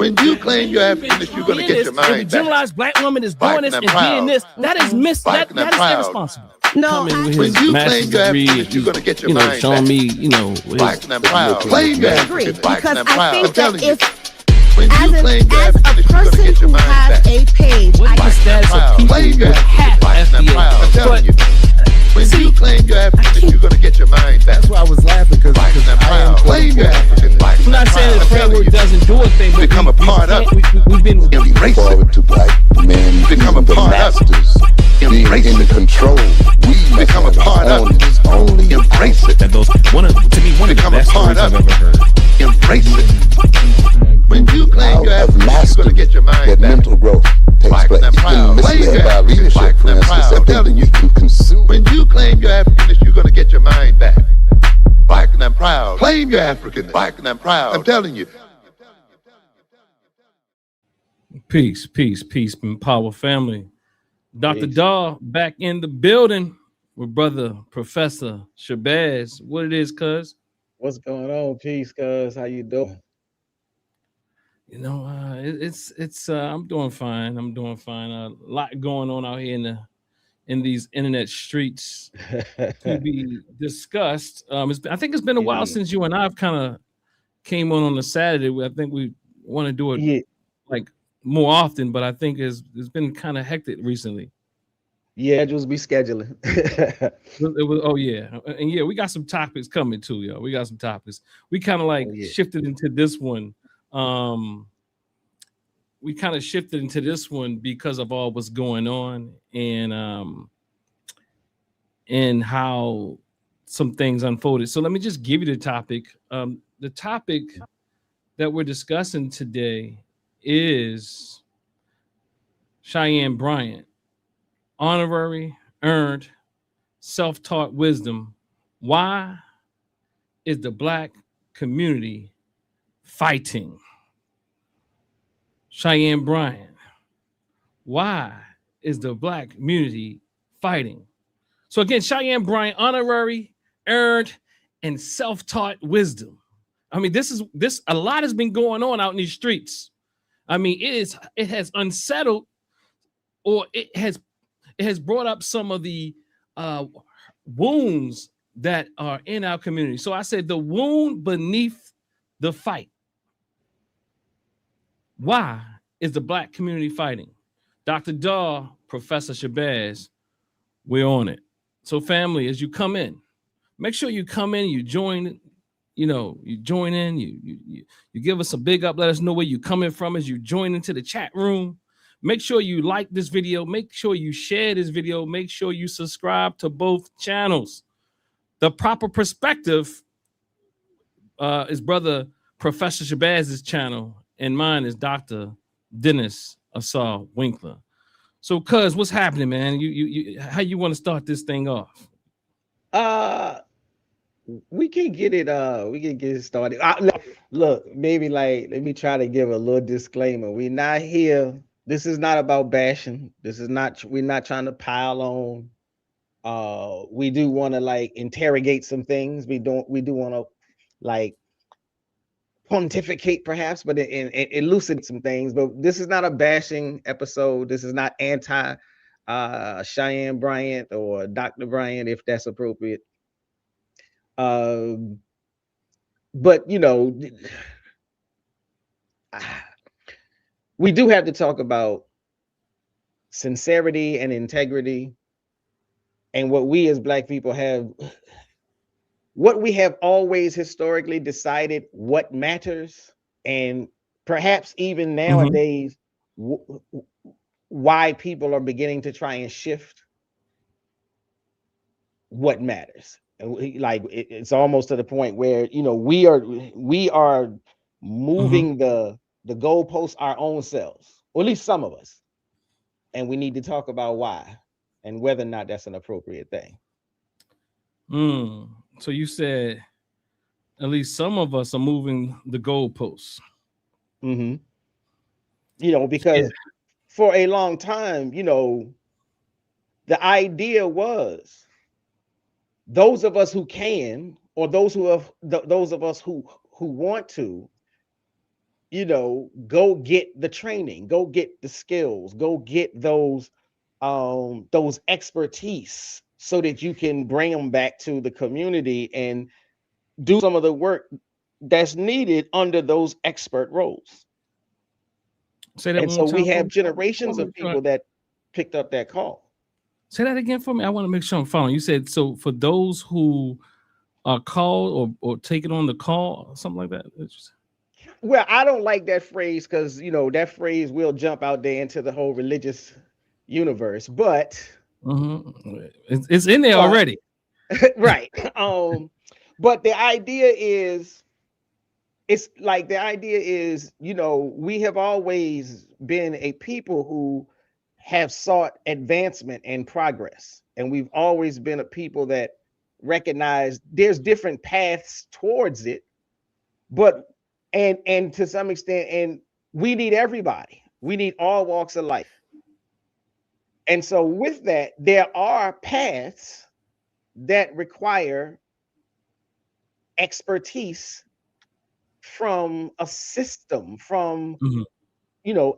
When you claim you're African, you're going to get your mind back. If a generalized black woman is doing this and being this, that is that is irresponsible. No, when you claim you're African, you're going to get your mind showing back. me, black and proud. Claim you're African, because I think that if when as you claim you're a African, you're going to person get your who mind has back. a page, What I is the status of people Claim you're with half African, FBA? I'm telling you. When you claim you're African, you're going to get your mind back. that's why I was laughing because I am Claim you're African. I'm not saying the framework doesn't do a thing, but Become a part of it. we've been Embrace it. Forward to black men Become a being the part of it. masters, being Embrace in it. control. We must Become a have part our of own. it. It's only Embrace it. And those one of the Become a best part stories I've of ever it. heard. Embrace it. When you claim I've you're African, you're mastered going to get your mind that back. mental growth takes Black place. and You've proud. been Claim misled you're by African. leadership, Black for and instance, proud. that thinking you can consume. When you claim you're African, you're going to get your mind back. Black and proud. Claim you're African. Black and proud. I'm telling you. peace, and power family. Dr. Daw back in the building with brother Professor Shabazz. What it is, cuz? What's going on? Peace, cuz. How you doing? It's I'm doing fine. A lot going on out here in these internet streets to be discussed. I think it's been a while since you and I've kind of came on a Saturday. I think we want to do it like more often, but I think it's been kind of hectic recently. Yeah, just be scheduling. And we got some topics coming too, yo. We got some topics. We kind of shifted into this one. We kind of shifted into this one because of all what's going on and how some things unfolded. So let me just give you the topic. The topic that we're discussing today is Cheyenne Bryant, honorary, earned, self-taught wisdom. Why is the Black community fighting? Cheyenne Bryant, why is the Black community fighting? So again, Cheyenne Bryant, honorary, earned, and self-taught wisdom. I mean, this a lot has been going on out in these streets. I mean, it has unsettled, or it has brought up some of the wounds that are in our community. So I said the wound beneath the fight. Why is the Black community fighting? Dr. Daw, Professor Shabazz, we're on it. So family, as you come in, make sure you come in, you join, you join in, you give us a big up, let us know where you're coming from as you join into the chat room. Make sure you like this video, make sure you share this video, make sure you subscribe to both channels. The proper perspective is brother Professor Shabazz's channel, and mine is Dr. Dennis Asar Winkler. So, cuz, what's happening, man? You how you want to start this thing off? We can get it started. Look, maybe let me try to give a little disclaimer. We're not here. This is not about bashing. We're not trying to pile on. We do want to interrogate some things. We do want to pontificate perhaps, but elucidate some things. But this is not a bashing episode. This is not anti Cheyenne Bryant or Dr. Bryant, if that's appropriate. But we do have to talk about sincerity and integrity, and what we as Black people have, what we have always historically decided what matters, and perhaps even nowadays, why people are beginning to try and shift what matters. It's almost to the point where we are moving the goalposts our own selves, or at least some of us, and we need to talk about why and whether or not that's an appropriate thing. So you said at least some of us are moving the goalposts. Because for a long time, the idea was those of us who can, or those of us who want to, go get the training, go get the skills, go get those expertise so that you can bring them back to the community and do some of the work that's needed under those expert roles. Say that And one so more we time for have me. generations of people that picked up that call. Say that again for me. I want to make sure I'm following. You said, so for those who are called or taken on the call, or something like that. Well, I don't like that phrase because that phrase will jump out there into the whole religious universe, but it's in there already. right. But the idea is, we have always been a people who have sought advancement and progress, and we've always been a people that recognize there's different paths towards it, but and to some extent, and we need everybody. We need all walks of life. And so with that, there are paths that require expertise from a system, from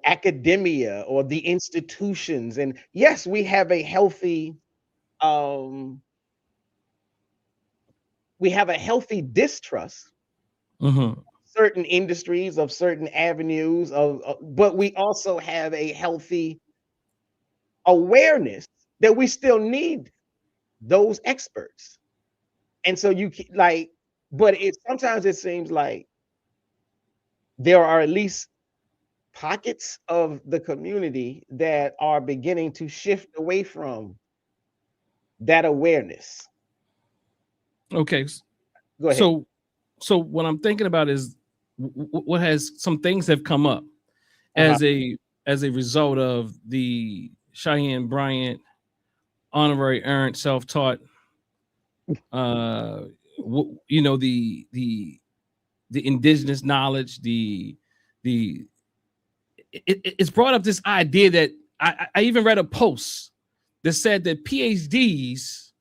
academia or the institutions. And yes, we have a healthy distrust certain industries, of certain avenues but we also have a healthy awareness that we still need those experts. And so but sometimes it seems like there are at least pockets of the community that are beginning to shift away from that awareness. Okay. Go ahead. So what I'm thinking about is what has some things have come up as a result of the Cheyenne Bryant honorary earned self-taught the indigenous knowledge, it's brought up this idea that I even read a post that said that PhDs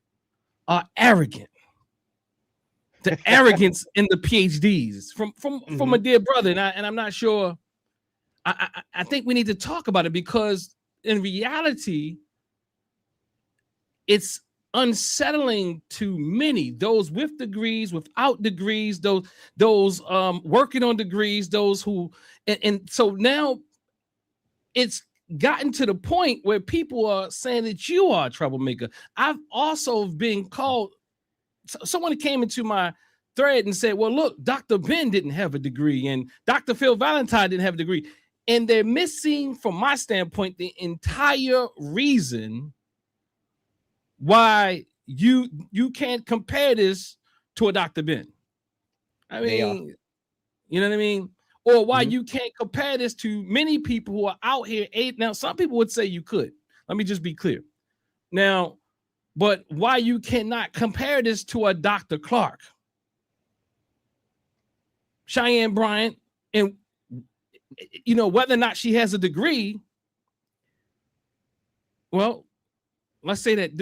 are arrogant. The arrogance in the PhDs from a dear brother, and I'm not sure. I think we need to talk about it because in reality, it's unsettling to many, those with degrees, without degrees, those working on degrees, those who and so now it's gotten to the point where people are saying that you are a troublemaker. I've also been called. Someone came into my thread and said, well, look, Dr. Ben didn't have a degree and Dr. Phil Valentine didn't have a degree. And they're missing, from my standpoint, the entire reason why you can't compare this to a Dr. Ben. I mean, you know what I mean? Or why you can't compare this to many people who are out here. Now, some people would say you could. Let me just be clear. Now, but why you cannot compare this to a Dr. Clark, Cheyenne Bryant, and whether or not she has a degree. Well, let's say that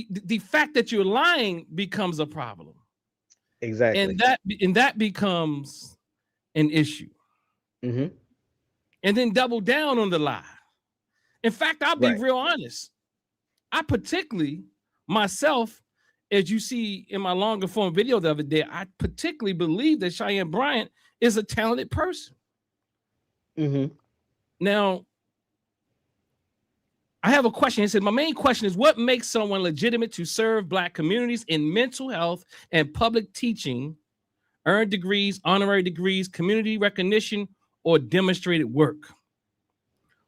the fact that you're lying becomes a problem. Exactly. And that becomes an issue. And then double down on the lie. In fact, I'll be real honest. I particularly myself, as you see in my longer form video the other day, I particularly believe that Cheyenne Bryant is a talented person. Now, I have a question. He said, my main question is, what makes someone legitimate to serve Black communities in mental health and public teaching, earned degrees, honorary degrees, community recognition, or demonstrated work?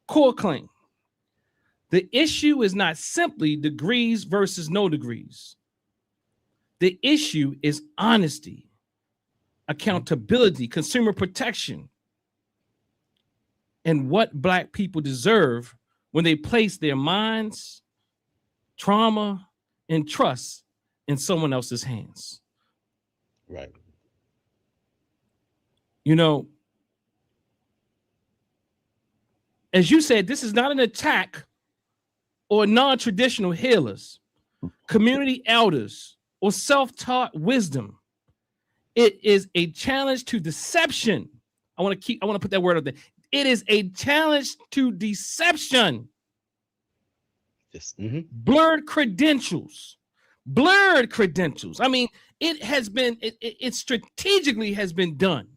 Core claim. The issue is not simply degrees versus no degrees. The issue is honesty, accountability, consumer protection, and what Black people deserve when they place their minds, trauma, and trust in someone else's hands. Right. As you said, this is not an attack or non-traditional healers, community elders, or self-taught wisdom. It is a challenge to deception I want to put that word up there. It is a challenge to deception. Blurred credentials. I mean, it has been, it strategically has been done.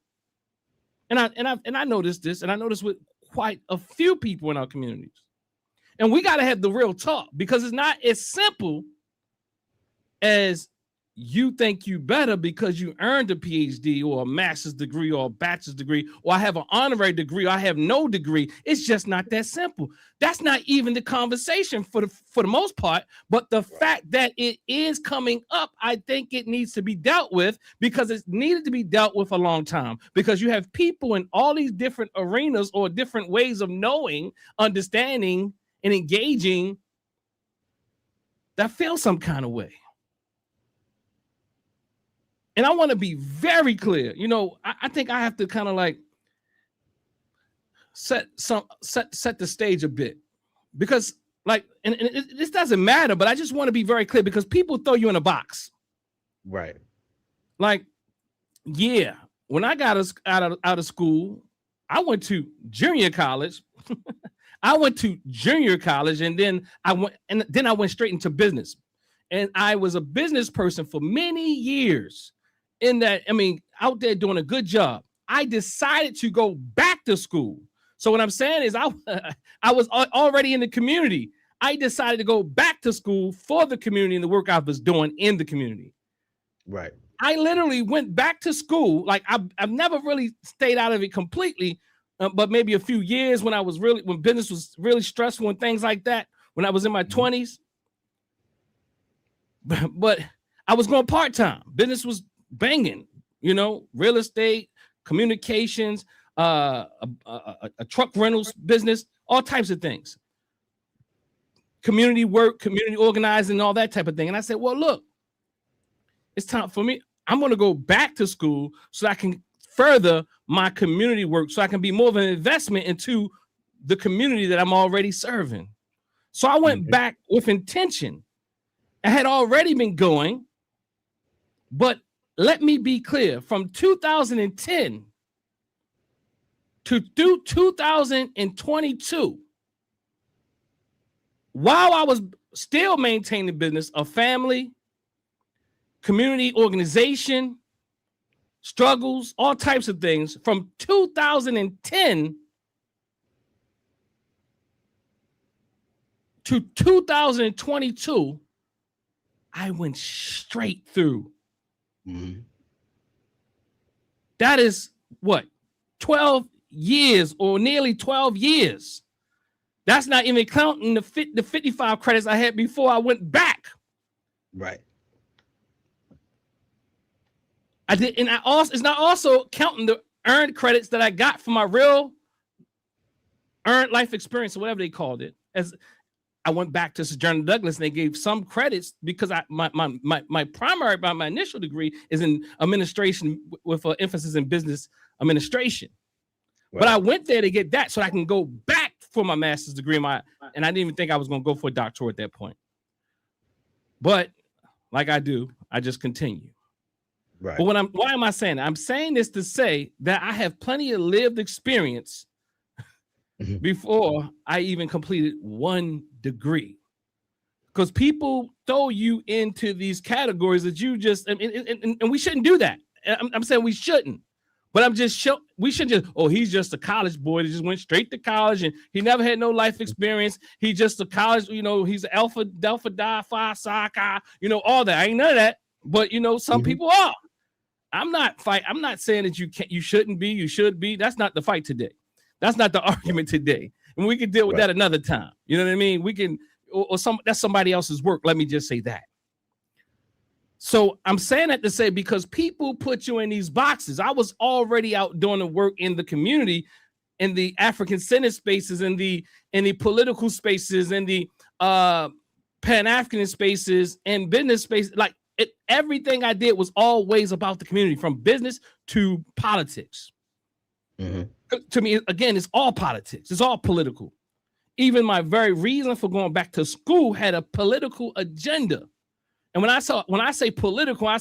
And I noticed this, and I noticed with quite a few people in our communities. And we got to have the real talk, because it's not as simple as you think you better because you earned a PhD or a master's degree or a bachelor's degree, or I have an honorary degree, or I have no degree. It's just not that simple. That's not even the conversation for the most part. But the fact that it is coming up, I think it needs to be dealt with, because it's needed to be dealt with a long time, because you have people in all these different arenas or different ways of knowing, understanding, and engaging that feel some kind of way. And I want to be very clear. You know, I think I have to kind of like set the stage a bit, because like, and this doesn't matter, but I just want to be very clear, because people throw you in a box. Right. Like, yeah, when I got out of school, I went to junior college. And then I went straight into business. And I was a business person for many years. In that, I mean, out there doing a good job. I decided to go back to school. So what I'm saying is I was already in the community. I decided to go back to school for the community and the work I was doing in the community. Right. I literally went back to school. Like I've never really stayed out of it completely, but maybe a few years when business was really stressful and things like that, when I was in my 20s. But I was going part-time. Business was banging, you know, real estate, communications, a truck rentals business, all types of things. Community work, community organizing, all that type of thing. And I said, well, look, it's time for me. I'm going to go back to school so I can further my community work, so I can be more of an investment into the community that I'm already serving. So I went back with intention. I had already been going, but let me be clear, from 2010 to 2022, while I was still maintaining business, a family, community organization, struggles, all types of things, from 2010 to 2022, I went straight through. That is what, 12 years or nearly 12 years. That's not even counting the 55 credits I had before I went back. Right. I did, and it's not also counting the earned credits that I got from my real earned life experience, or whatever they called it. As I went back to Sojourner Douglas, and they gave some credits because my initial degree is in administration with an emphasis in business administration. Right. But I went there to get that so I can go back for my master's degree. And I didn't even think I was going to go for a doctorate at that point. But like I do, I just continue. Right. But why am I saying that? I'm saying this to say that I have plenty of lived experience before I even completed one degree. Because people throw you into these categories that you just, and we shouldn't do that. I'm saying we shouldn't. But we shouldn't just, he's just a college boy that just went straight to college and he never had no life experience. He's just a college, he's an Alpha, Delta, Di, Phi, Psi, Chi, all that. I ain't none of that. But, some people are. I'm not saying that you shouldn't be, you should be. That's not the fight today. That's not the argument today. And we can deal with that another time. You know what I mean? We can, that's somebody else's work. Let me just say that. So I'm saying that to say, because people put you in these boxes. I was already out doing the work in the community, in the African-centered spaces, in the political spaces, in the Pan-African spaces, and business space. Like everything I did was always about the community, from business to politics. To me, again, it's all politics. It's all political. Even my very reason for going back to school had a political agenda. And when I say political, I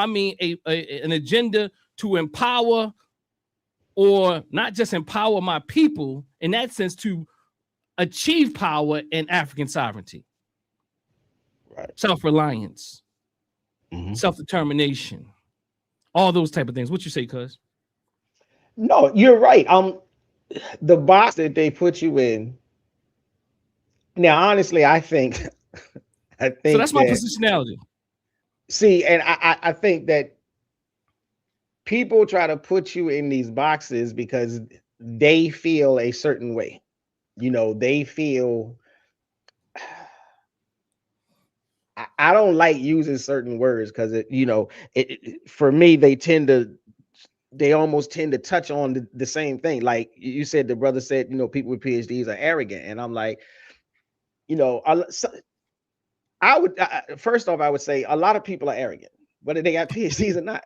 mean an agenda to empower or not just empower my people in that sense to achieve power and African sovereignty, Right. self-reliance, Mhm. self-determination, all those type of things. What you say, cuz? No, you're right. The box that they put you in. Now, honestly, I think So that's my that positionality. see, and I think that people try to put you in these boxes because they feel a certain way. They feel I don't like using certain words because for me they almost tend to touch on the same thing. Like you said, the brother said, people with PhDs are arrogant, and I'm like, I would first off, I would say a lot of people are arrogant, whether they got PhDs or not.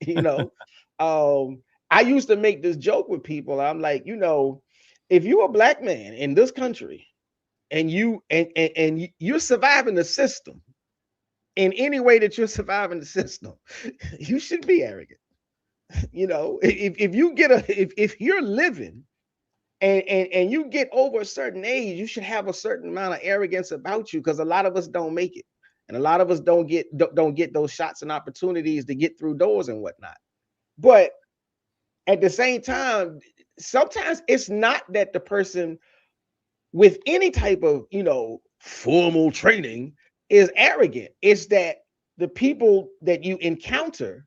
you know, I used to make this joke with people. I'm like, if you're a black man in this country and you're surviving the system in any way that you're surviving the system, you should be arrogant. If you get if you're living and you get over a certain age, you should have a certain amount of arrogance about you, because a lot of us don't make it, and a lot of us don't get those shots and opportunities to get through doors and whatnot. But at the same time, sometimes it's not that the person with any type of formal training is arrogant. It's that the people that you encounter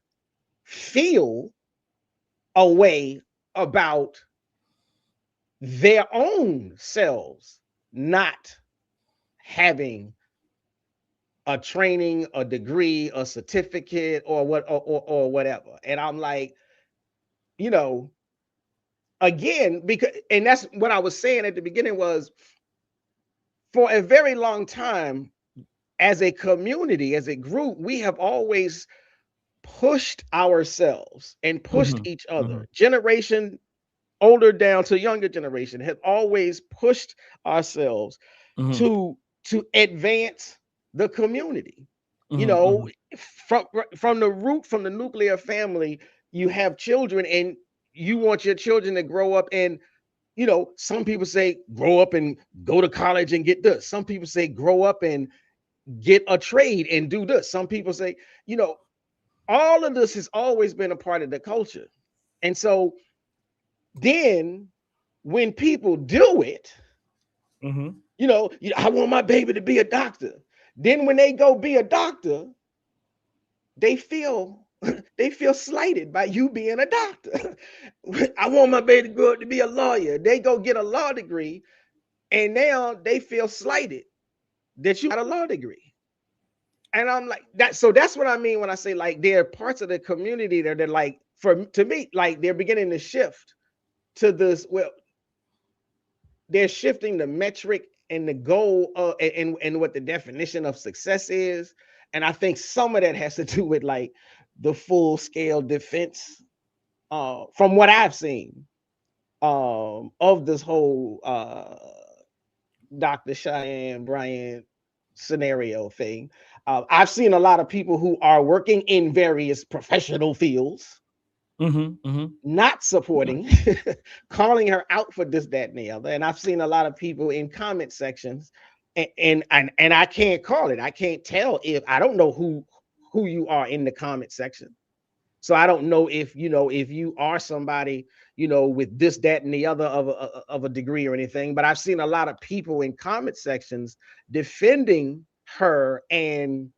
feel a way about their own selves not having a training, a degree, a certificate, or whatever. And I'm like, again, and that's what I was saying at the beginning, was for a very long time, as a community, as a group, we have always pushed ourselves and pushed each other. Generation older down to younger generation have always pushed ourselves to advance the community. From the root, from the nuclear family, you have children, and you want your children to grow up, and some people say grow up and go to college and get this. Some people say grow up and get a trade and do this. Some people say, all of this has always been a part of the culture. And so then when people do it, I want my baby to be a doctor. Then when they go be a doctor, they feel slighted by you being a doctor. I want my baby to grow up to be a lawyer. They go get a law degree, and now they feel slighted that you got a law degree. And I'm like, so that's what I mean when I say, like, there are parts of the community that they're like, to me, like, they're beginning to shift to this. Well, they're shifting the metric and the goal and what the definition of success is. And I think some of that has to do with like the full scale defense, from what I've seen, of this whole Dr. Cheyenne Bryant scenario thing. I've seen a lot of people who are working in various professional fields not supporting, calling her out for this, that, and the other. And I've seen a lot of people in comment sections, and I can't call it. I can't tell if I don't know who you are in the comment section. So I don't know if you are somebody with this, that, and the other of a degree or anything. But I've seen a lot of people in comment sections defending her and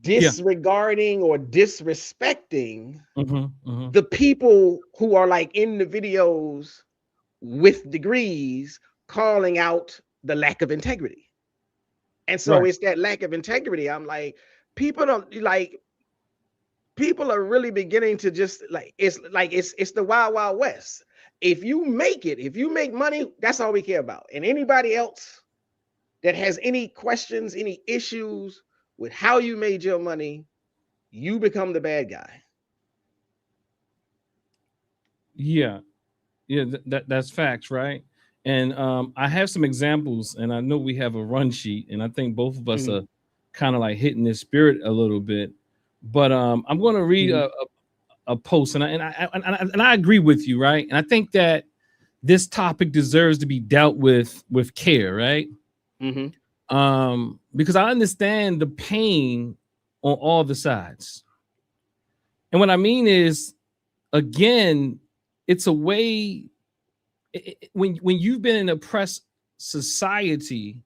disregarding or disrespecting the people who are like in the videos with degrees, calling out the lack of integrity. And so it's that lack of integrity. I'm like, people are really beginning to just it's the wild, wild west. If you make money, that's all we care about. And anybody else that has any questions, any issues with how you made your money, you become the bad guy. Yeah, that's facts, right? And I have some examples, and I know we have a run sheet, and I think both of us are kind of like hitting this spirit a little bit. But I'm going to read a post, and I agree with you, right? And I think that this topic deserves to be dealt with care, right? Because I understand the pain on all the sides. And what I mean is, again, it's a way when you've been in an oppressed society,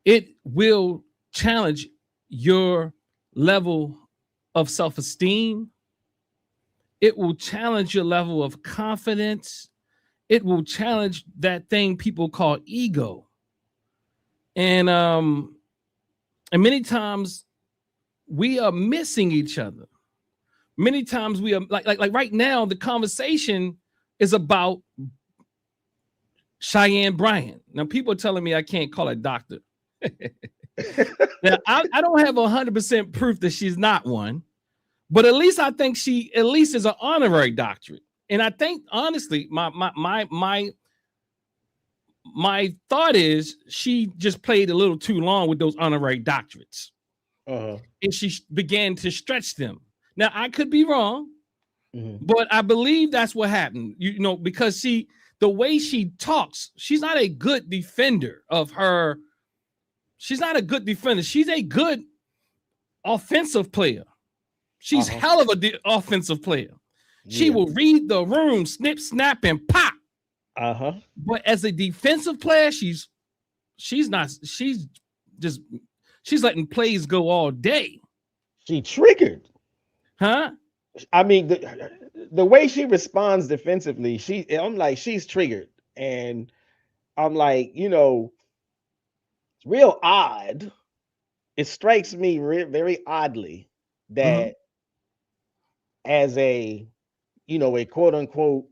it will challenge your level of self-esteem. It will challenge your level of confidence. It will challenge that thing people call ego. And many times we are missing each other. Many times we are like right now, the conversation is about Cheyenne Bryant. Now, people are telling me I can't call her doctor. Now, I don't have 100% proof that she's not one, but at least I think she at least is an honorary doctorate. And I think honestly, my thought is she just played a little too long with those honorary doctorates, and she began to stretch them. Now, I could be wrong, but I believe that's what happened. You know, because the way she talks, she's not a good defender of her. She's not a good defender. She's a good offensive player. She's hell of a offensive player. She will read the room, snip, snap, and pop. But as a defensive player, she's letting plays go all day. She triggered. Huh? I mean, the way she responds defensively, I'm like, she's triggered. And I'm like, you know, it's real odd. It strikes me very oddly that as a, you know, a quote unquote,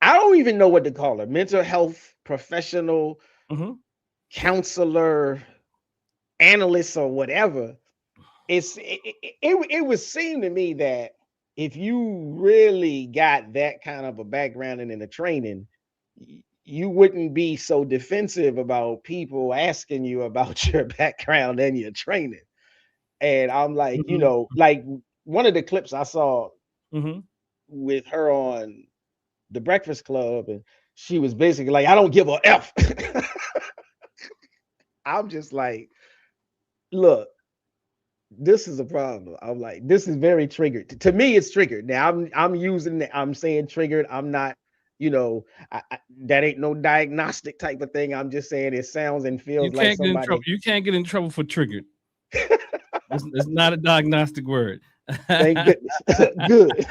I don't even know what to call her, mental health professional, counselor, analyst, or whatever. It would seem to me that if you really got that kind of a background and in the training, you wouldn't be so defensive about people asking you about your background and your training. And I'm like, you know, like one of the clips I saw with her on The Breakfast Club, and she was basically like, I don't give a F. I'm just like, look, this is a problem. I'm like, this is very triggered. To me, it's triggered. Now I'm saying triggered. I'm not, you know, that ain't no diagnostic type of thing. I'm just saying it sounds and feels like somebody. You can't get in trouble for triggered. It's not a diagnostic word. Thank goodness. Good.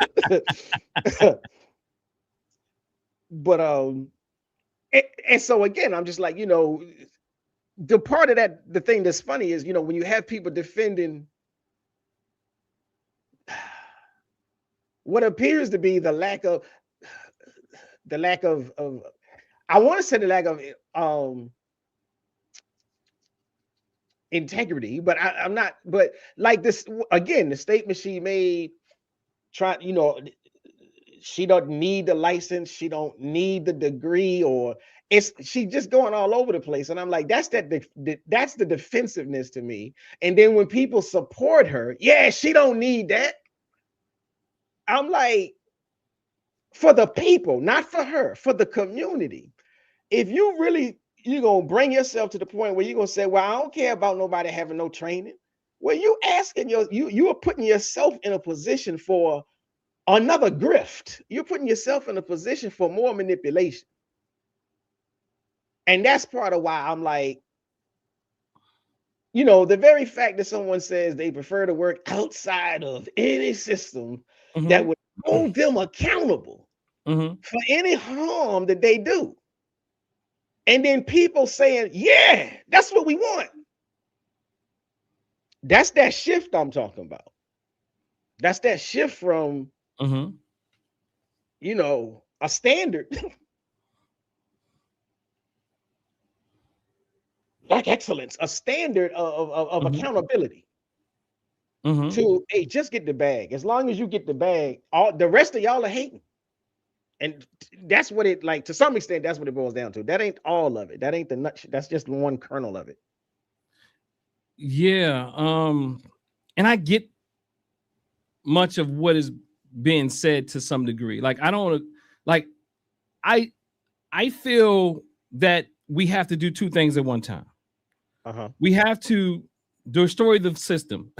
But and so again, I'm just like, you know, the part of that, the thing that's funny is, you know, when you have people defending what appears to be the lack of I want to say the lack of integrity, but I'm not, but like this again, the statement she made, you know, she don't need the license, she don't need the degree, or she just going all over the place. And I'm like, that's the defensiveness to me. And then when people support her, yeah, she don't need that. I'm like, for the people, not for her, for the community. If you really, you're gonna bring yourself to the point where you're gonna say, well, I don't care about nobody having no training. Well, you asking you are putting yourself in a position for another grift. You're putting yourself in a position for more manipulation. And that's part of why I'm like, you know, the very fact that someone says they prefer to work outside of any system that would hold them accountable for any harm that they do. And then people saying, yeah, that's what we want. That's that shift I'm talking about. That's that shift from, you know, a standard like excellence, a standard of accountability to, hey, just get the bag. As long as you get the bag, all the rest of y'all are hating. And that's what it, like, to some extent, that's what it boils down to. That ain't all of it. That ain't the nut. That's just one kernel of it. Yeah. And I get much of what is being said to some degree. Like I don't like I feel that we have to do two things at one time. We have to destroy the system.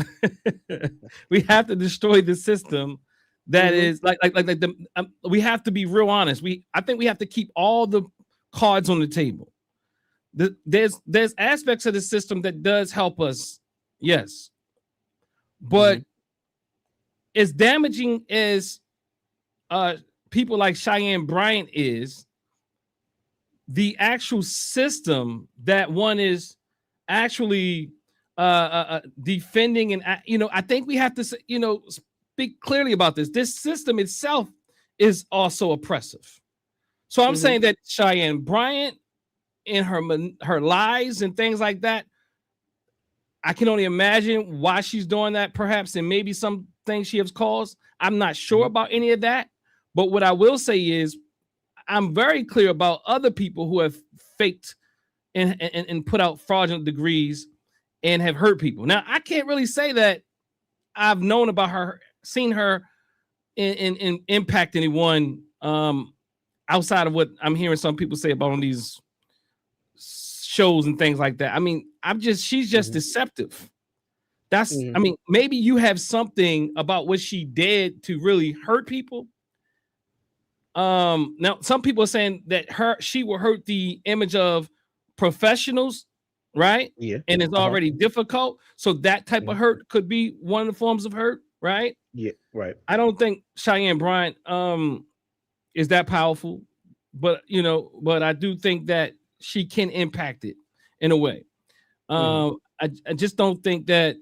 We have to destroy the system that is like the we have to be real honest. I think we have to keep all the cards on the table. There's aspects of the system that does help us, yes, but as damaging as people like Cheyenne Bryant is, the actual system that one is actually defending, and I think we have to speak clearly about this. This system itself is also oppressive. So I'm saying that Cheyenne Bryant and her lies and things like that, I can only imagine why she's doing that, perhaps, and maybe some things she has caused. I'm not sure about any of that, but what I will say is I'm very clear about other people who have faked and put out fraudulent degrees and have hurt people. Now, I can't really say that I've known about her, seen her in impact anyone outside of what I'm hearing some people say about on these shows and things like that. I mean, she's just deceptive. That's, I mean, maybe you have something about what she did to really hurt people. Now some people are saying that she will hurt the image of professionals, right? Yeah. And it's already difficult. So that type of hurt could be one of the forms of hurt, right? Yeah, right. I don't think Cheyenne Bryant is that powerful, but I do think that she can impact it in a way. I just don't think that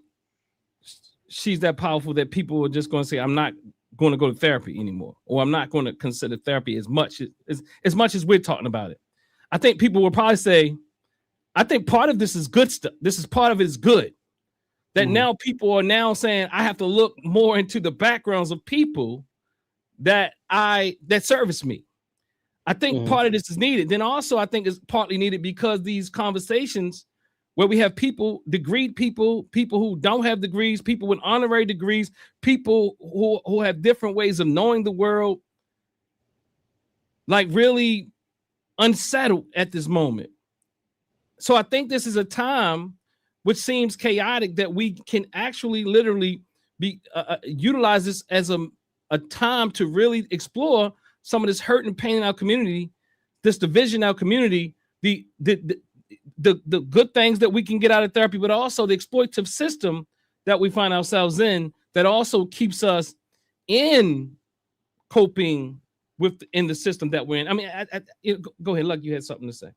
she's that powerful that people are just going to say, I'm not going to go to therapy anymore, or I'm not going to consider therapy as much as we're talking about it. I think people will probably say, I think part of this is good stuff. This is part of it is good. That now people are now saying I have to look more into the backgrounds of people that service me. I think part of this is needed. Then also I think it's partly needed because these conversations where we have people, degreed people who don't have degrees, people with honorary degrees, people who have different ways of knowing the world, like really unsettled at this moment. So I think this is a time which seems chaotic that we can actually literally be utilize this as a time to really explore some of this hurt and pain in our community, this division in our community, the good things that we can get out of therapy, but also the exploitative system that we find ourselves in that also keeps us in coping in the system that we're in. I mean, go ahead, Luck, you had something to say.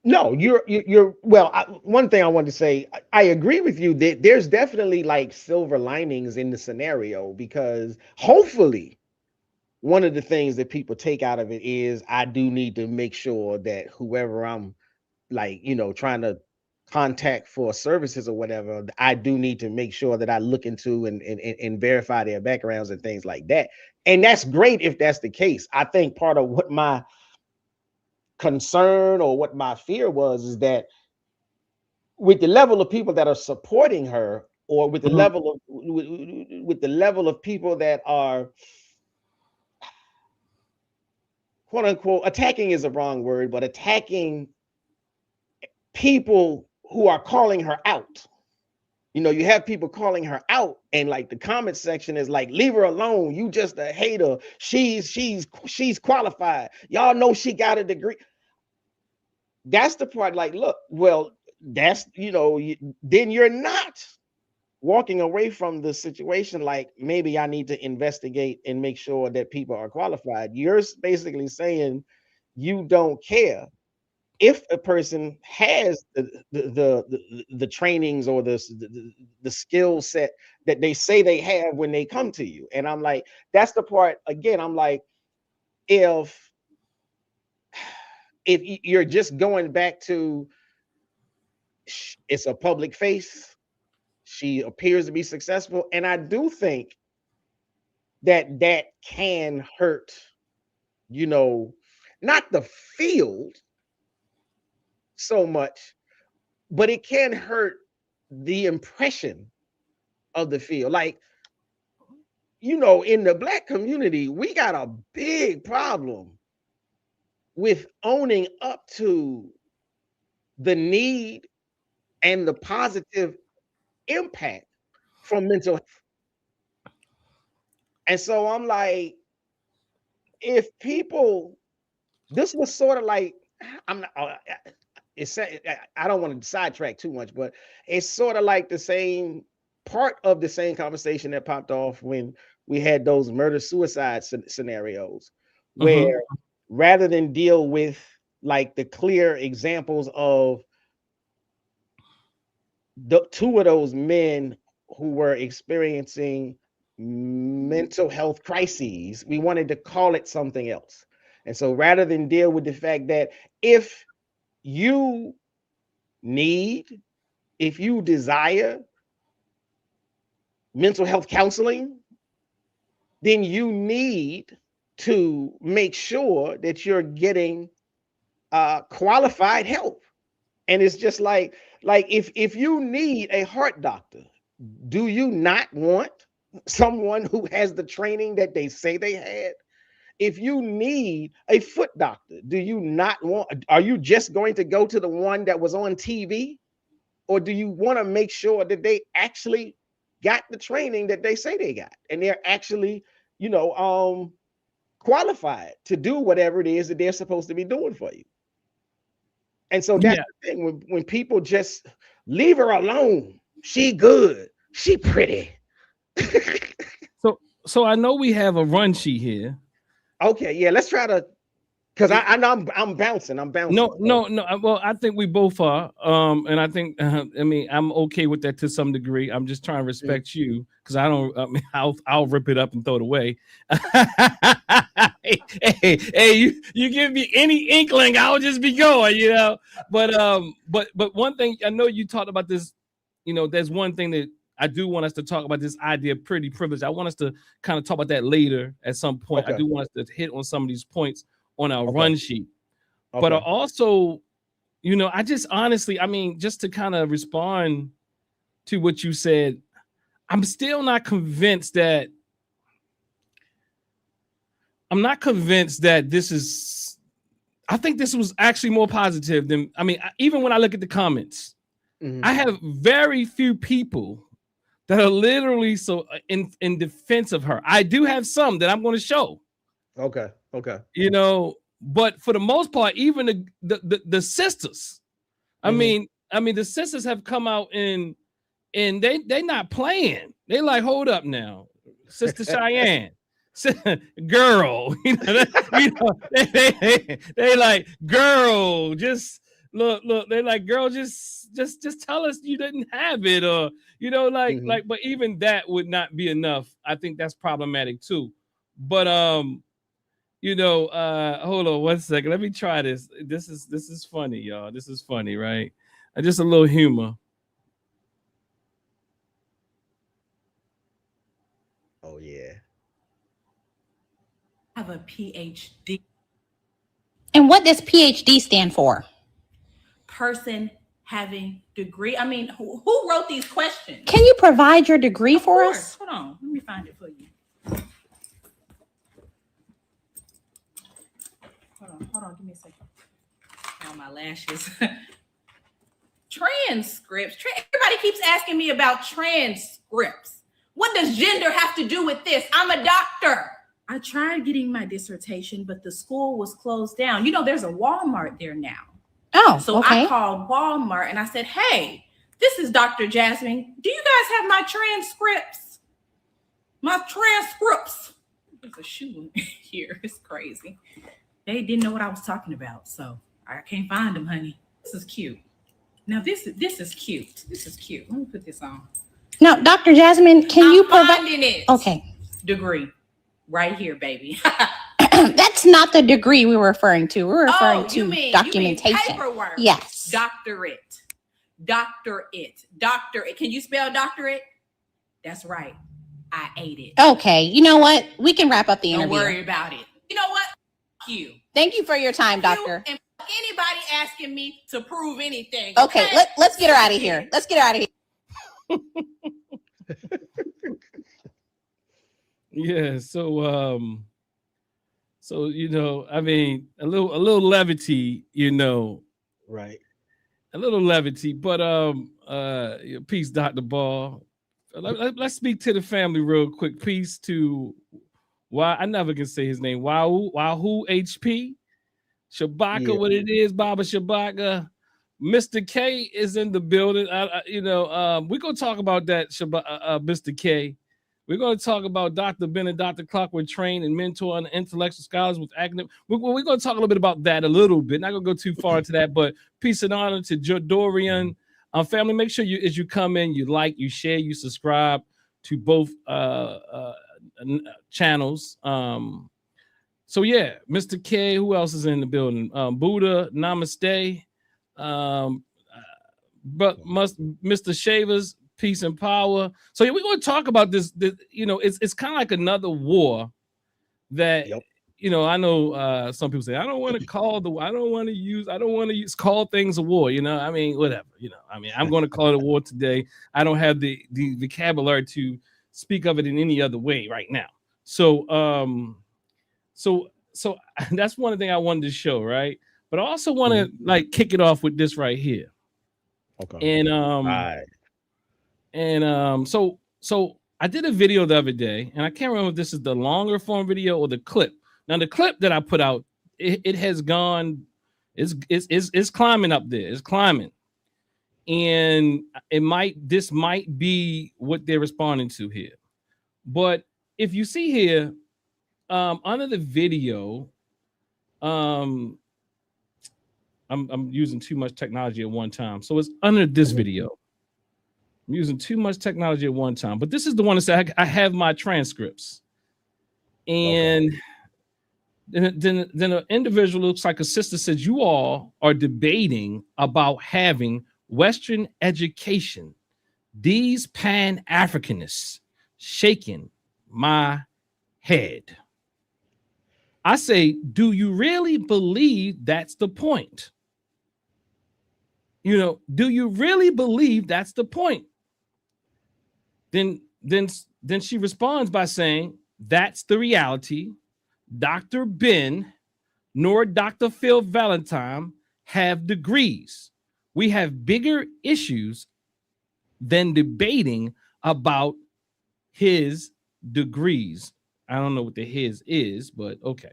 No, you're well. One thing I wanted to say, I agree with you that there's definitely like silver linings in the scenario, because hopefully one of the things that people take out of it is I do need to make sure that whoever I'm like, trying to contact for services or whatever, I do need to make sure that I look into and verify their backgrounds and things like that. And that's great if that's the case. I think part of what my concern or what my fear was is that with the level of people that are supporting her, or with the level of people that are quote unquote attacking is a wrong word, but attacking people who are calling her out. You have people calling her out, and like the comment section is like, leave her alone, you just a hater, she's qualified, y'all know she got a degree. That's the part, like, look, well, that's then you're not walking away from the situation like, maybe I need to investigate and make sure that people are qualified. You're basically saying you don't care if a person has the trainings or the skill set that they say they have when they come to you. And I'm like, that's the part, again, I'm like, if you're just going back to it's a public face, she appears to be successful, and I do think that can hurt, not the field so much, but it can hurt the impression of the field. Like, in the Black community, we got a big problem with owning up to the need and the positive impact from mental health. And so I'm like, if people, this was sort of like, I'm not, I don't want to sidetrack too much, but it's sort of like the same part of the same conversation that popped off when we had those murder-suicide scenarios, where rather than deal with like the clear examples of the two of those men who were experiencing mental health crises, we wanted to call it something else. And so rather than deal with the fact that if you desire mental health counseling, then you need to make sure that you're getting qualified help. And it's just like if you need a heart doctor, do you not want someone who has the training that they say they had? If you need a foot doctor, are you just going to go to the one that was on TV? Or do you want to make sure that they actually got the training that they say they got, and they're actually, qualified to do whatever it is that they're supposed to be doing for you? And so that's the thing, when people just leave her alone, she good, she pretty. So I know we have a run sheet here. Okay, yeah, let's try to, because I know I'm bouncing. No. Well, I think we both are. And I think, I'm okay with that to some degree. I'm just trying to respect you, because I'll rip it up and throw it away. hey, you give me any inkling, I'll just be going, But one thing, I know you talked about this, there's one thing that I do want us to talk about, this idea of pretty privilege. I want us to kind of talk about that later at some point. Okay. I do want us to hit on some of these points on our run sheet. Okay. But also, I just honestly, just to kind of respond to what you said, I'm still not convinced that this is, I think this was actually more positive than, even when I look at the comments, I have very few people that are literally so in defense of her. I do have some that I'm going to show. Okay. But for the most part, even the sisters, the sisters have come out and they not playing. They like, hold up now, Sister Cheyenne, girl, they like, girl, just look, they like, girl, just tell us you didn't have it, or but even that would not be enough. I think that's problematic too. But hold on one second. Let me try this. This is funny, y'all. This is funny, right? Just a little humor. Oh yeah. I have a PhD. And what does PhD stand for? Person having degree. Who wrote these questions? Can you provide your degree for us? Hold on. Let me find it for you. Hold on. Give me a second. Oh, my lashes. Transcripts. Everybody keeps asking me about transcripts. What does gender have to do with this? I'm a doctor. I tried getting my dissertation, but the school was closed down. There's a Walmart there now. Oh, so okay. I called Walmart and I said, hey, this is Dr. Jasmine. Do you guys have my transcripts? My transcripts. There's a shoe here. It's crazy. They didn't know what I was talking about, so I can't find them, honey. This is cute. Now, this is cute. This is cute. Let me put this on. Now, Dr. Jasmine, can you provide it? Okay. Degree. Right here, baby. That's not the degree we were referring to. We're referring to documentation. You mean paperwork. Yes. Doctorate. Can you spell doctorate? That's right. I ate it. Okay. You know what? We can wrap up the interview. Don't worry about it. You know what? You. Thank you for your time, doctor. And anybody asking me to prove anything. Okay, let's get her out of here. Let's get her out of here. Yeah. So I mean, a little levity, Right. a little levity, but peace, Dr. Ball. Let's speak to the family real quick. Peace to why I never can say his name. Wahoo HP. Shabaka, Yeah. what it is, Baba Shabaka. Mr. K is in the building. We're gonna talk about that, Mr. K. We're going to talk about Dr. Ben and Dr. Clark were trained and mentor and intellectual scholars with academic. We're going to talk a little bit about that a little bit. Not going to go too far into that, but peace and honor to Dorian. Family, make sure as you come in, you like, you share, you subscribe to both channels. So yeah, Mr. K, who else is in the building? Buddha, Namaste. But Mr. Shavers, peace and power. So yeah, we're going to talk about this. It's kind of like another war that I know some people say I don't want to call things a war. I mean, whatever. I'm going to call it a war today. I don't have the vocabulary to speak of it in any other way right now. So that's one thing I wanted to show, right? But I also want to kick it off with this right here. Okay. So I did a video the other day, and I can't remember if this is the longer form video or the clip. Now the clip that I put out, it has gone, it's climbing up there, it's climbing, and this might be what they're responding to here. But if you see here, under the video, I'm using too much technology at one time, so it's under this video. I'm using too much technology at one time, but this is the one that said I have my transcripts, and then an individual looks like a sister says, you all are debating about having Western education. These Pan-Africanists shaking my head. I say, do you really believe that's the point? Do you really believe that's the point? Then she responds by saying, that's the reality. Dr. Ben nor Dr. Phil Valentine have degrees. We have bigger issues than debating about his degrees. I don't know what the his is, but okay.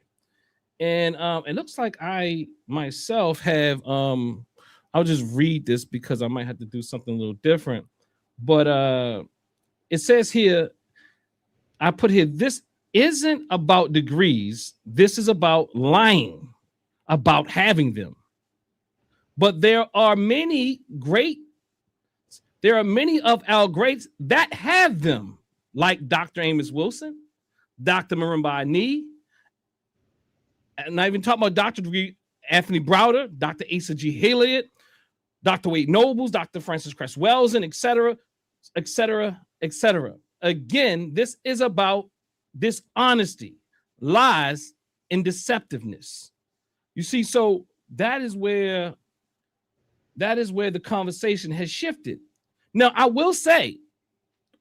And it looks like I myself have I'll just read this because I might have to do something a little different. But it says here, I put here, this isn't about degrees. This is about lying about having them. But there are many of our greats that have them, like Dr. Amos Wilson, Dr. Marimba Ani, and I even talk about Dr. Anthony Browder, Dr. Asa G. Hilliard, Dr. Wade Nobles, Dr. Francis Cress Welsing, etc., etc., etc. Again, this is about dishonesty, lies, and deceptiveness. You see, so that is where the conversation has shifted. Now, I will say,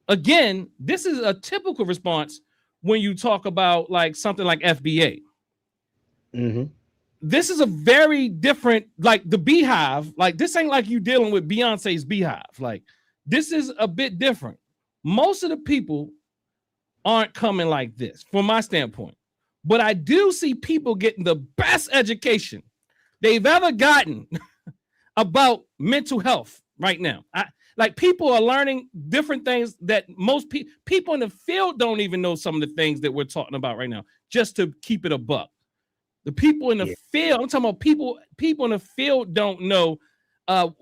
again, this is a typical response when you talk about something like FBA. Mm-hmm. This is a very different, the Beehive. This ain't like you dealing with Beyonce's Beehive. This is a bit different. Most of the people aren't coming like this, from my standpoint. But I do see people getting the best education they've ever gotten about mental health right now. People are learning different things that most people in the field don't even know some of the things that we're talking about right now, just to keep it a buck. The people in the field, I'm talking about people in the field don't know a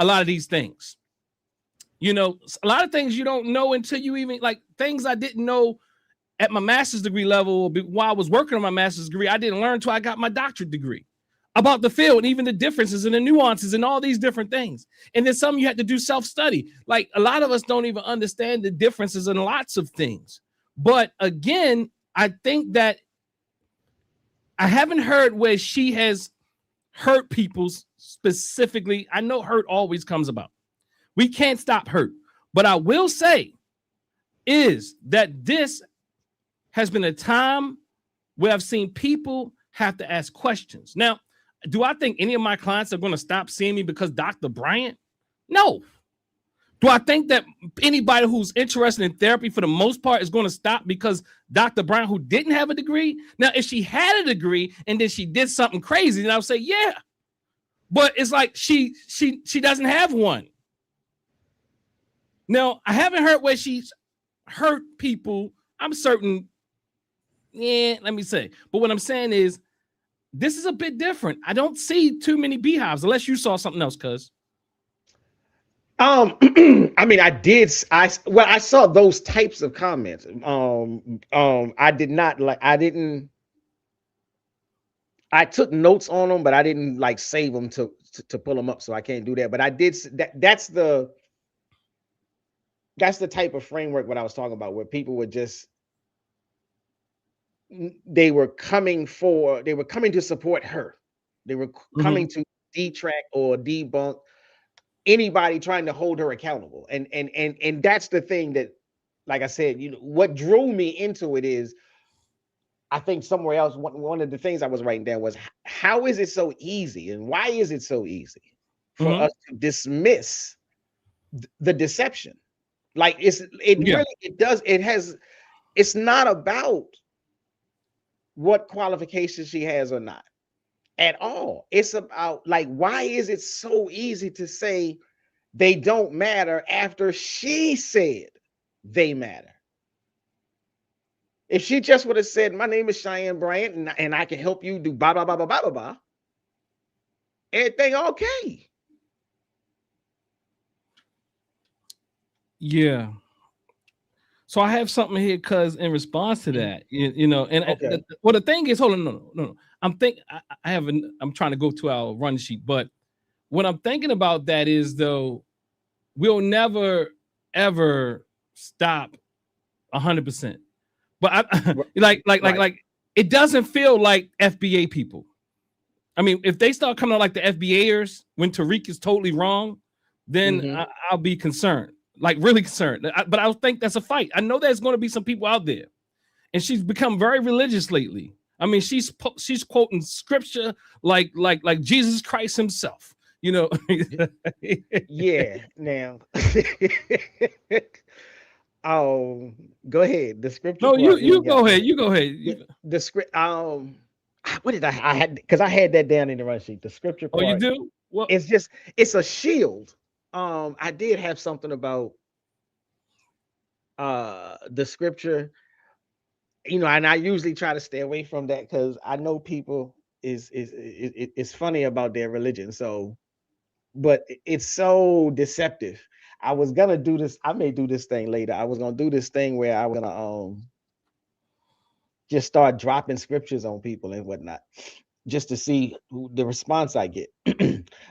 lot of these things. A lot of things you don't know until you even, things I didn't know at my master's degree level while I was working on my master's degree, I didn't learn until I got my doctorate degree about the field and even the differences and the nuances and all these different things. And then some you had to do self-study. A lot of us don't even understand the differences in lots of things. But again, I think that I haven't heard where she has hurt people specifically. I know hurt always comes about. We can't stop hurt. But I will say is that this has been a time where I've seen people have to ask questions. Now, do I think any of my clients are going to stop seeing me because Dr. Bryant? No. Do I think that anybody who's interested in therapy for the most part is going to stop because Dr. Bryant, who didn't have a degree? Now, if she had a degree and then she did something crazy, then I would say, yeah. But it's like she doesn't have one. Now, I haven't heard where she's hurt people. I'm certain. Yeah, let me say. But what I'm saying is, this is a bit different. I don't see too many beehives unless you saw something else, cuz. I mean, I saw those types of comments. I took notes on them, but I didn't like save them to pull them up, so I can't do that. But I did that's the type of framework what I was talking about, where people were just they were coming to support her. They were coming to detract or debunk anybody trying to hold her accountable. And that's the thing that, like I said, what drew me into it is, I think somewhere else, one of the things I was writing down was, how is it so easy, and why is it so easy for us to dismiss the deception? Like it's not about what qualifications she has or not at all. It's about, like, why is it so easy to say they don't matter after she said they matter? If she just would have said, my name is Cheyenne Bryant and I can help you do blah, blah, blah, blah, blah, blah, blah, everything okay. Yeah. So I have something here, cuz in response to that, the thing is, hold on, no. I'm trying to go to our run sheet, but what I'm thinking about that is, though, we'll never ever stop 100%. But it doesn't feel like FBA people. I mean, if they start coming out like the FBAers when Tariq is totally wrong, then I'll be concerned. Like, really concerned. But I think that's a fight. I know there's going to be some people out there, and she's become very religious lately. I mean, she's quoting scripture like Jesus Christ himself. Yeah. Now, oh, go ahead. The scripture. No, you go ahead. You go ahead. The script. What did I had? Because I had that down in the run sheet. The scripture part. Oh, you do? Well, it's a shield. I did have something about the scripture, and I usually try to stay away from that because I know people is funny about their religion. So, but it's so deceptive. I was gonna do this. I may do this thing later. I was gonna do this thing where I was gonna just start dropping scriptures on people and whatnot, just to see the response I get.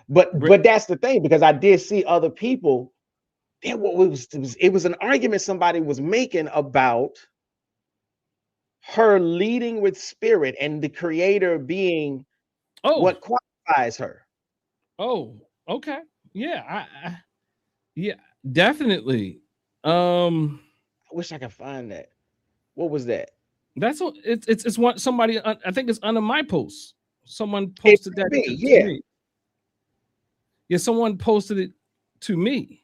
but that's the thing, because I did see other people. It was an argument somebody was making about her leading with spirit and the creator being what qualifies her. Oh, okay. Yeah, yeah, definitely. I wish I could find that. What was that? It's one somebody. I think it's under my post. Someone posted that to me. Yeah, someone posted it to me.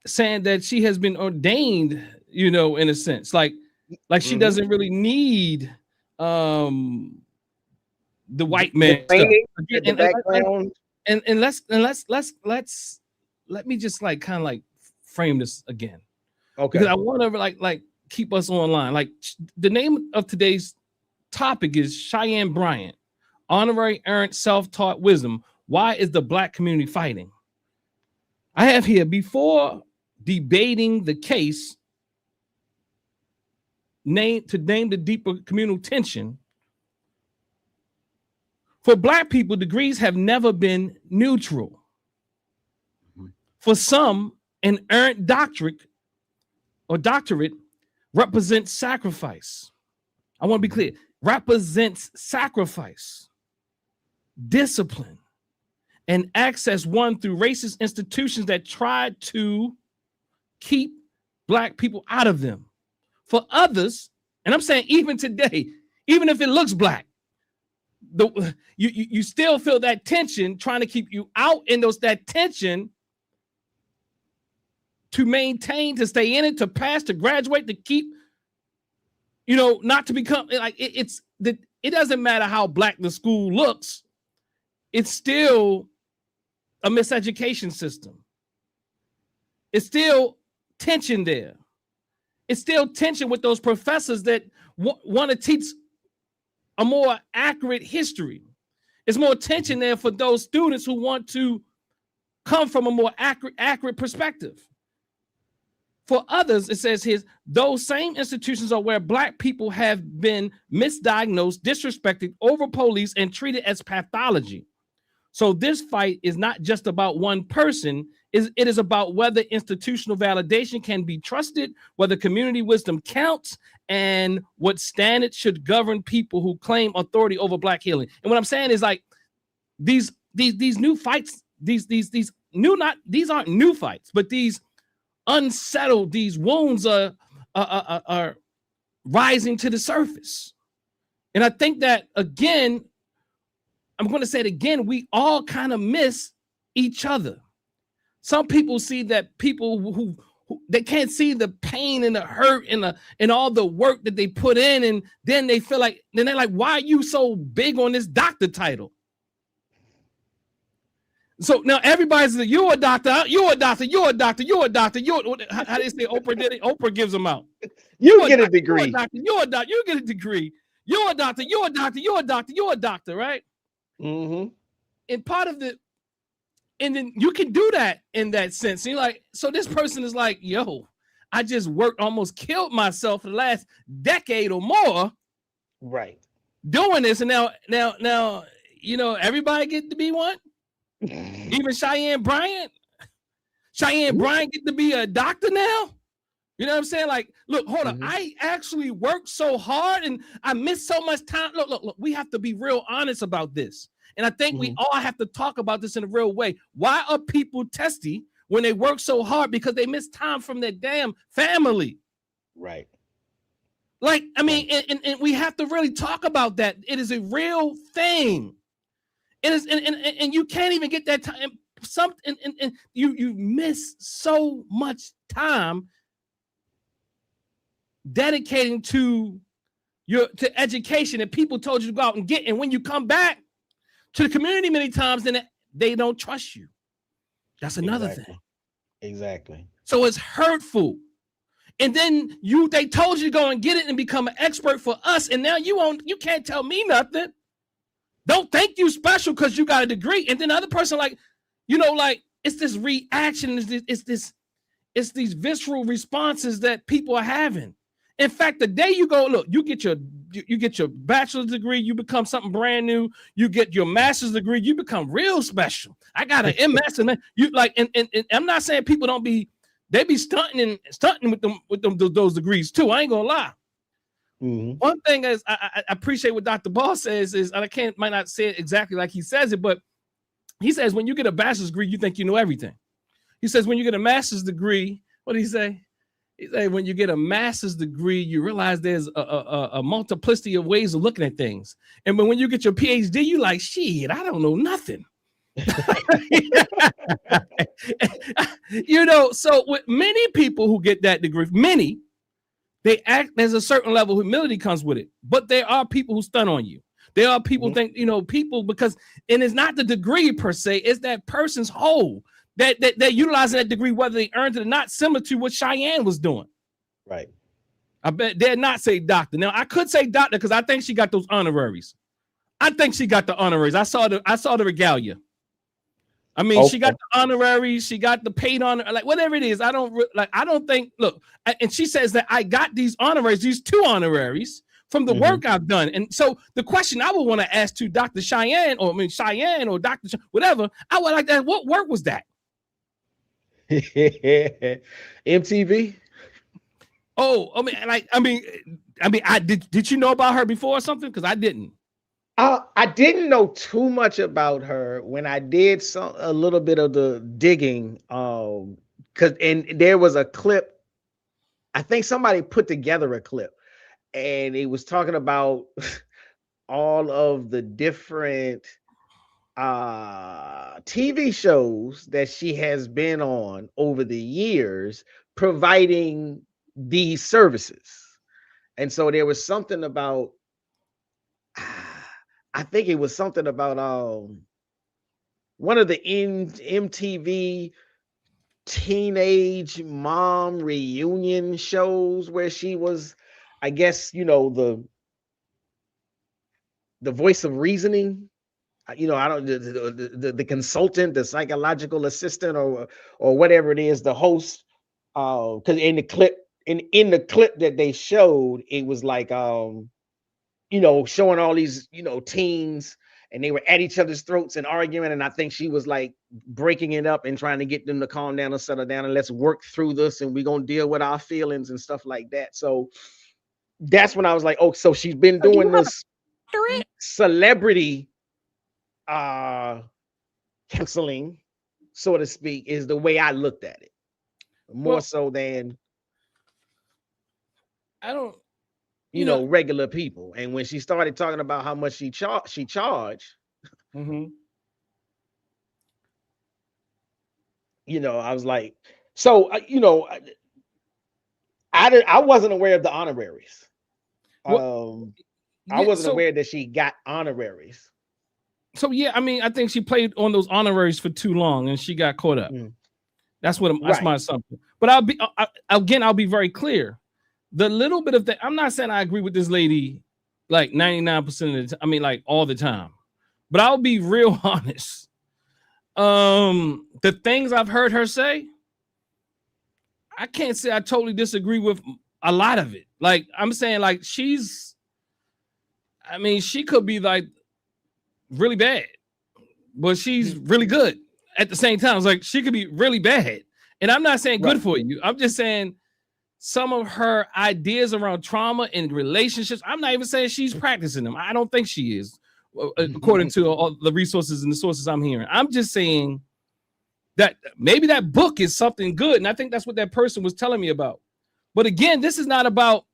Saying that she has been ordained. In a sense, like she doesn't really need the white man stuff. And let's let me just kind of frame this again. Okay. Because I want to like keep us online. Like, the name of today's topic is Cheyenne Bryant, Honorary, Errant, Self-Taught Wisdom. Why is the Black community fighting? I have here, before debating the case, name the deeper communal tension. For Black people, degrees have never been neutral. For some, an earned doctorate represents sacrifice. I want to be clear. Represents sacrifice, discipline, and access won through racist institutions that tried to keep Black people out of them. For others, And I'm saying even today, even if it looks black, you still feel that tension trying to keep you out in that tension to maintain, to stay in it, to pass, to graduate, to keep, not to become like it doesn't matter how black the school looks. It's still a miseducation system. It's still tension there. It's still tension with those professors that want to teach a more accurate history. It's more tension there for those students who want to come from a more accurate perspective. For others, it says here, those same institutions are where black people have been misdiagnosed, disrespected, over-policed, and treated as pathology. So this fight is not just about one person. It is about whether institutional validation can be trusted, whether community wisdom counts, and what standards should govern people who claim authority over black healing. And what I'm saying is like these new fights, these aren't new fights, but these unsettled, these wounds are rising to the surface. And I think that again, I'm going to say it again, we all kind of miss each other. Some people see that people who they can't see the pain and the hurt and all the work that they put in, and then they feel like, then they're like, why are you so big on this doctor title? So now everybody's like, you're a doctor, you're a doctor, you're a doctor, you're a doctor, how they say Oprah did it? Oprah gives them out. You get a degree. You're a doctor, you get a degree. You're a doctor, you're a doctor, you're a doctor, you're a doctor, right? Mm-hmm. And part of the, and then you can do that in that sense. And you're like, so this person is like, yo, I just worked, almost killed myself for the last decade or more. Right. Doing this. And now, everybody get to be one. Even Cheyenne Bryant. Cheyenne Bryant get to be a doctor now. You know what I'm saying? Like, look, hold on. I actually worked so hard and I missed so much time. Look, we have to be real honest about this. And I think we all have to talk about this in a real way. Why are people testy when they work so hard? Because they miss time from their damn family. Right. Like, I mean, and we have to really talk about that. It is a real thing. It is, and you can't even get that time. And you miss so much time dedicating to education that people told you to go out and get. And when you come back to the community many times, then they don't trust you. That's another thing. Exactly. So it's hurtful. And then they told you to go and get it and become an expert for us. And now you can't tell me nothing. Don't think you special because you got a degree. And then the other person, like, it's this reaction. It's these visceral responses that people are having. In fact, the day you go, look, you get your bachelor's degree, you become something brand new. You get your master's degree, you become real special. I got an MS, and you like, and I'm not saying people they be stunting with those degrees too. I ain't gonna lie. Mm-hmm. One thing is I appreciate what Dr. Ball says is, and might not say it exactly like he says it, but he says when you get a bachelor's degree, you think you know everything. He says when you get a master's degree, what did he say? He said when you get a master's degree, you realize there's a multiplicity of ways of looking at things. And when you get your PhD, you like, shit, I don't know nothing. So with many people who get that degree, they act, there's a certain level of humility comes with it, but there are people who stun on you. There are people who think, people, because, and it's not the degree per se, it's that person's whole that they're utilizing that degree, whether they earned it or not, similar to what Cheyenne was doing. Right. I bet they'd not say doctor. Now I could say doctor because I think she got those honoraries. I think she got the honoraries. I saw the regalia. I mean, she got the honoraries, she got the paid honor, like whatever it is. I don't think, look, and she says that I got these honoraries, these 2 honoraries from the work I've done. And so the question I would want to ask to Dr. Cheyenne, or Dr. Whatever, I would like to ask, what work was that? MTV. Oh, did you know about her before or something? Because I didn't. I didn't know too much about her. When I did a little bit of the digging, and there was a clip. I think somebody put together a clip, and it was talking about all of the different TV shows that she has been on over the years providing these services. And so there was something about I think it was something about one of the MTV teenage mom reunion shows where she was, I guess, you know, the voice of reasoning. You know, I don't the consultant, the psychological assistant, or whatever it is, the host. Because in the clip, in the clip that they showed, it was like you know, showing all these, you know, teens, and they were at each other's throats and arguing. And I think she was like breaking it up and trying to get them to calm down and settle down, and let's work through this, and we're gonna deal with our feelings and stuff like that. So that's when I was like, oh, so she's been doing this celebrity counseling, so to speak, is the way I looked at it. More so than I don't, you know, regular people. And when she started talking about how much she charged, you know, I was like, so you know, I wasn't aware of the honoraries. I wasn't aware that she got honoraries. So yeah, I mean, I think she played on those honoraries for too long, and she got caught up. That's my assumption. But I'll be very clear. The little bit of that, I'm not saying I agree with this lady like 99% of the time. I mean, like all the time. But I'll be real honest. The things I've heard her say, I can't say I totally disagree with a lot of it. Like I'm saying, like she could be like really bad, but she's really good at the same time. It's like she could be really bad. And I'm not saying good for you. I'm just saying some of her ideas around trauma and relationships, I'm not even saying she's practicing them. I don't think she is, according to all the resources and the sources I'm hearing. I'm just saying that maybe that book is something good. And I think that's what that person was telling me about. But again, this is not about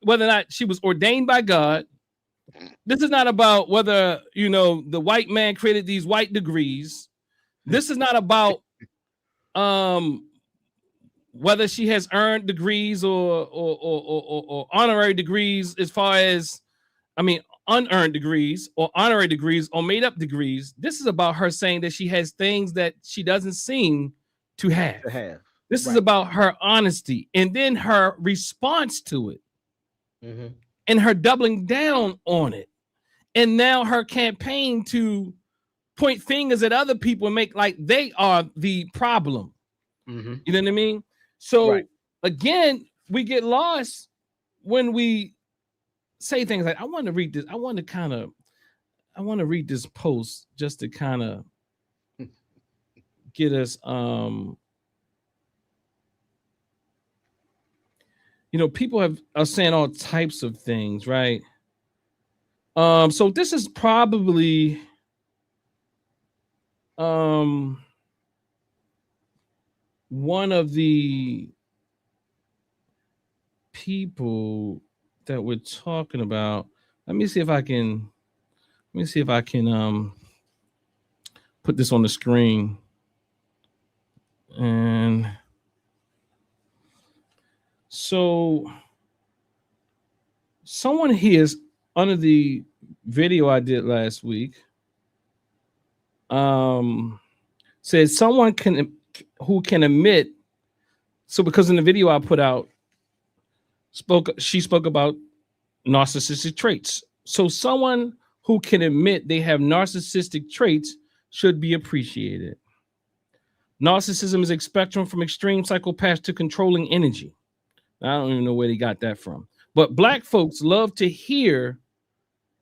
whether or not she was ordained by God. This is not about whether, you know, the white man created these white degrees. This is not about whether she has earned degrees or honorary degrees, as far as, I mean, unearned degrees or honorary degrees or made up degrees. This is about her saying that she has things that she doesn't seem to have. This is about her honesty and then her response to it and her doubling down on it. And now her campaign to point fingers at other people and make like they are the problem. You know what I mean? So again, we get lost when we say things like, I want to read this. I want to read this post just to kind of get us, you know, people are saying all types of things, right? So this is probably one of the people that we're talking about. Let me see if I can put this on the screen. And so someone here is under the video I did last week. Said someone who can admit. So because in the video I put out, she spoke about narcissistic traits. So someone who can admit they have narcissistic traits should be appreciated. Narcissism is a spectrum from extreme psychopath to controlling energy. I don't even know where they got that from. But Black folks love to hear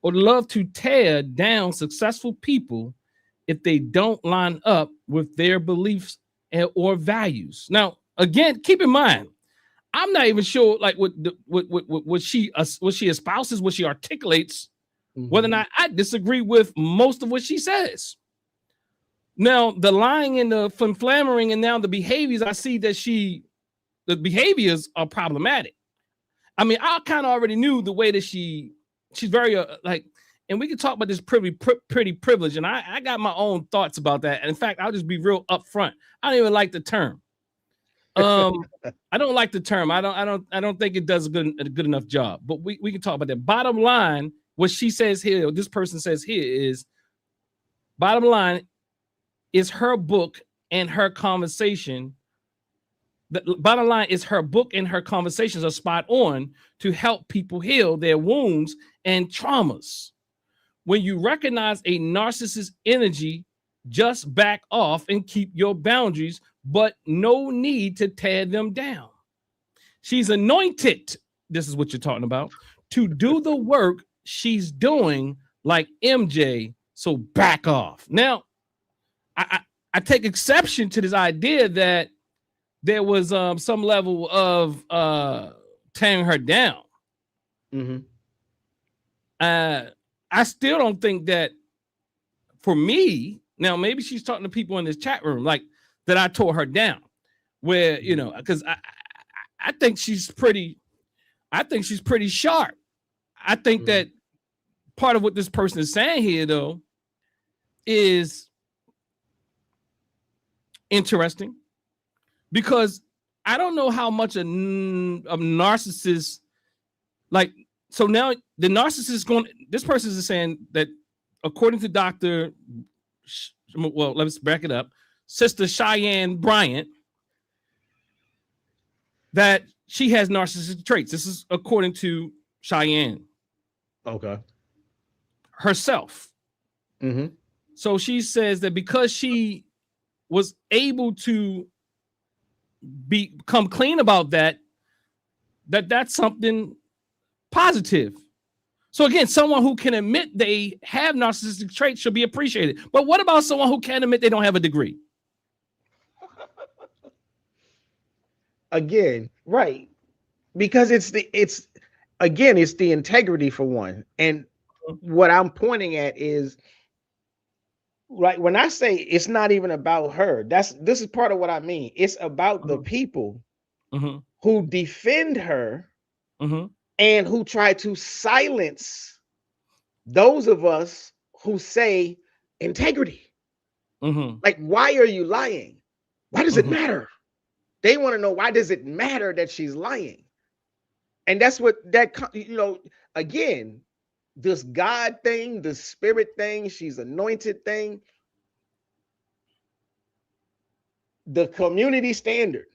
or love to tear down successful people if they don't line up with their beliefs or values. Now, again, keep in mind, I'm not even sure like what she espouses, what she articulates, whether or not I disagree with most of what she says. Now, the lying and the flammering and now the behaviors, I see that the behaviors are problematic. I mean, I kind of already knew the way that she's very like, and we can talk about this pretty privilege, and I got my own thoughts about that. And in fact, I'll just be real upfront. I don't even like the term. I don't like the term. I don't think it does a good enough job. But we can talk about that. Bottom line, what she says here, this person says here is, bottom line is her book and her conversation. The bottom line is her book and her conversations are spot on to help people heal their wounds and traumas. When you recognize a narcissist's energy, just back off and keep your boundaries, but no need to tear them down. She's anointed, this is what you're talking about, to do the work she's doing like MJ, so back off. Now, I take exception to this idea that there was some level of tearing her down. Mm-hmm. I still don't think that, for me, now maybe she's talking to people in this chat room, like that I tore her down, where, you know, because I think she's pretty sharp. I think that part of what this person is saying here, though, is interesting, because I don't know how much a narcissist, like, so now the narcissist is going, this person is saying that according to Dr. Well, let's back it up, Sister Cheyenne Bryant, that she has narcissistic traits. This is according to Cheyenne. Okay. Herself. Mm-hmm. So she says that because she was able to become clean about that, that's something positive. So again, someone who can admit they have narcissistic traits should be appreciated. But what about someone who can't admit they don't have a degree? Again, right. Because it's the integrity for one. And what I'm pointing at is, right, when I say it's not even about her, this is part of what I mean. It's about the people who defend her and who try to silence those of us who say integrity. Like, why are you lying? Why does it matter? They want to know, why does it matter that she's lying? And that's what that, you know, again, this God thing, the spirit thing, she's anointed thing, the community standard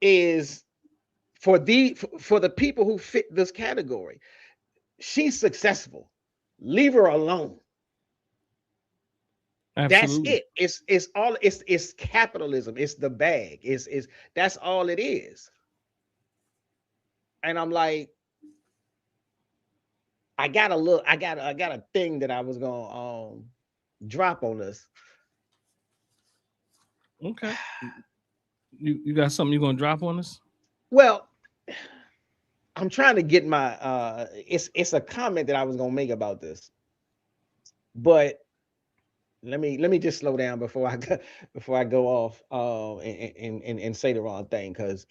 is for the people who fit this category. She's successful. Leave her alone. Absolutely. That's it. It's capitalism. It's the bag. It's that's all it is. And I'm like, I got a thing that I was gonna drop on this. Okay. You got something you're gonna drop on us? Well, I'm trying to get my it's a comment that I was gonna make about this, but let me just slow down before I go off and say the wrong thing, because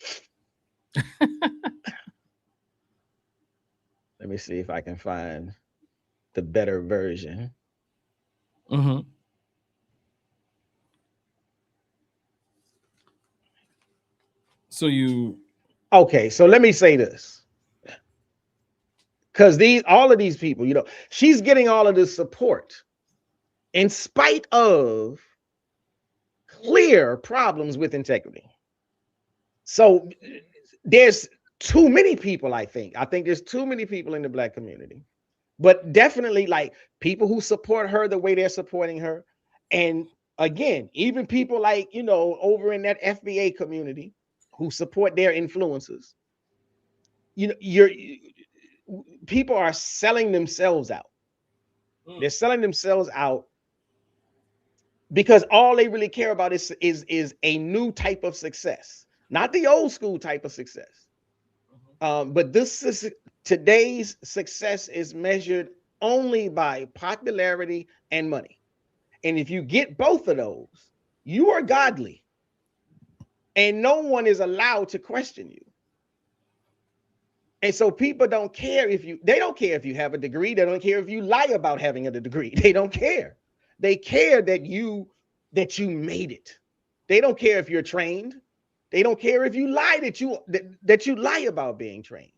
let me see if I can find the better version. So okay, so let me say this, because all of these people, you know, she's getting all of this support in spite of clear problems with integrity. So there's too many people, I think there's too many people in the Black community, but definitely like people who support her the way they're supporting her. And again, even people like, you know, over in that FBA community who support their influences. You know, people are selling themselves out. They're selling themselves out because all they really care about is a new type of success, not the old school type of success. But today's success is measured only by popularity and money. And if you get both of those, you are godly. And no one is allowed to question you. And so people don't care they don't care if you have a degree. They don't care if you lie about having a degree. They don't care. They care that you made it. They don't care if you're trained. They don't care if you lie that you lie about being trained.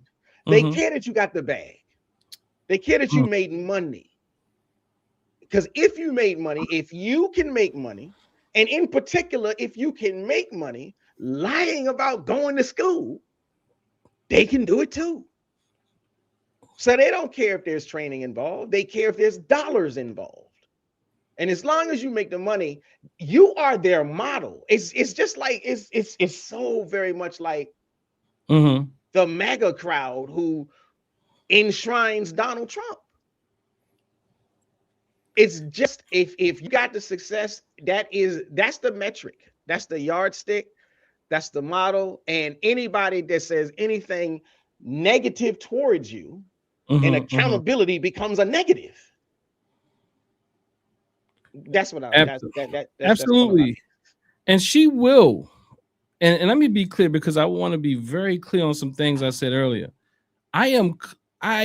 They care that you got the bag. They care that you made money. Because if you made money, if you can make money, and in particular, if you can make money lying about going to school, they can do it too. So they don't care if there's training involved. They care if there's dollars involved. And as long as you make the money, you are their model. It's just like it's so very much like the MAGA crowd who enshrines Donald Trump. It's just if you got the success, that's the metric, that's the yardstick, that's the model. And anybody that says anything negative towards you, and accountability becomes a negative. That's what that's absolutely. And she will. And let me be clear, because I want to be very clear on some things I said earlier. I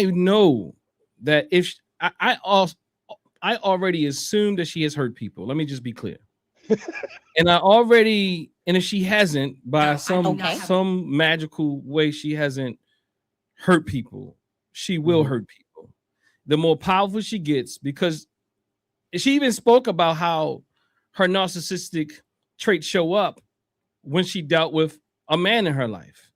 know that if I already assume that she has hurt people. Let me just be clear. And if she hasn't, by some magical way, she hasn't hurt people, she will hurt people. The more powerful she gets, because she even spoke about how her narcissistic traits show up when she dealt with a man in her life.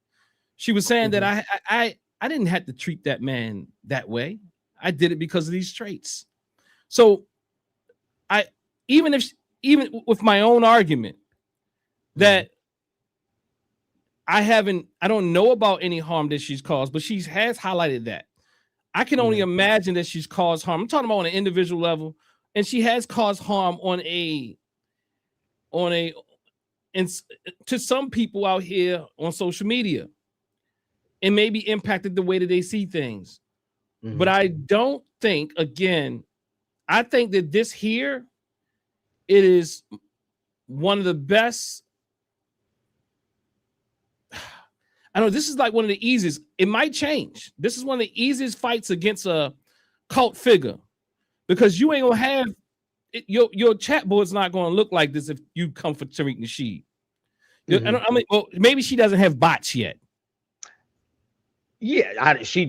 She was saying that I didn't have to treat that man that way. I did it because of these traits. So even with my own argument that I don't know about any harm that she's caused, but she has highlighted that. I can only imagine that she's caused harm. I'm talking about on an individual level, and she has caused harm to some people out here on social media, and maybe impacted the way that they see things. But I don't think, again, I think that this here, it is one of the best. I know this is like one of the easiest. It might change. This is one of the easiest fights against a cult figure, because you ain't gonna have your chat board's not gonna look like this if you come for Tariq Nasheed. Well, maybe she doesn't have bots yet. Yeah, she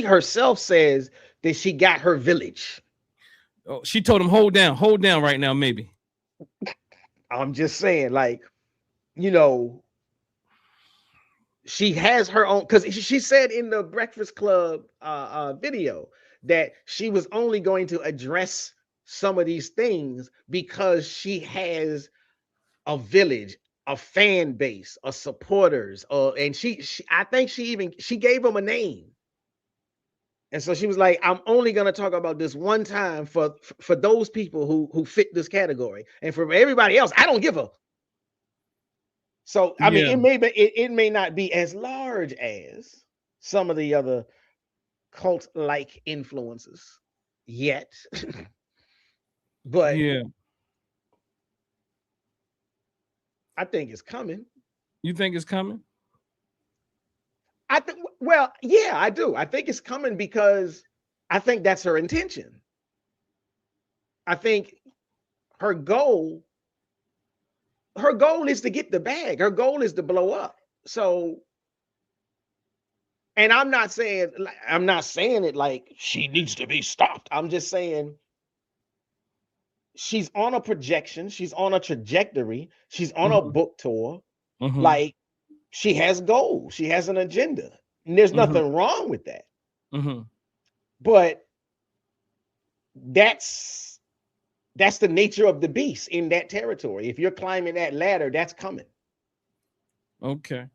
herself says that she got her village. Oh, she told him hold down right now. Maybe. I'm just saying, like, she has her own, because she said in the Breakfast Club video that she was only going to address some of these things because she has a village, a fan base, a supporters, and she I think she gave them a name. And so she was like, I'm only going to talk about this one time for those people who fit this category, and for everybody else, I don't give a. So I mean, it may not be as large as some of the other cult-like influences yet, but I think it's coming. You think it's coming? I think. Well, yeah, I do. I think it's coming because I think that's her intention. I think her goal is to get the bag. Her goal is to blow up. So, and I'm not saying it like she needs to be stopped. I'm just saying she's on a projection. She's on a trajectory. She's on a book tour. Like, she has goals. She has an agenda. And there's nothing wrong with that. But that's the nature of the beast in that territory. If you're climbing that ladder, that's coming. Okay.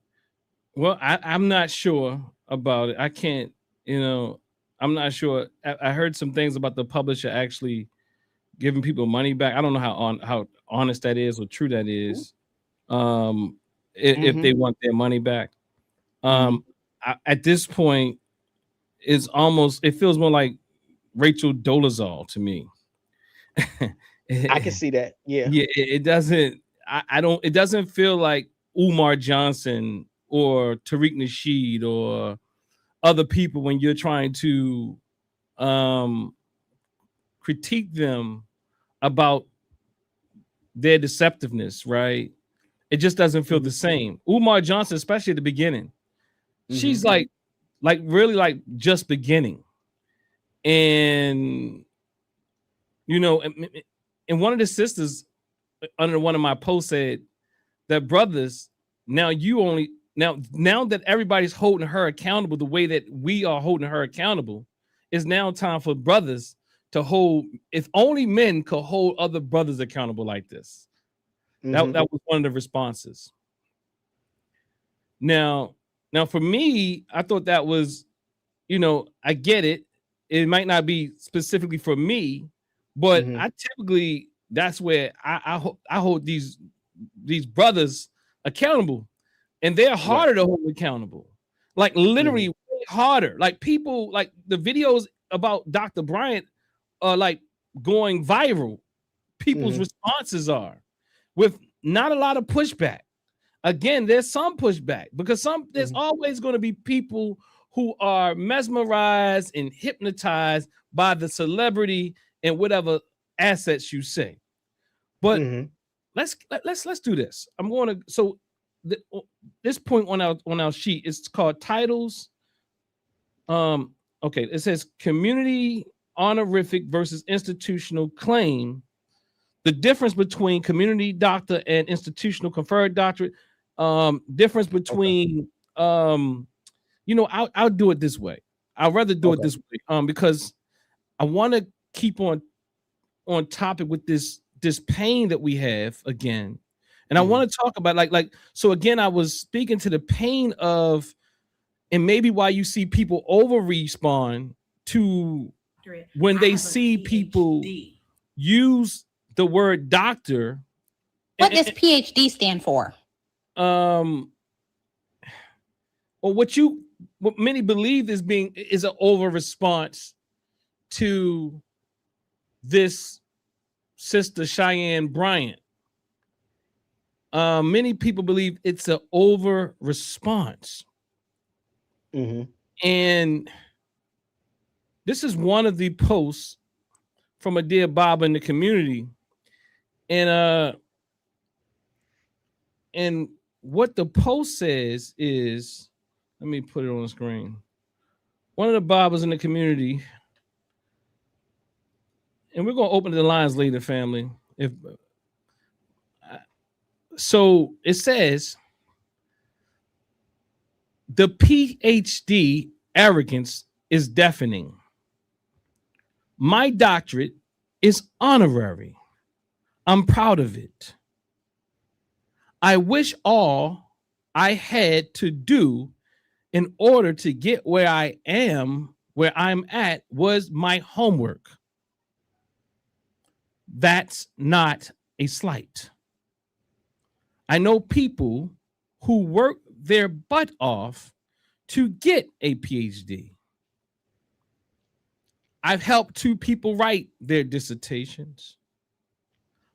Well, I'm not sure about it. I can't, I'm not sure. I heard some things about the publisher actually giving people money back. I don't know how honest that is or true that is. If they want their money back. At this point, it feels more like Rachel Dolezal to me. I can see that. Yeah. Yeah. It doesn't. It doesn't feel like Umar Johnson or Tariq Nasheed or other people when you're trying to critique them about their deceptiveness, right? It just doesn't feel the same. Umar Johnson, especially at the beginning, she's like really like just beginning. And you know, and one of the sisters under one of my posts said that brothers, now that everybody's holding her accountable the way that we are holding her accountable, it's now time for brothers to hold. If only men could hold other brothers accountable like this. That was one of the responses. Now for me, I thought that was, you know, I get it. It might not be specifically for me, but I typically, that's where I hold these brothers accountable, and they're harder to hold accountable, like literally way harder. Like people, like the videos about Dr. Bryant are like going viral. People's responses are with not a lot of pushback. Again, there's some pushback because there's always going to be people who are mesmerized and hypnotized by the celebrity and whatever assets you say. But let's do this. I'm going to this point on our sheet is called titles. Okay, it says community honorific versus institutional claim. The difference between community doctor and institutional conferred doctorate. Difference between you know, I'll do it this way. I'd rather do it this way because I want to keep on topic with this pain that we have again. And I want to talk about like so again, I was speaking to the pain of, and maybe why you see people over respond to when they see people use the word doctor. What does PhD stand for? Or what many believe is an over response to this sister Cheyenne Bryant. Many people believe it's an over response. And this is one of the posts from a dear Baba in the community. And what the post says is, let me put it on the screen. One of the Babas in the community, and we're going to open the lines later, family. So it says, the PhD arrogance is deafening. My doctorate is honorary. I'm proud of it. I wish all I had to do in order to get where I'm at was my homework. That's not a slight. I know people who work their butt off to get a PhD. I've helped 2 people write their dissertations,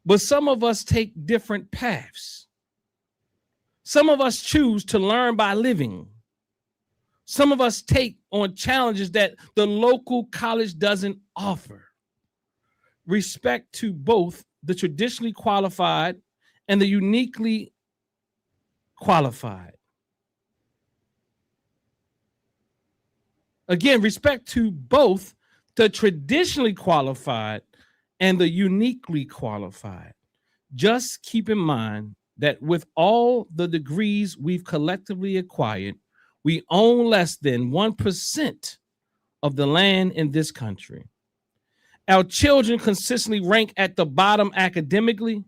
but some of us take different paths. Some of us choose to learn by living. Some of us take on challenges that the local college doesn't offer. Respect to both the traditionally qualified and the uniquely qualified. Again, respect to both the traditionally qualified and the uniquely qualified. Just keep in mind that with all the degrees we've collectively acquired, we own less than 1% of the land in this country. Our children consistently rank at the bottom academically.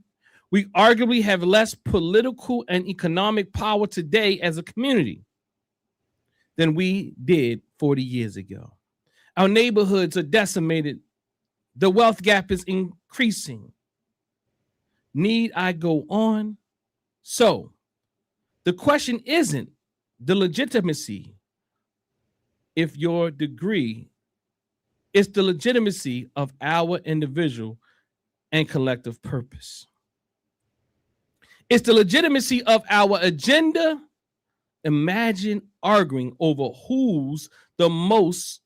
We arguably have less political and economic power today as a community than we did 40 years ago. Our neighborhoods are decimated. The wealth gap is increasing. Need I go on? So the question isn't the legitimacy if your degree, it's the legitimacy of our individual and collective purpose. It's the legitimacy of our agenda imagine arguing over who's the most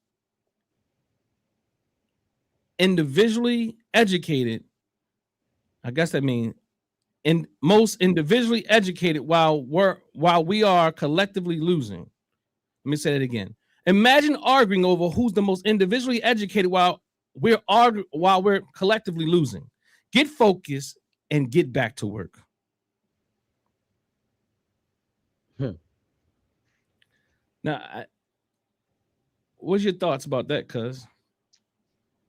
individually educated. I guess that means most individually educated while we are collectively losing. Let me say that again. Imagine arguing over who's the most individually educated while we're collectively losing. Get focused and get back to work. Now, what's your thoughts about that, cuz?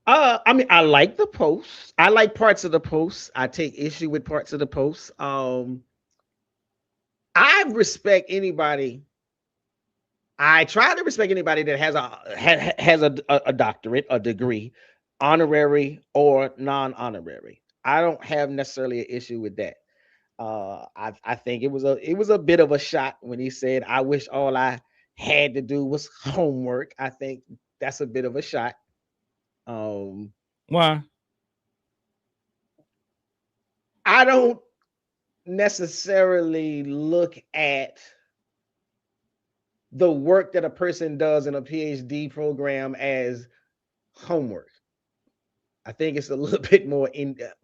I mean, I like the post. I like parts of the post. I take issue with parts of the post. I respect anybody. I try to respect anybody that has a doctorate, a degree, honorary or non-honorary. I don't have necessarily an issue with that. I think it was a bit of a shot when he said, "I wish all I had to do was homework." I think that's a bit of a shot. Why? I don't necessarily look at the work that a person does in a PhD program as homework. I think it's a little bit more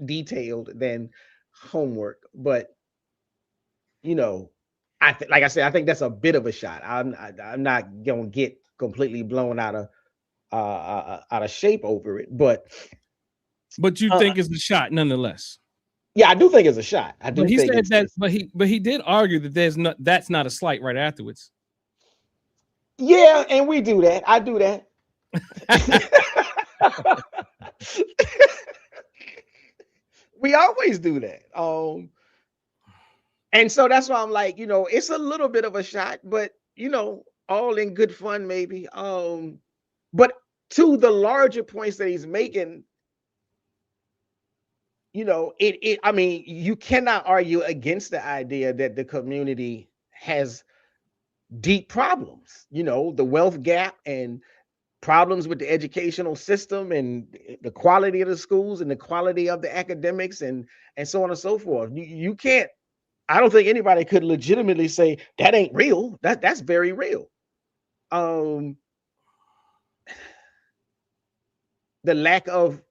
detailed than homework, but you know, like I said, I think that's a bit of a shot. I'm not gonna get completely blown out of shape over it, but you think it's a shot nonetheless. Yeah, I do think it's a shot. I do. But he think said that, but he did argue that that's not a slight right afterwards. Yeah, and we do that. I do that. We always do that. And so that's why I'm like, it's a little bit of a shot, but all in good fun, maybe. But to the larger points that he's making, I mean, you cannot argue against the idea that the community has deep problems, the wealth gap and problems with the educational system and the quality of the schools and the quality of the academics and so on and so forth. You can't, I don't think anybody could legitimately say that ain't real. That's very real. The lack of,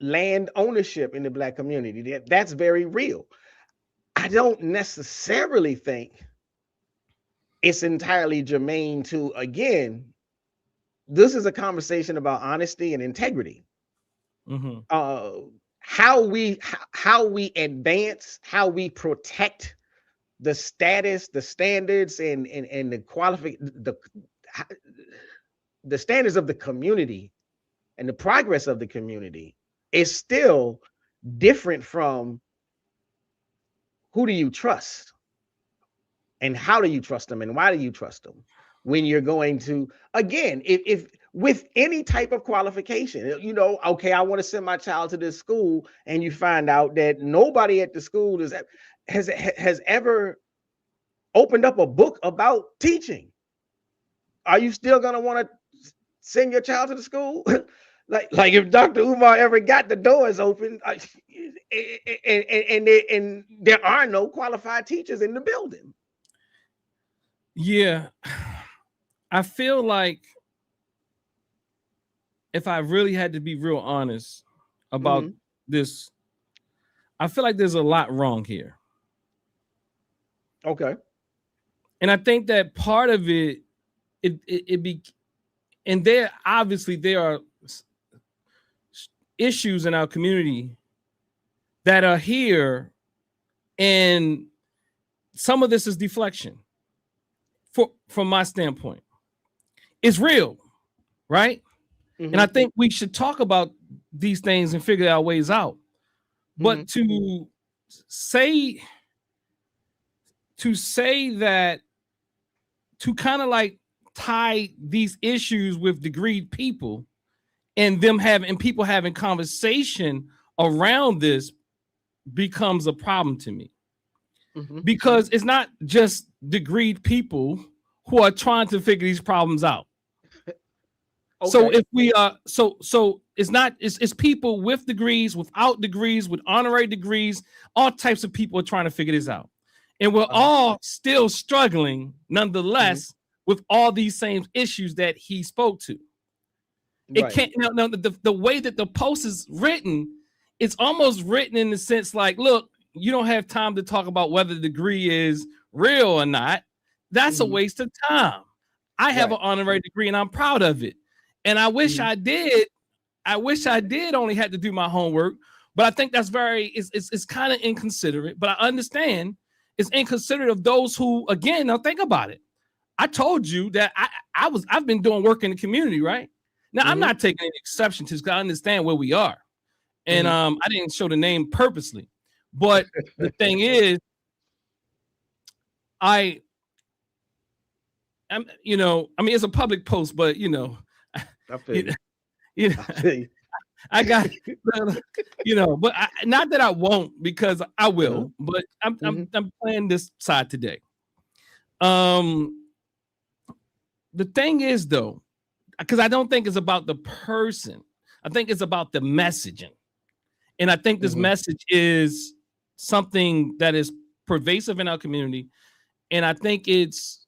land ownership in the Black community, that's very real. I don't necessarily think it's entirely germane to, again, this is a conversation about honesty and integrity. Mm-hmm. How we advance, how we protect the status, the standards, and the standards of the community and the progress of the community is still different from who do you trust and how do you trust them and why do you trust them when you're going to, again, if with any type of qualification, okay, I want to send my child to this school, and you find out that nobody at the school has ever opened up a book about teaching. Are you still going to want to send your child to the school? Like if Dr. Umar ever got the doors open, and there are no qualified teachers in the building. Yeah, I feel like if I really had to be real honest about this, I feel like there's a lot wrong here. Okay. And I think that part of it and there are issues in our community that are here, and some of this is deflection. From my standpoint, it's real, right? Mm-hmm. And I think we should talk about these things and figure our ways out. But to say that, to kind of like tie these issues with degreed people and people having conversation around this becomes a problem to me. Because it's not just degreed people who are trying to figure these problems out. Okay. So if we are, so it's people with degrees, without degrees, with honorary degrees, all types of people are trying to figure this out. And we're all still struggling, nonetheless, with all these same issues that he spoke to. It can't. No, the way that the post is written, it's almost written in the sense like, look, you don't have time to talk about whether the degree is real or not. That's a waste of time. I have an honorary degree and I'm proud of it. And I wish I did. I wish I did only had to do my homework, but I think that's it's kind of inconsiderate. But I understand it's inconsiderate of those who, again, now think about it. I told you that I've been doing work in the community, right? Now I'm not taking any exception to this because I understand where we are. And I didn't show the name purposely. But the thing is, I'm, you know, I mean, it's a public post, but you know, I feel I got, you know, but not that I won't, because I will, but I'm playing this side today. The thing is, though, because I don't think it's about the person, I think it's about the messaging, and I think this message is something that is pervasive in our community, and I think it's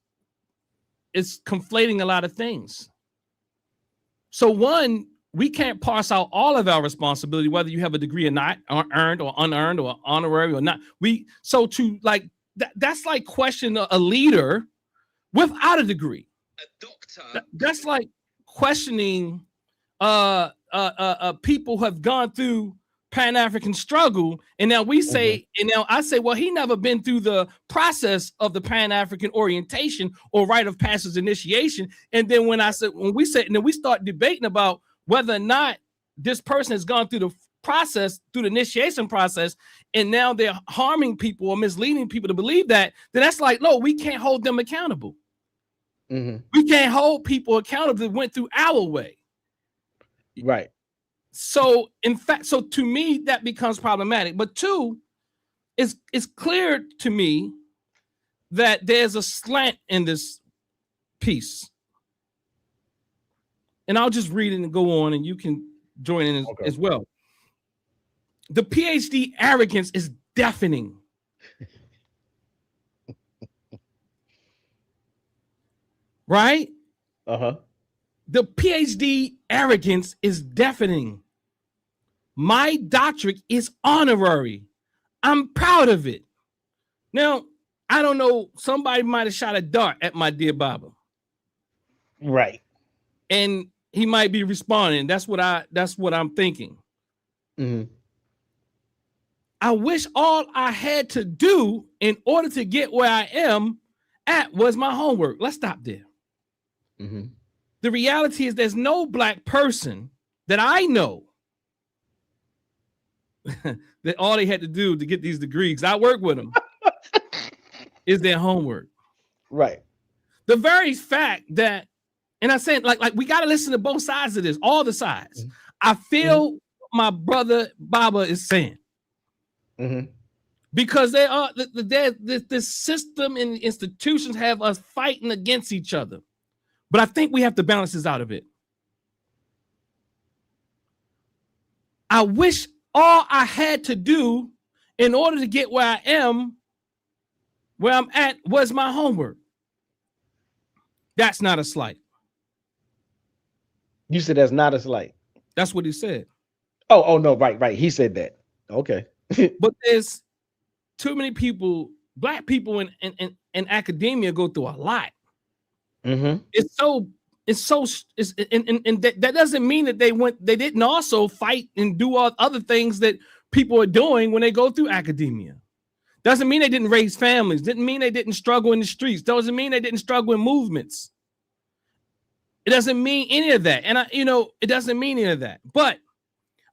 conflating a lot of things. So one, we can't parse out all of our responsibility, whether you have a degree or not, or earned or unearned or honorary or not. So to like that's like questioning a leader without a degree. A doctor. That's like questioning people who have gone through Pan-African struggle, and now we say, and now I say, well, he never been through the process of the Pan-African orientation or rite of passage initiation. And then when we start debating about whether or not this person has gone through the process, through the initiation process, and now they're harming people or misleading people to believe that, then that's like, no, we can't hold them accountable. We can't hold people accountable that went through our way. Right. So, in fact, so to me, that becomes problematic. But two, it's clear to me that there's a slant in this piece. And I'll just read it and go on, and you can join in as well. The PhD arrogance is deafening. Right? The PhD arrogance is deafening. My doctorate is honorary. I'm proud of it. Now, I don't know, somebody might have shot a dart at my dear Baba. Right. And he might be responding. That's what I'm thinking. I wish all I had to do in order to get where I am at was my homework. Let's stop there. The reality is there's no Black person that I know that all they had to do to get these degrees, I work with them, is their homework. Right. The very fact that, and I said, like we got to listen to both sides of this, all the sides. I feel my brother Baba is saying, because they are this system and institutions have us fighting against each other. But I think we have to balance this out a bit. I wish all I had to do in order to get where I am, where I'm at, was my homework. That's not a slight. You said that's not a slight. That's what he said. Oh no, right. He said that. Okay. But there's too many people, Black people in academia go through a lot. And that doesn't mean that they didn't also fight and do all other things that people are doing when they go through academia. Doesn't mean they didn't raise families. Didn't mean they didn't struggle in the streets. Doesn't mean they didn't struggle in movements. It doesn't mean any of that. And it doesn't mean any of that. But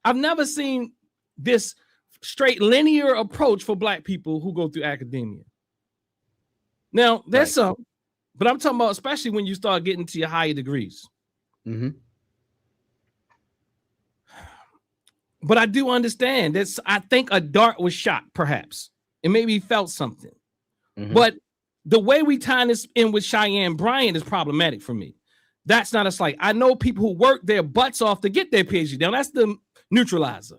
I've never seen this straight linear approach for Black people who go through academia. Now, there's some. But I'm talking about especially when you start getting to your higher degrees. But I do understand that I think a dart was shot, perhaps. And maybe he felt something. But the way we tie this in with Cheyenne Bryant is problematic for me. That's not a slight. I know people who work their butts off to get their PhD. Now, that's the neutralizer.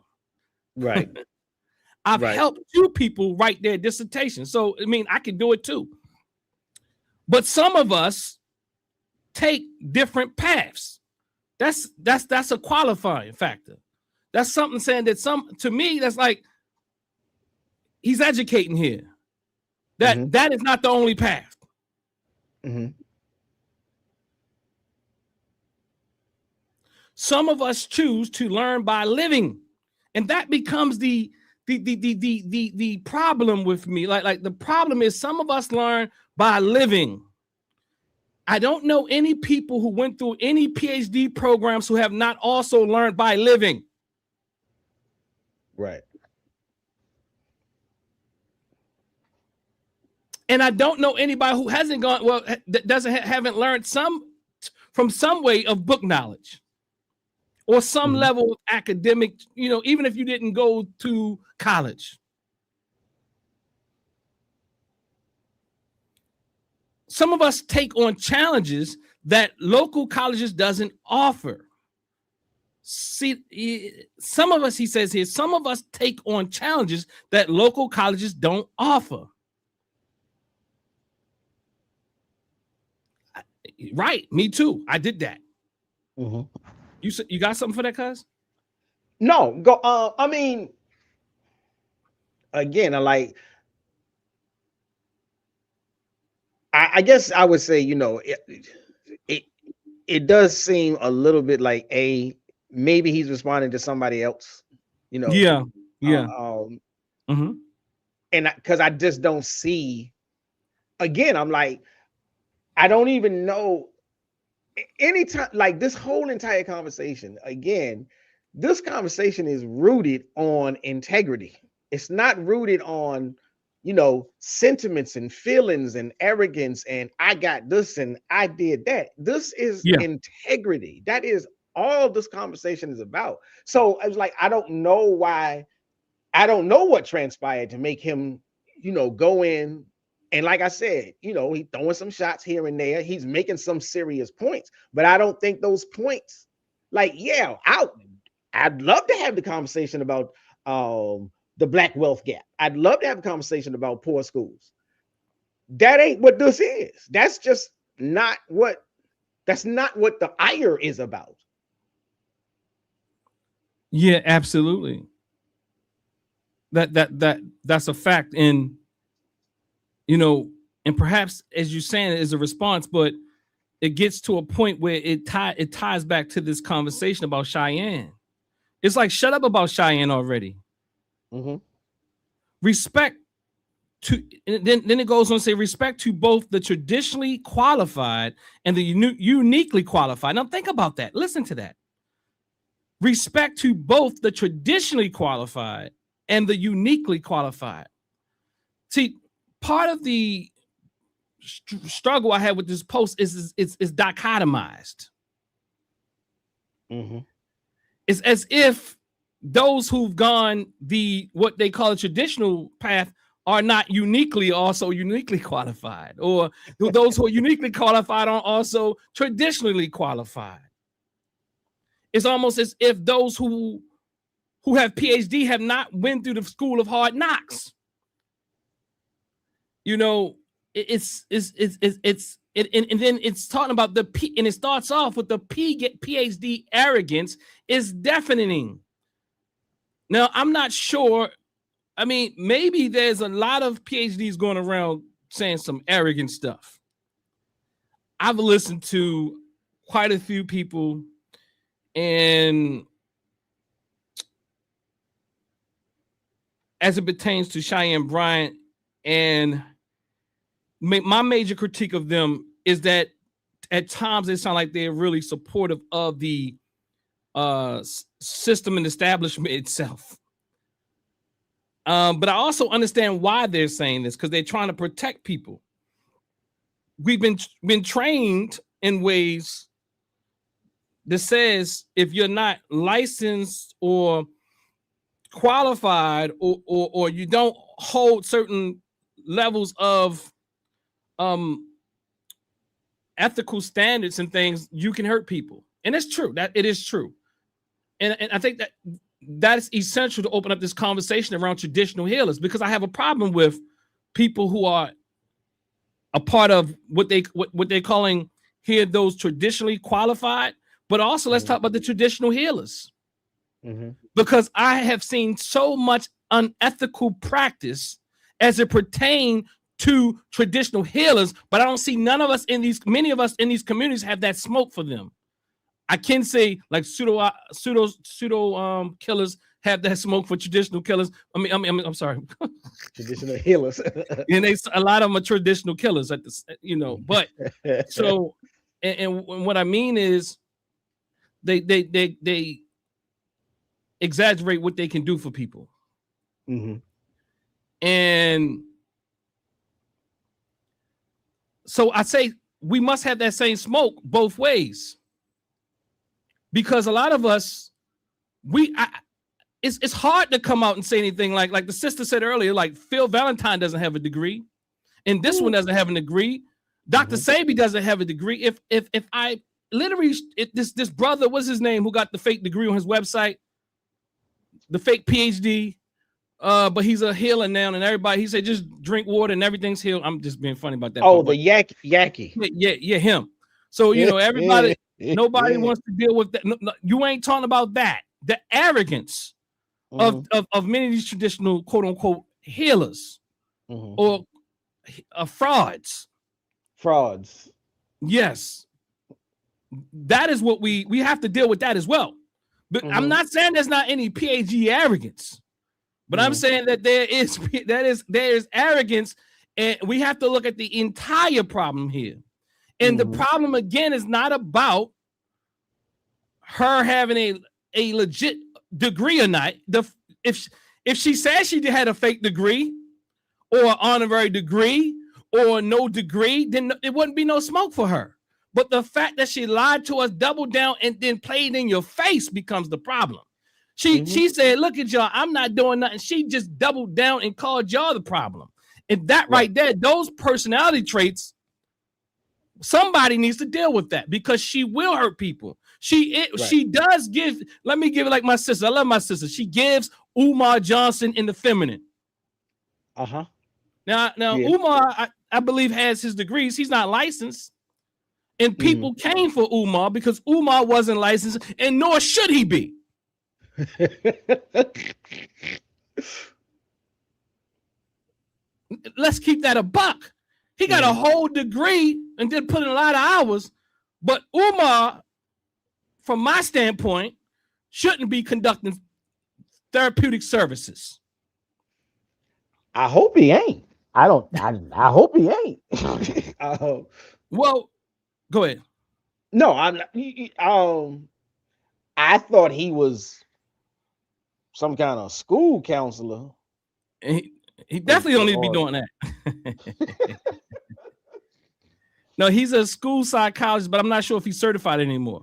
Right. I've Right. helped 2 people write their dissertation. So, I mean, I can do it too. But some of us take different paths. That's a qualifying factor. That's something saying that to me, that's like, he's educating here. That is not the only path. Some of us choose to learn by living, and that becomes the problem with me. Like the problem is some of us learn by living. I don't know any people who went through any PhD programs who have not also learned by living. Right. And I don't know anybody who hasn't gone, well, that haven't learned from some way of book knowledge or some level of academic, even if you didn't go to college. Some of us take on challenges that local colleges doesn't offer. See, some of us, he says here, some of us take on challenges that local colleges don't offer. Right, me too. I did that. You got something for that, cuz? No, go. I mean, again, I guess I would say, it does seem a little bit like maybe he's responding to somebody else, Yeah. And because I just don't see. Again, I'm like, I don't even know. Anytime, like this whole entire conversation, again, this conversation is rooted on integrity. It's not rooted on, sentiments and feelings and arrogance and I got this and I did that. This is integrity. That is all this conversation is about. So I was like, I don't know what transpired to make him, go in. And like I said, he's throwing some shots here and there. He's making some serious points, but I don't think those points, I'd love to have the conversation about the Black wealth gap. I'd love to have a conversation about poor schools. That ain't what this is. That's just not what the ire is about. Yeah, absolutely. That's a fact. And and perhaps as you're saying it is a response, but it gets to a point where it ties back to this conversation about Cheyenne. It's like, shut up about Cheyenne already. Respect to, and then it goes on to say respect to both the traditionally qualified and the uniquely qualified. Now think about that. Listen to that. Respect to both the traditionally qualified and the uniquely qualified. See, part of the struggle I had with this post is dichotomized. It's as if those who've gone what they call a traditional path are not uniquely qualified, or those who are uniquely qualified are also traditionally qualified. It's almost as if those who have PhD have not went through the school of hard knocks. And then it's talking about the P, and it starts off with the PhD arrogance is deafening. Now, I'm not sure. I mean, maybe there's a lot of PhDs going around saying some arrogant stuff. I've listened to quite a few people, and as it pertains to Cheyenne Bryant, and my major critique of them is that at times they sound like they're really supportive of the system and establishment itself. But I also understand why they're saying this, because they're trying to protect people. We've been trained in ways that says if you're not licensed or qualified or you don't hold certain levels of ethical standards and things, you can hurt people. And it's true. That it is true. And I think that that's essential to open up this conversation around traditional healers, because I have a problem with people who are a part of what they're calling here those traditionally qualified, but also let's talk about the traditional healers. Because I have seen so much unethical practice as it pertains to traditional healers, but I don't see many of us in these communities have that smoke for them. I can say like pseudo killers have that smoke for traditional killers. I'm sorry, traditional healers, and a lot of them are traditional killers at this, But so, and what I mean is, they exaggerate what they can do for people, and so I say we must have that same smoke both ways. Because a lot of us, it's hard to come out and say anything like the sister said earlier, like Phil Valentine doesn't have a degree, and this one doesn't have a degree. Dr. Sabi doesn't have a degree. If I literally, this brother, what's his name, who got the fake degree on his website, the fake PhD, but he's a healer now, and everybody, he said just drink water and everything's healed. I'm just being funny about that. Oh, the Yaki. Yeah, him. So everybody. Nobody wants to deal with that. No, you ain't talking about that. The arrogance of many of these traditional quote unquote healers or frauds. Yes, that is what we have to deal with that as well. But I'm not saying there's not any PhD arrogance, but I'm saying that there is arrogance, and we have to look at the entire problem here. And the problem, again, is not about her having a legit degree or not. If she says she had a fake degree or an honorary degree or no degree, then it wouldn't be no smoke for her. But the fact that she lied to us, doubled down, and then played in your face becomes the problem. She said, look at y'all, I'm not doing nothing. She just doubled down and called y'all the problem. And that right there, those personality traits, somebody needs to deal with that, because she will hurt people. She does give. Let me give it like my sister. I love my sister. She gives Umar Johnson in the feminine. Now Umar, I believe, has his degrees. He's not licensed, and people came for Umar because Umar wasn't licensed, and nor should he be. Let's keep that a buck. He got a whole degree and did put in a lot of hours, but Umar, from my standpoint, shouldn't be conducting therapeutic services. I hope he ain't. I hope he ain't. Well, go ahead. No, I'm not. I thought he was some kind of school counselor. He definitely don't need to be doing that. No, he's a school psychologist, but I'm not sure if he's certified anymore.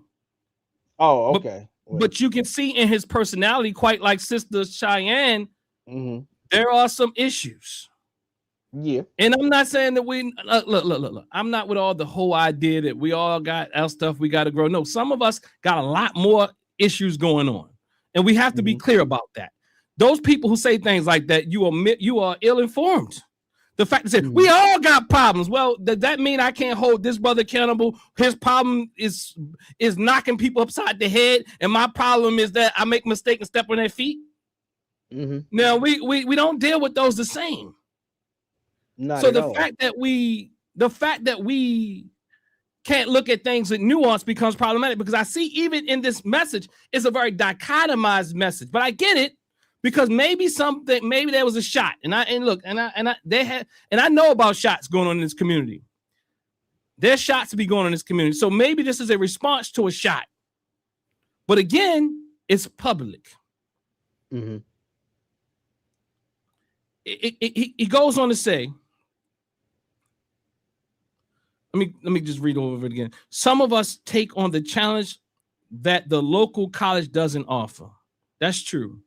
Oh, okay. But you can see in his personality, quite like Sister Cheyenne, there are some issues. Yeah. And I'm not saying that we look. I'm not with all the whole idea that we all got our stuff we got to grow. No, some of us got a lot more issues going on, and we have to be clear about that. Those people who say things like that, you are ill-informed. The fact that we all got problems. Well, does that mean I can't hold this brother accountable? His problem is knocking people upside the head, and my problem is that I make mistakes and step on their feet. Now we don't deal with those the same. So the fact that we can't look at things with nuance becomes problematic, because I see even in this message it's a very dichotomized message. But I get it, because maybe there was a shot, and I know about shots going on in this community. There's shots to be going on in this community, so maybe this is a response to a shot. But again, it's public. He goes on to say, let me just read over it again. Some of us take on the challenge that the local college doesn't offer. That's true.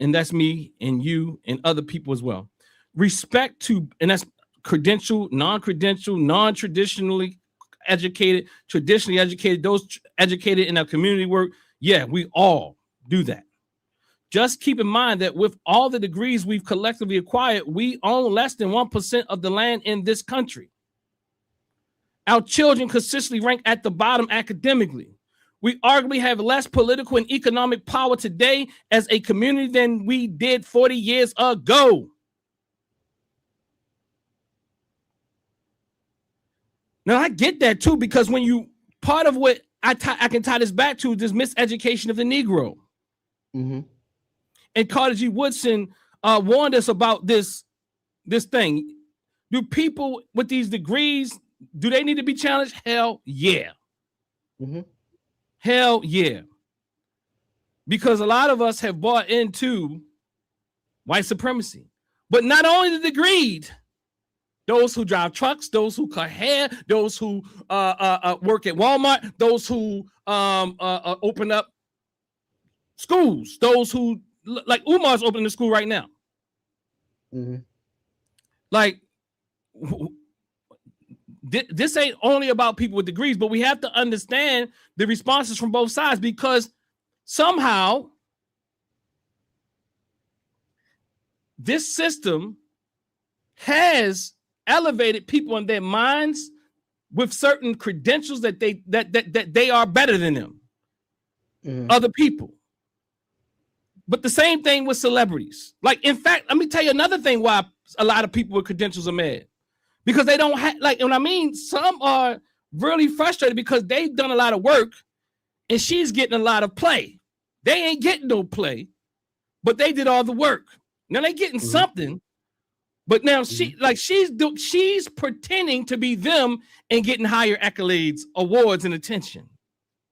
And that's me and you and other people as well. Respect to, and that's credential, non-credential, non-traditionally educated, traditionally educated, those educated in our community work. Yeah, we all do that. just keep in mind that with all the degrees we've collectively acquired, we own less than 1% of the land in this country. Our children consistently rank at the bottom academically. We arguably have less political and economic power today as a community than we did 40 years ago. Now, I get that too, because when you, part of what I can tie this back to this miseducation of the Negro. Mm-hmm. And Carter G. Woodson warned us about this thing. Do people with these degrees, do they need to be challenged? Hell yeah. Mm-hmm. Hell yeah. Because a lot of us have bought into white supremacy. But not only the degreed, those who drive trucks, those who cut hair, those who work at Walmart, those who open up schools, those who, like Umar's opening the school right now. Mm-hmm. Like, this ain't only about people with degrees, but we have to understand the responses from both sides, because somehow this system has elevated people in their minds with certain credentials that they are better than them, other people. But the same thing with celebrities. Like, in fact, let me tell you another thing why a lot of people with credentials are mad. Because they don't have, like, and I mean, some are really frustrated because they've done a lot of work and she's getting a lot of play. They ain't getting no play, but they did all the work. Now they getting something, but now she's pretending to be them and getting higher accolades, awards, and attention.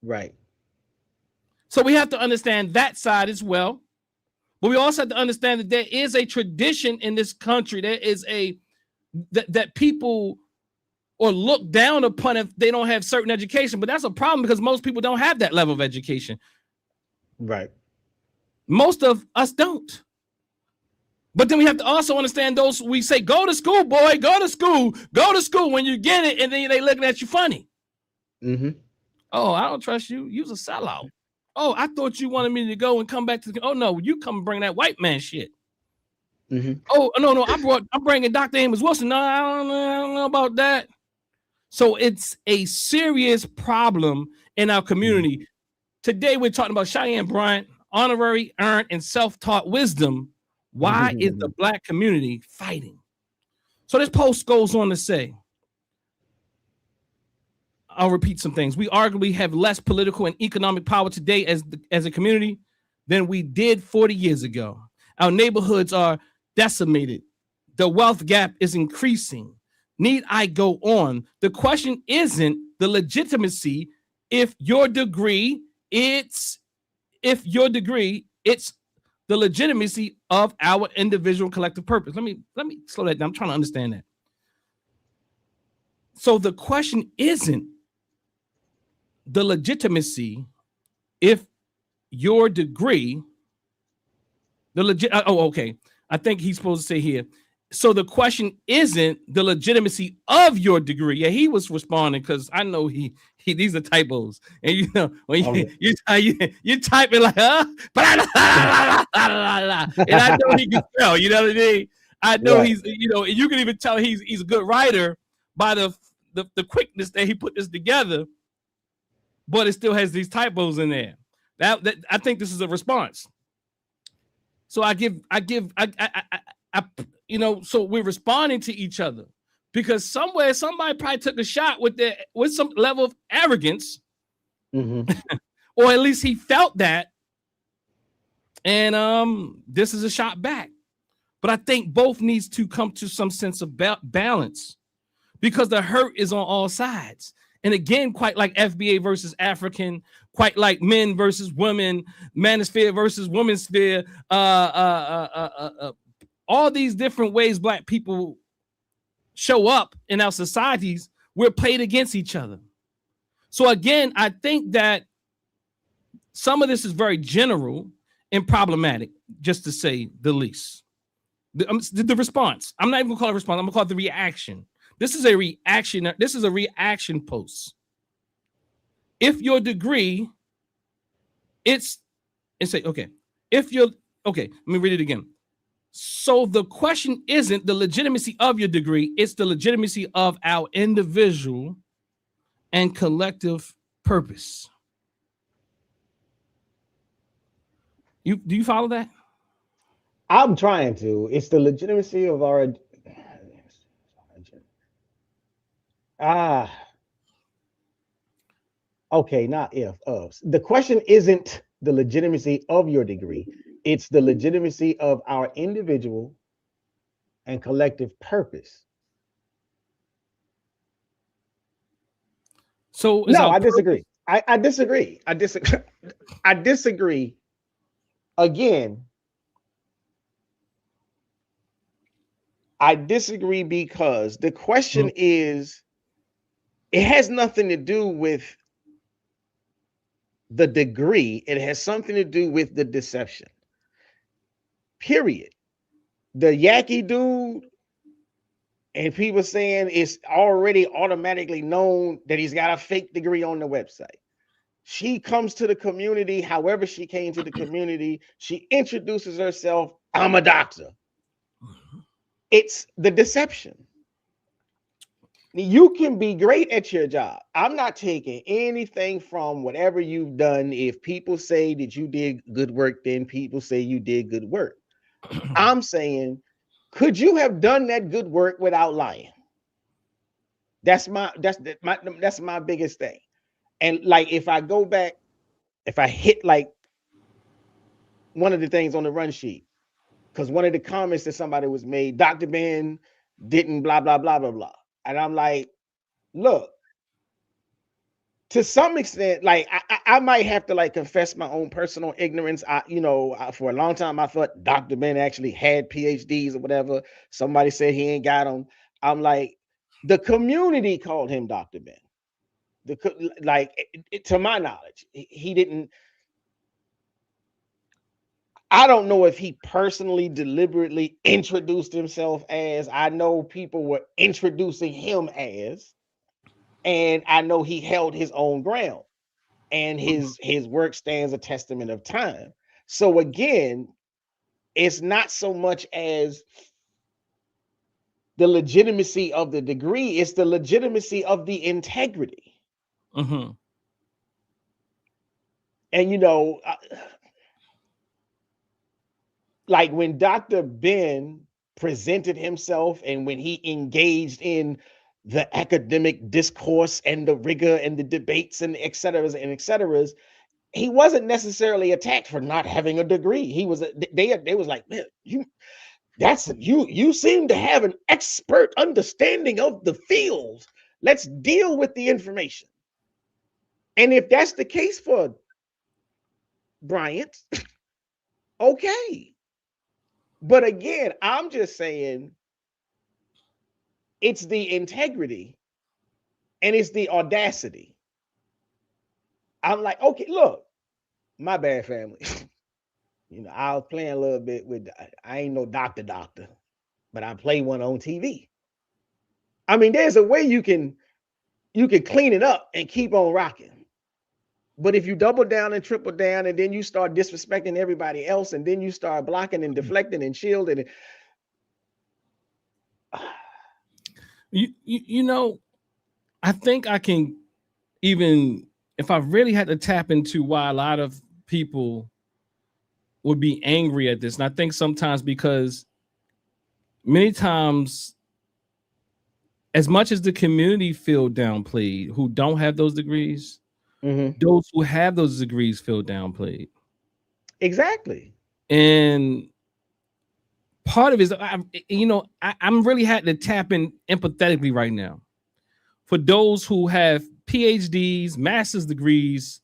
Right. So we have to understand that side as well. But we also have to understand that there is a tradition in this country. There is that people or look down upon if they don't have certain education. But that's a problem because most people don't have that level of education. Right. Most of us don't. But then we have to also understand those, we say, go to school, boy, go to school when you get it, and then they looking at you funny. Mm-hmm. Oh, I don't trust you. You's a sellout. Oh, I thought you wanted me to go and come back to the, oh no, you come and bring that white man shit. Mm-hmm. Oh, no, I'm bringing Dr. Amos Wilson. No, I don't know about that. So it's a serious problem in our community. Mm-hmm. Today, we're talking about Cheyenne Bryant, honorary, earned, and self-taught wisdom. Why is the Black community fighting? So this post goes on to say, I'll repeat some things. We arguably have less political and economic power today as a community than we did 40 years ago. Our neighborhoods are decimated. The wealth gap is increasing. Need I go on? The question isn't the legitimacy. If your degree, it's the legitimacy of our individual collective purpose. Let me slow that down. I'm trying to understand that. So the question isn't the legitimacy if your degree, okay. I think he's supposed to say here. So the question isn't the legitimacy of your degree. Yeah, he was responding because I know he these are typos. And you know, when you type it like, and I know he can spell, you know what I mean? I know he's, you can even tell he's a good writer by the quickness that he put this together, but it still has these typos in there. That I think this is a response. So so we're responding to each other because somewhere somebody probably took a shot with some level of arrogance, or at least he felt that. And this is a shot back. But I think both needs to come to some sense of balance because the hurt is on all sides. And again, quite like FBA versus African, quite like men versus women, manosphere versus women's sphere, all these different ways Black people show up in our societies, we're played against each other. So again, I think that some of this is very general and problematic, just to say the least. The response, I'm not even gonna call it a response, I'm gonna call it the reaction. This is a reaction. This is a reaction post. If your degree, if Okay, let me read it again. So the question isn't the legitimacy of your degree, it's the legitimacy of our individual and collective purpose. Do you follow that? I'm trying to. It's the legitimacy of our okay, not if of. The question isn't the legitimacy of your degree, it's the legitimacy of our individual and collective purpose. So no, I disagree. I disagree. I disagree. I disagree. Again, I disagree because the question is, it has nothing to do with the degree. It has something to do with the deception. Period. The Yaki dude, and people saying it's already automatically known that he's got a fake degree on the website. She comes to the community, however she came to the community, she introduces herself, I'm a doctor. It's the deception. You can be great at your job. I'm not taking anything from whatever you've done. If people say that you did good work, then people say you did good work. I'm saying, could you have done that good work without lying? That's my biggest thing. And like, if I go back, if I hit like one of the things on the run sheet, because one of the comments that somebody was made, Dr. Ben didn't blah, blah, blah, blah, blah. And I'm like, look, to some extent, like I might have to like confess my own personal ignorance. For a long time, I thought Dr. Ben actually had PhDs or whatever. Somebody said he ain't got them. I'm like, the community called him Dr. Ben. To my knowledge, he didn't. I don't know if he personally deliberately introduced himself as. I know people were introducing him as, and I know he held his own ground, and his work stands a testament of time. So again, it's not so much as the legitimacy of the degree, it's the legitimacy of the integrity. Mm-hmm. And like when Dr. Ben presented himself and when he engaged in the academic discourse and the rigor and the debates and et cetera, he wasn't necessarily attacked for not having a degree. He was, they was like, man, you seem to have an expert understanding of the field. Let's deal with the information. And if that's the case for Bryant, okay. But again, I'm just saying it's the integrity and it's the audacity. I'm like, okay, look, my bad, family. I was playing a little bit with, I ain't no doctor, but I play one on TV. I mean, there's a way you can clean it up and keep on rocking. But if you double down and triple down, and then you start disrespecting everybody else, and then you start blocking and deflecting and shielding. I think I can, even if I really had to tap into why a lot of people would be angry at this. And I think sometimes because many times, as much as the community feel downplayed, who don't have those degrees, those who have those degrees feel downplayed. Exactly. And part of it is, I'm really had to tap in empathetically right now for those who have PhDs, master's degrees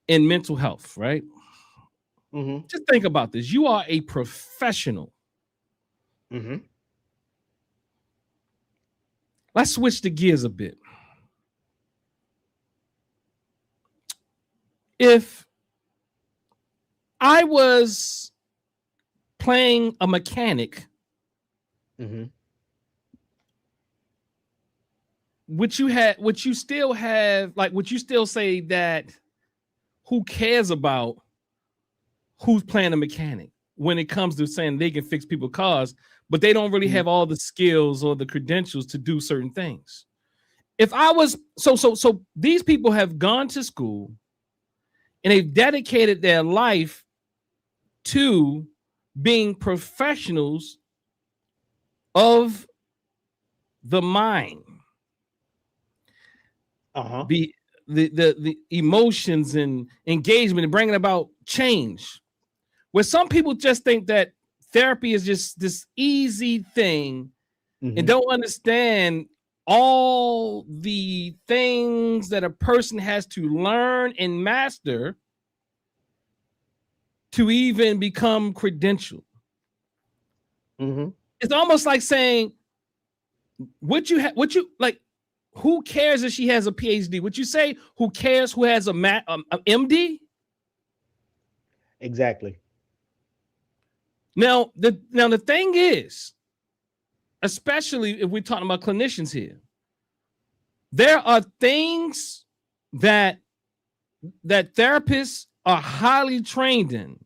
in mental health, right? Just think about this. You are a professional. Let's switch the gears a bit. If I was playing a mechanic, would you still say that who cares about who's playing a mechanic when it comes to saying they can fix people's cars, but they don't really have all the skills or the credentials to do certain things. If I was so these people have gone to school and they've dedicated their life to being professionals of the mind, the emotions and engagement and bringing about change. Where some people just think that therapy is just this easy thing and don't understand all the things that a person has to learn and master to even become credential. It's almost like saying, who cares if she has a PhD? Would you say who cares who has a MD? Exactly. Now the thing is, especially if we're talking about clinicians here, there are things that therapists are highly trained in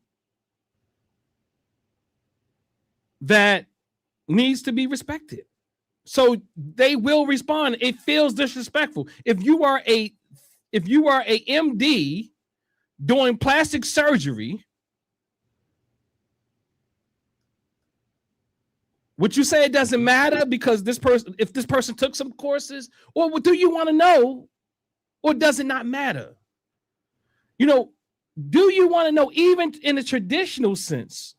that needs to be respected. So they will respond. It feels disrespectful. If you are a MD doing plastic surgery, would you say it doesn't matter because if this person took some courses, or do you want to know, or does it not matter? You know, do you want to know, even in a traditional sense,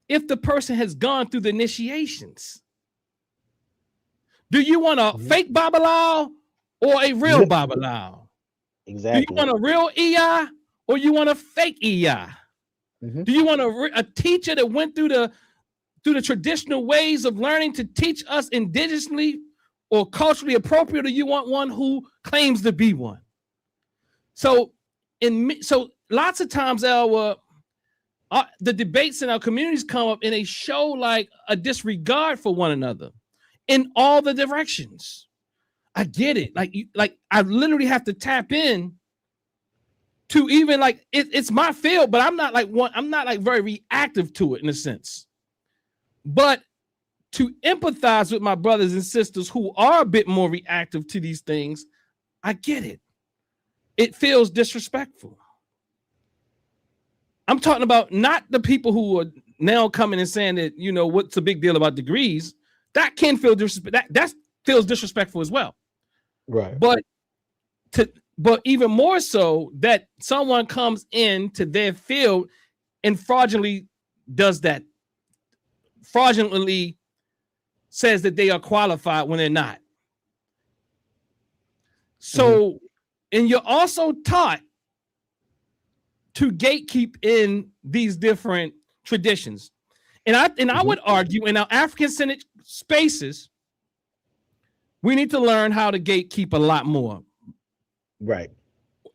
if the person has gone through the initiations? Do you want a fake Babalawo or a real Babalawo? Exactly. Do you want a real EI or you want a fake EI? Do you want a teacher that went through the traditional ways of learning to teach us indigenously or culturally appropriate, or you want one who claims to be one? So lots of times the debates in our communities come up and they show like a disregard for one another in all the directions. I get it. Like I literally have to tap in to even like it's my field, but I'm not like very reactive to it in a sense. But to empathize with my brothers and sisters who are a bit more reactive to these things, I get it. It feels disrespectful. I'm talking about not the people who are now coming and saying that, you know, what's the big deal about degrees? That can feel disrespectful. That feels disrespectful as well. Right. But even more so that someone comes into their field and fraudulently says that they are qualified when they're not. So, and you're also taught to gatekeep in these different traditions. And I would argue in our African-centered spaces, we need to learn how to gatekeep a lot more. Right.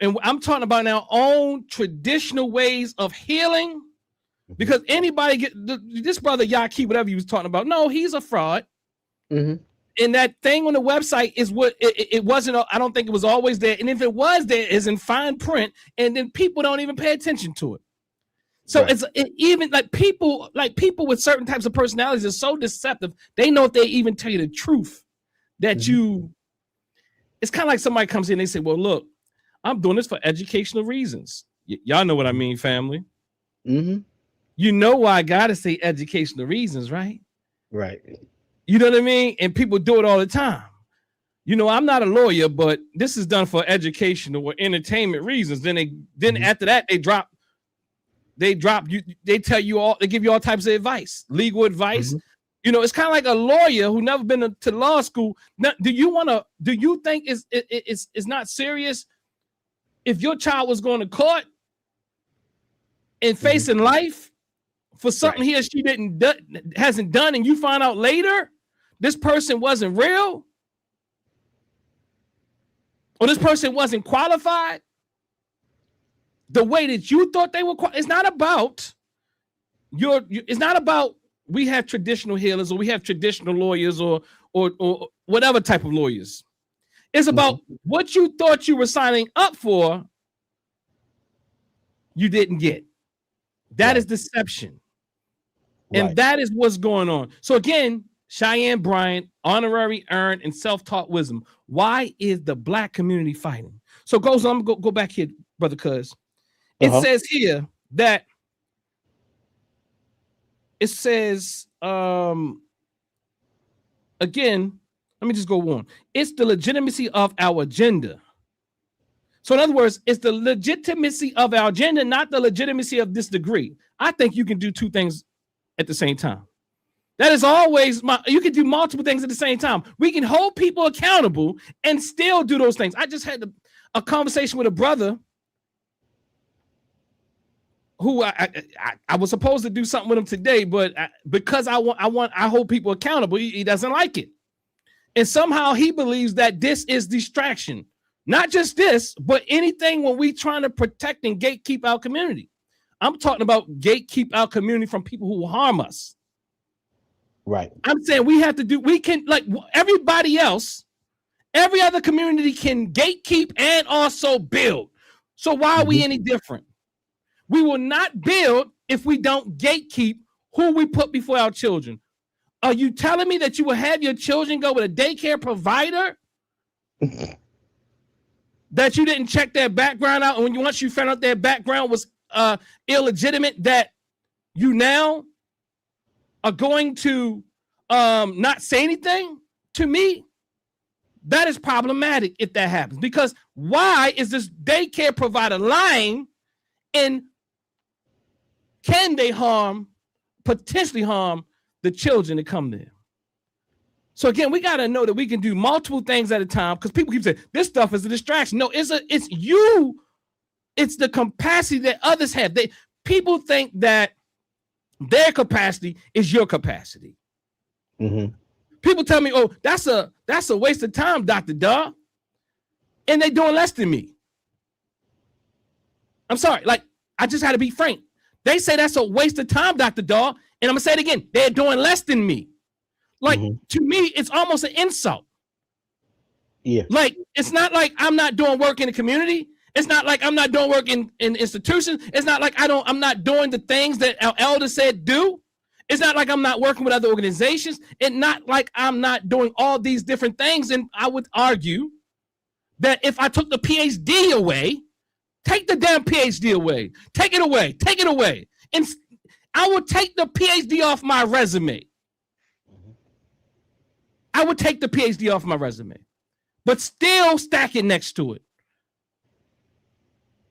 And I'm talking about our own traditional ways of healing, because anybody this brother Yaki, whatever he was talking about, no, he's a fraud. And that thing on the website is what it wasn't. I don't think it was always there. And if it was there, it's in fine print, and then people don't even pay attention to it. So even like people with certain types of personalities are so deceptive. They know if they even tell you the truth that it's kind of like somebody comes in and they say, well, look, I'm doing this for educational reasons. Y'all know what I mean, family. You know why I gotta say educational reasons, right? Right. You know what I mean? And people do it all the time. You know, I'm not a lawyer, but this is done for educational or entertainment reasons. Then after that, they tell you all, they give you all types of advice, legal advice. You know, it's kind of like a lawyer who never been to law school. Now, do you think it's not serious if your child was going to court and facing life for something he or she hasn't done, and you find out later this person wasn't real, or this person wasn't qualified the way that you thought they were? It's not about it's not about we have traditional healers or we have traditional lawyers or whatever type of lawyers. It's about what you thought you were signing up for you didn't get. That Right. is deception. And Right. that is what's going on. So again, Cheyenne Bryant, honorary, earned, and self-taught wisdom. Why is the black community fighting? So goes on, I'm gonna go back here, brother Cuz. It says here that it says again, let me just go on. It's the legitimacy of our agenda. So in other words, it's the legitimacy of our agenda, not the legitimacy of this degree. I think you can do two things at the same time. That is always you can do multiple things at the same time. We can hold people accountable and still do those things. I just had a conversation with a brother who I was supposed to do something with him today, but because I hold people accountable, he doesn't like it. And somehow he believes that this is distraction. Not just this, but anything when we trying to protect and gatekeep our community. I'm talking about gatekeep our community from people who will harm us. Right. I'm saying we can, like everybody else, every other community can gatekeep and also build. So why are we any different? We will not build if we don't gatekeep who we put before our children. Are you telling me that you will have your children go with a daycare provider that you didn't check their background out, and once you found out their background was illegitimate, that you now are going to not say anything? To me, that is problematic if that happens, because why is this daycare provider lying, and can they potentially harm the children that come there? So again, we got to know that we can do multiple things at a time, because people keep saying this stuff is a distraction. No, it's the capacity that others have. People think that their capacity is your capacity. Mm-hmm. People tell me, "Oh, that's a waste of time, Dr. Daw," and they doing less than me. I'm sorry, like I just had to be frank. They say that's a waste of time, Dr. Daw, and I'm gonna say it again. They're doing less than me. Like to me, it's almost an insult. Yeah. Like it's not like I'm not doing work in the community. It's not like I'm not doing work in institutions. It's not like I'm not doing the things that our elders said do. It's not like I'm not working with other organizations. It's not like I'm not doing all these different things. And I would argue that if I took the PhD away, take the damn PhD away. Take it away. Take it away. And I would take the PhD off my resume. I would take the PhD off my resume, but still stack it next to it.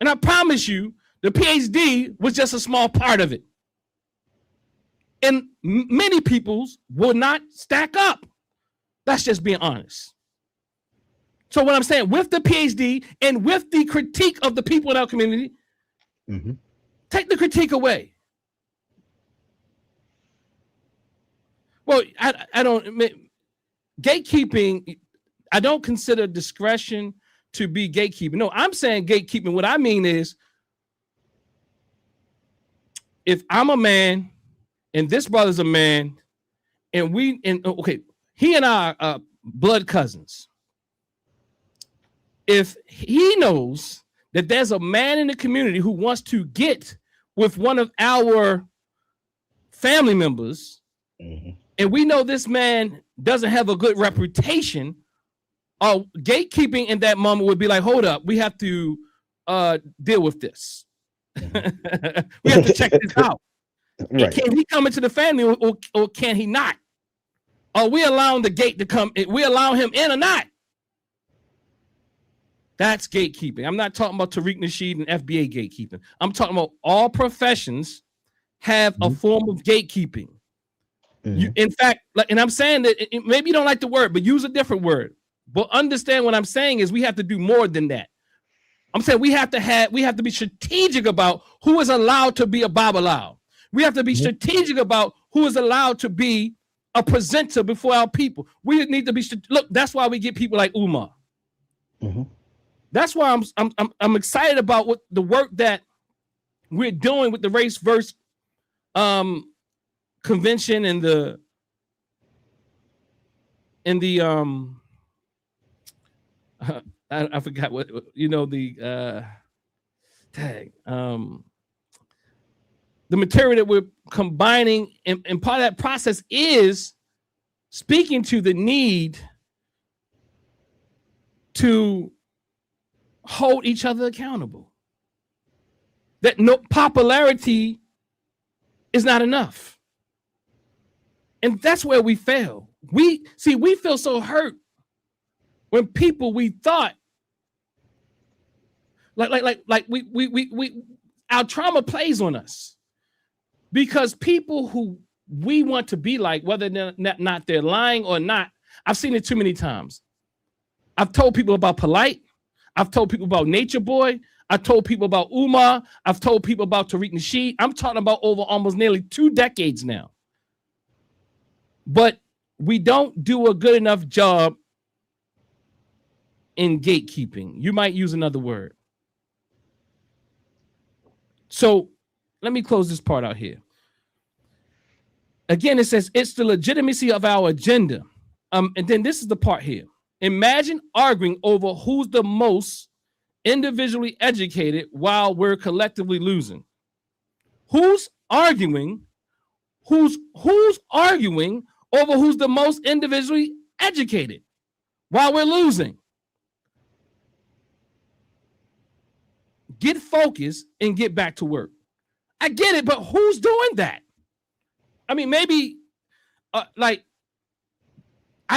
And I promise you, the PhD was just a small part of it. And many people's will not stack up. That's just being honest. So what I'm saying, with the PhD and with the critique of the people in our community, take the critique away. Well, I don't... Gatekeeping, I don't consider discretion to be gatekeeping. No, I'm saying gatekeeping. What I mean is, if I'm a man and this brother's a man, and he and I are blood cousins. If he knows that there's a man in the community who wants to get with one of our family members, and we know this man doesn't have a good reputation, gatekeeping in that moment would be like, hold up, we have to deal with this. We have to check this out. Right. Can he come into the family or can he not? Are we allowing the gate to come? We allow him in or not? That's gatekeeping. I'm not talking about Tariq Nasheed and FBA gatekeeping. I'm talking about all professions have a form of gatekeeping. In fact, and I'm saying that maybe you don't like the word, but use a different word. But understand what I'm saying is we have to do more than that. I'm saying we have to be strategic about who is allowed to be a Babalawo. We have to be strategic about who is allowed to be a presenter before our people. We need to be look. That's why we get people like Umar. That's why I'm excited about what the work that we're doing with the race verse convention and the I forgot what the tag the material that we're combining, and part of that process is speaking to the need to hold each other accountable. That no popularity is not enough. And that's where we fail. We feel so hurt when people we thought we our trauma plays on us, because people who we want to be like, whether not they're lying or not, I've seen it too many times. I've told people about Polite. I've told people about Nature Boy. I told people about Umar. I've told people about Tariq Nasheed. I'm talking about over almost nearly 2 decades now. But we don't do a good enough job in gatekeeping. You might use another word. So let me close this part out here. Again, it says it's the legitimacy of our agenda. And then this is the part here. Imagine arguing over who's the most individually educated while we're collectively losing. Who's arguing? Who's arguing over who's the most individually educated while we're losing? Get focused and get back to work. I get it, but who's doing that? I mean, maybe I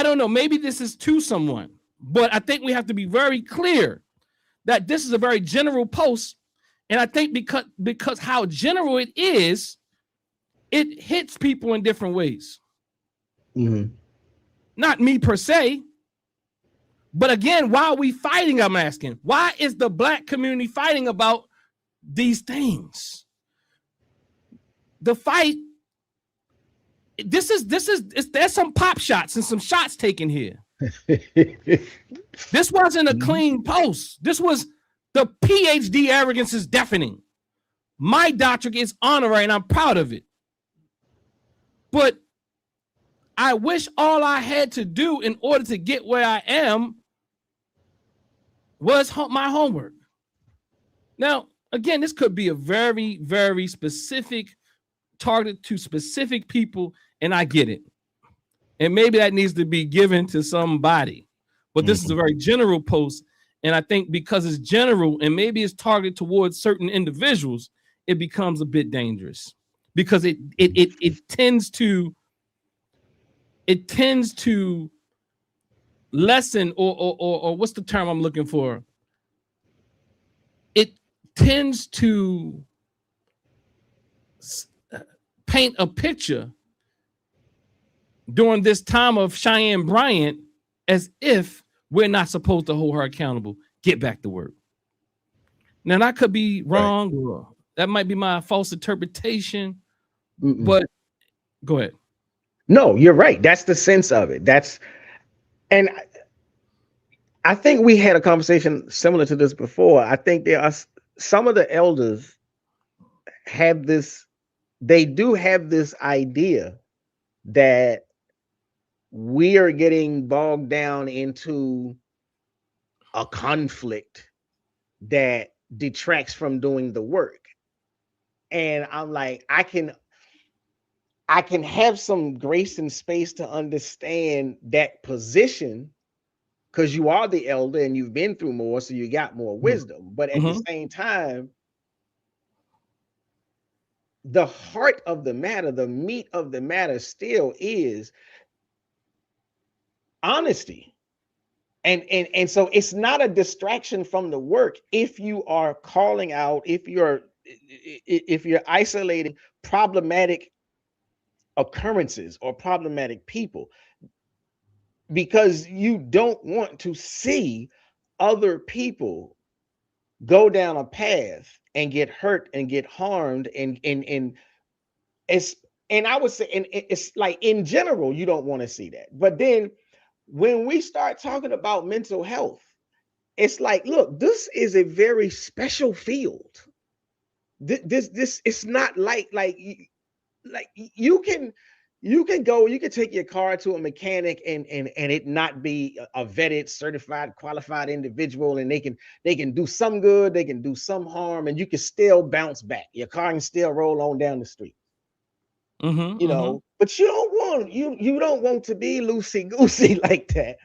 don't know, maybe this is to someone, but I think we have to be very clear that this is a very general post. And I think because how general it is, it hits people in different ways. Mm-hmm. Not me per se, but again, why are we fighting? I'm asking, why is the Black community fighting about these things? The fight, there's some pop shots and some shots taken here. This wasn't a clean post. This was the PhD arrogance is deafening. My doctorate is honorary and I'm proud of it. But I wish all I had to do in order to get where I am was my homework. Now, again, this could be a very, very specific target to specific people, and I get it. And maybe that needs to be given to somebody. But this is a very general post, and I think because it's general and maybe it's targeted towards certain individuals, it becomes a bit dangerous because it tends to lessen or what's the term I'm looking for? It tends to paint a picture during this time of Cheyenne Bryant as if we're not supposed to hold her accountable. Get back to work. Now, that could be wrong, or that might be my false interpretation, but go ahead. No, you're right. That's the sense of it. And I think we had a conversation similar to this before. I think there are some of the elders have this, they do have this idea that we are getting bogged down into a conflict that detracts from doing the work. And I'm like, I can have some grace and space to understand that position because you are the elder and you've been through more, so you got more wisdom. But at the same time, the heart of the matter, the meat of the matter still is honesty. And so it's not a distraction from the work if you are calling out, if you're isolating problematic occurrences or problematic people, because you don't want to see other people go down a path and get hurt and get harmed and I would say, and it's like in general, you don't want to see that. But then when we start talking about mental health, it's like, look, this is a very special field. This it's not like you can, You can take your car to a mechanic and it not be a vetted, certified, qualified individual, and they can do some good, they can do some harm, and you can still bounce back. Your car can still roll on down the street. You know, but you don't want to be loosey-goosey like that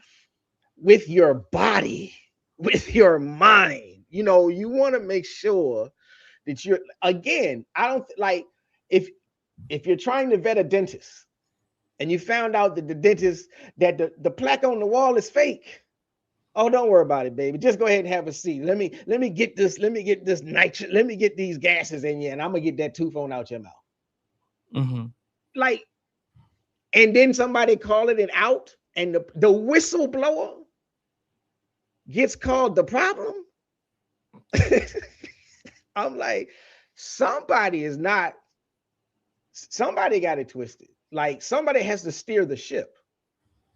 with your body, with your mind. You know, you want to make sure that you're, again, I don't like if you're trying to vet a dentist and you found out that the dentist, that the plaque on the wall is fake. Oh, don't worry about it, baby. Just go ahead and have a seat. Let me get this nitrogen, let me get these gases in you, and I'm gonna get that tooth on out your mouth. Like, and then somebody calling it out, and the whistleblower gets called the problem. I'm like, somebody got it twisted. Like, somebody has to steer the ship,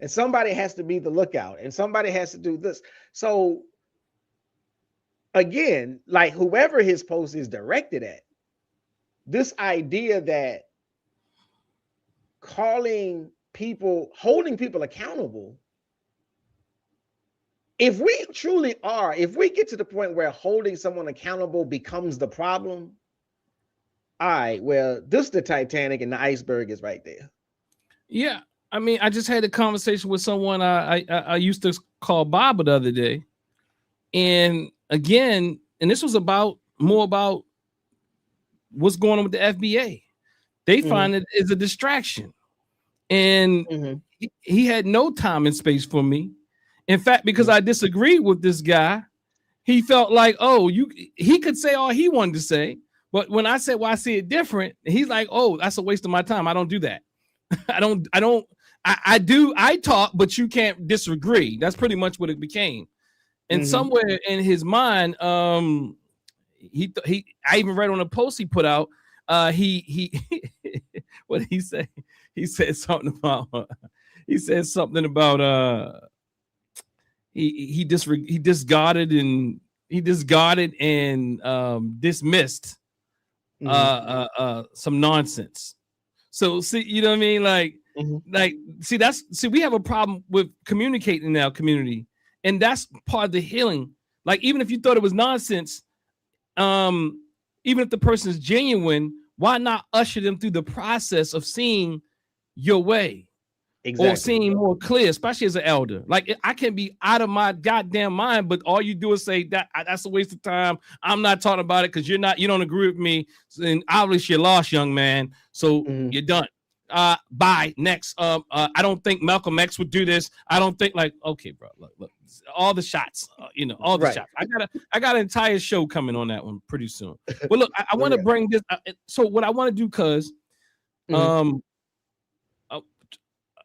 and somebody has to be the lookout, and somebody has to do this. So again, like, whoever his post is directed at, this idea that holding people accountable, if we get to the point where holding someone accountable becomes the problem, all right, well, this is the Titanic and the iceberg is right there. Yeah. I mean, I just had a conversation with someone I used to call Bob the other day. And again, and this was more about what's going on with the FBA. They find it is a distraction. And he had no time and space for me. In fact, because I disagreed with this guy, he felt like, he could say all he wanted to say. But when I said, well, I see it different, he's like, oh, that's a waste of my time. I don't do that. I talk, but you can't disagree. That's pretty much what it became. And somewhere in his mind, I even read on a post he put out, he what did he say? He said something about he discarded and dismissed some nonsense. So see, you know what I mean? Like, we have a problem with communicating in our community, and that's part of the healing. Like, even if you thought it was nonsense, even if the person is genuine, why not usher them through the process of seeing your way? Exactly. Or seeing more clear, especially as an elder. Like, I can be out of my goddamn mind, but all you do is say that's a waste of time. I'm not talking about it because you don't agree with me. And obviously you're lost, young man. So you're done. Bye. Next. I don't think Malcolm X would do this. I don't think, like, okay, bro, look, all the shots, all the shots. I got an entire show coming on that one pretty soon. But look, I want to bring this. So what I want to do, cause,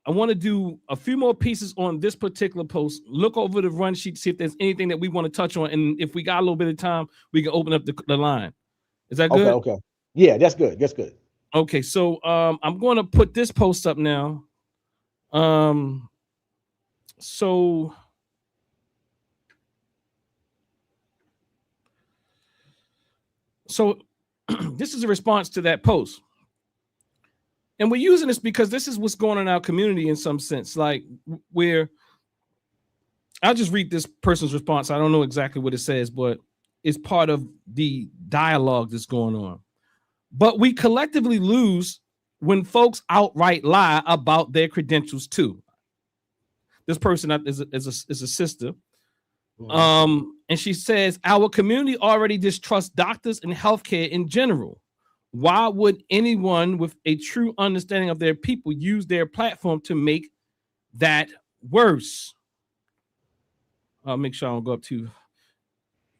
I want to do a few more pieces on this particular post. Look over the run sheet, see if there's anything that we want to touch on. And if we got a little bit of time, we can open up the line. Is that good? Okay. Yeah, that's good. That's good. Okay, so I'm going to put this post up now. So this is a response to that post. And we're using this because this is what's going on in our community in some sense. Like, where I'll just read this person's response. I don't know exactly what it says, but it's part of the dialogue that's going on. But we collectively lose when folks outright lie about their credentials too. This person is a sister. And she says, our community already distrusts doctors and healthcare in general. Why would anyone with a true understanding of their people use their platform to make that worse? I'll make sure I don't go up to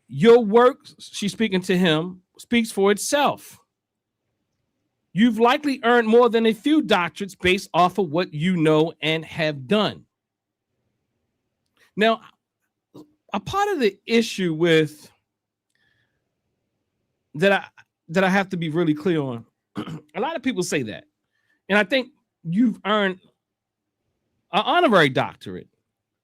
your work. She's speaking to him, speaks for itself. You've likely earned more than a few doctorates based off of what you know and have done. Now, a part of the issue with that I have to be really clear on, a lot of people say that. And I think you've earned an honorary doctorate.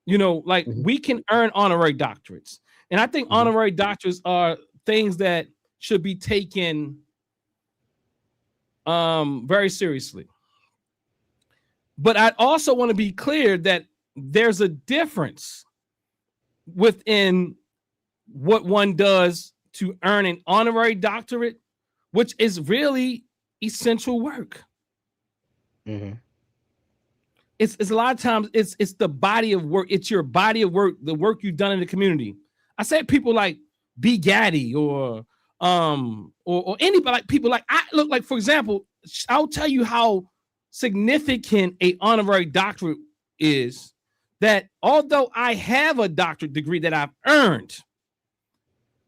Like, we can earn honorary doctorates. And I think honorary doctorates are things that should be taken very seriously. But I also want to be clear that there's a difference within what one does to earn an honorary doctorate, which is really essential work. Mm-hmm. It's a lot of times it's the body of work. It's your body of work, the work you've done in the community. I said people like B. Gaddy or anybody, like people like I look like, for example, I'll tell you how significant a honorary doctorate is, that although I have a doctorate degree that I've earned,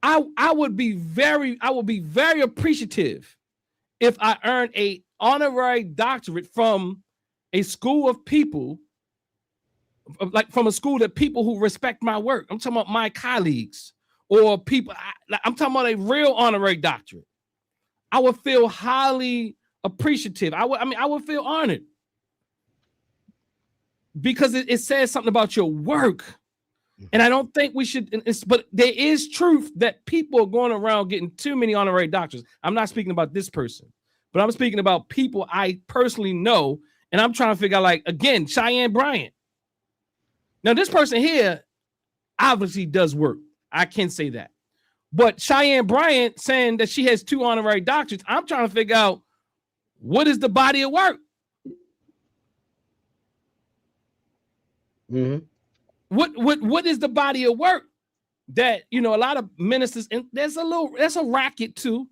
I would be very appreciative if I earned a honorary doctorate from a school of people, like from a school that people who respect my work. I'm talking about my colleagues or people. I'm talking about a real honorary doctorate. I would feel highly appreciative. I would feel honored because it says something about your work. And I don't think we should, but there is truth that people are going around getting too many honorary doctors. I'm not speaking about this person, but I'm speaking about people I personally know. And I'm trying to figure out, like, again, Cheyenne Bryant. Now, this person here obviously does work. I can say that. But Cheyenne Bryant saying that she has 2 honorary doctorates, I'm trying to figure out, what is the body of work? Mm-hmm. What is the body of work that, you know, a lot of ministers, and there's a racket too.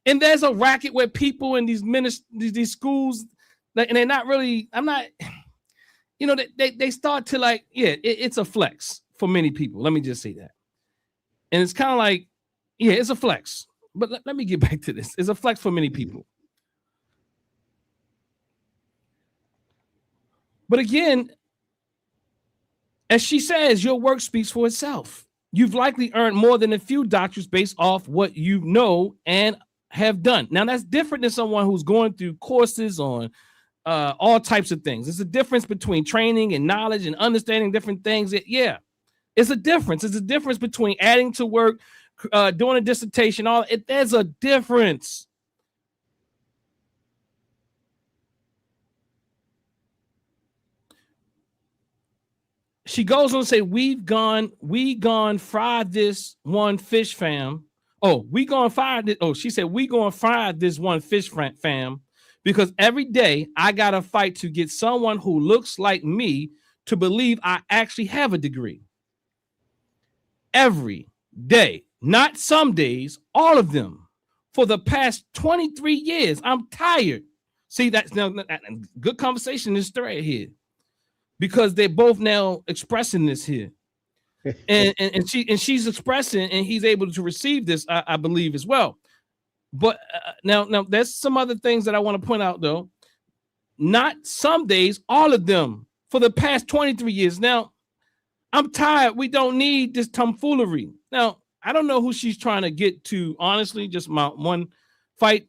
And there's a racket where people in these schools, and they're not really, I'm not, you know, they start to like, yeah, it's a flex for many people. Let me just say that. And it's kind of like, yeah, it's a flex. But let me get back to this. It's a flex for many people. But again, as she says, your work speaks for itself. You've likely earned more than a few doctorates based off what you know and have done. Now, that's different than someone who's going through courses on all types of things. There's a difference between training and knowledge and understanding different things. It's a difference. It's a difference between adding to work, doing a dissertation. There's a difference. She goes on to say, we gone fry this one fish fam. Oh, we gone fire this. Oh, she said, we gonna fry this one fish fam, because every day I gotta fight to get someone who looks like me to believe I actually have a degree. Every day, not some days, all of them. For the past 23 years, I'm tired. See, that's now good conversation in this thread here, because they're both now expressing this here. and she's expressing, and he's able to receive this, I believe, as well. But now there's some other things that I want to point out, though. Not some days, all of them, for the past 23 years. Now, I'm tired. We don't need this tomfoolery. Now, I don't know who she's trying to get to, honestly, just my one fight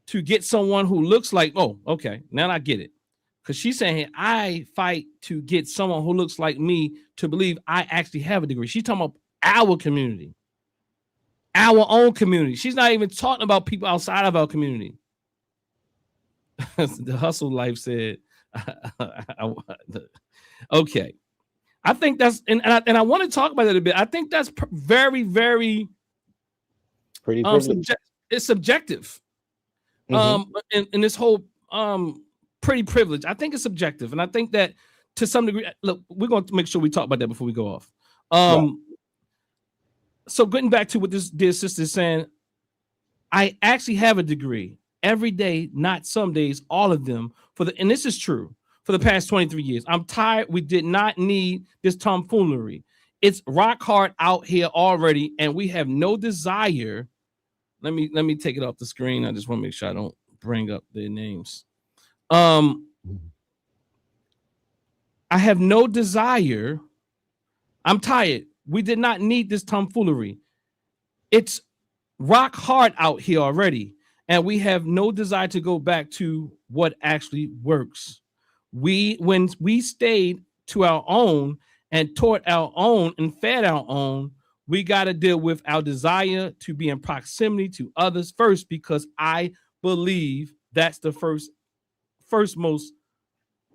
to get someone who looks like, oh, okay, now I get it. Because she's saying, I fight to get someone who looks like me to believe I actually have a degree. She's talking about our community, our own community. She's not even talking about people outside of our community. The hustle life said, okay. I think that's, and I want to talk about it a bit. I think that's very, very pretty it's subjective. Mm-hmm. In this whole pretty privilege, I think it's subjective, and I think that to some degree, look, we're going to make sure we talk about that before we go off. So getting back to what this dear sister is saying, I actually have a degree every day, not some days, all of them, and this is true, for the past 23 years. I'm tired. We did not need this tomfoolery. It's rock hard out here already, and we have no desire. Let me take it off the screen. I just want to make sure I don't bring up their names. I have no desire. I'm tired. We did not need this tomfoolery. It's rock hard out here already, and we have no desire to go back to what actually works. When we stayed to our own and taught our own and fed our own, we got to deal with our desire to be in proximity to others first, because I believe that's the first most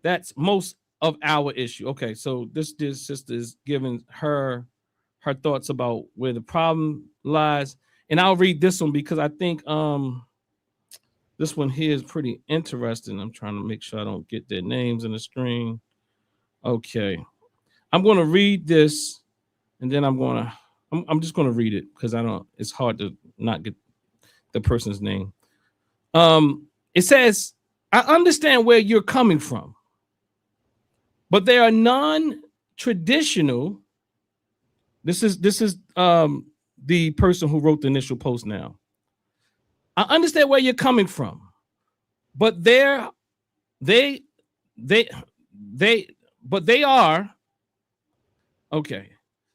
That's most of our issue. Okay, so this sister is giving her thoughts about where the problem lies, and I'll read this one because I think this one here is pretty interesting. I'm trying to make sure I don't get their names in the screen. Okay, I'm going to read this, and then I'm just going to read it because I don't. It's hard to not get the person's name. It says, "I understand where you're coming from, but there are non-traditional." This is the person who wrote the initial post. Now, I understand where you're coming from, but they are okay.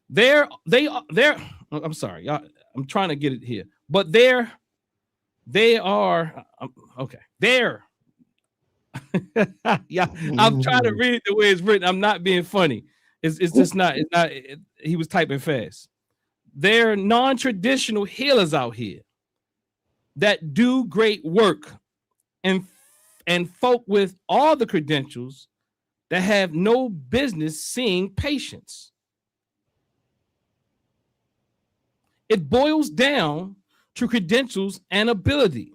They're I'm sorry, I'm trying to get it here, but they are okay. They're yeah. I'm trying to read the way it's written. I'm not being funny. It's just not. It's not. He was typing fast. There are non-traditional healers out here that do great work and folk with all the credentials that have no business seeing patients. It boils down to credentials and ability.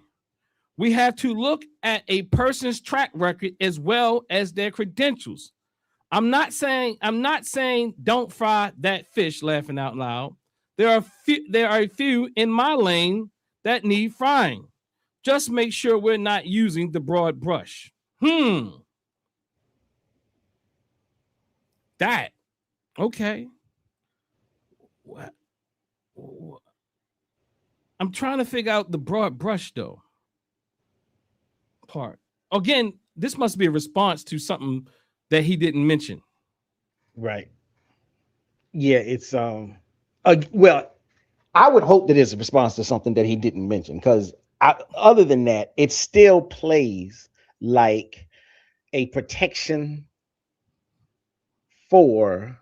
We have to look at a person's track record as well as their credentials. I'm not saying don't fry that fish, laughing out loud. There are a few in my lane that need frying. Just make sure we're not using the broad brush. That okay. What? I'm trying to figure out the broad brush though. Part. Again, this must be a response to something that he didn't mention. Right. Yeah, it's well, I would hope that it's a response to something that he didn't mention, because other than that, it still plays like a protection for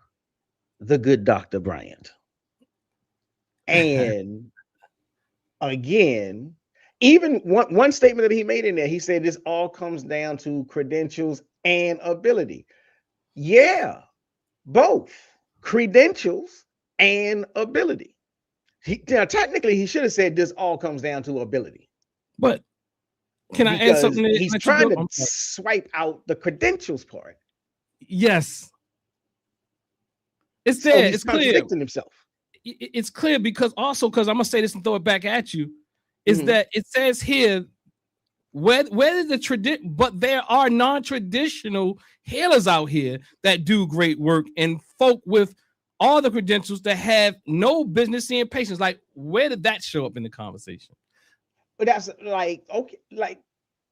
the good Dr. Bryant. And again, even one statement that he made in there, he said this all comes down to credentials and ability. Yeah, both credentials and ability. Technically, he should have said this all comes down to ability. But can I add something? He's trying to swipe out the credentials part. Yes. It's there. He's contradicting himself. It's clear because I'm going to say this and throw it back at you, is that it says here, whether but there are non-traditional healers out here that do great work and folk with all the credentials that have no business seeing patients. Like, where did that show up in the conversation? But that's like, okay, like,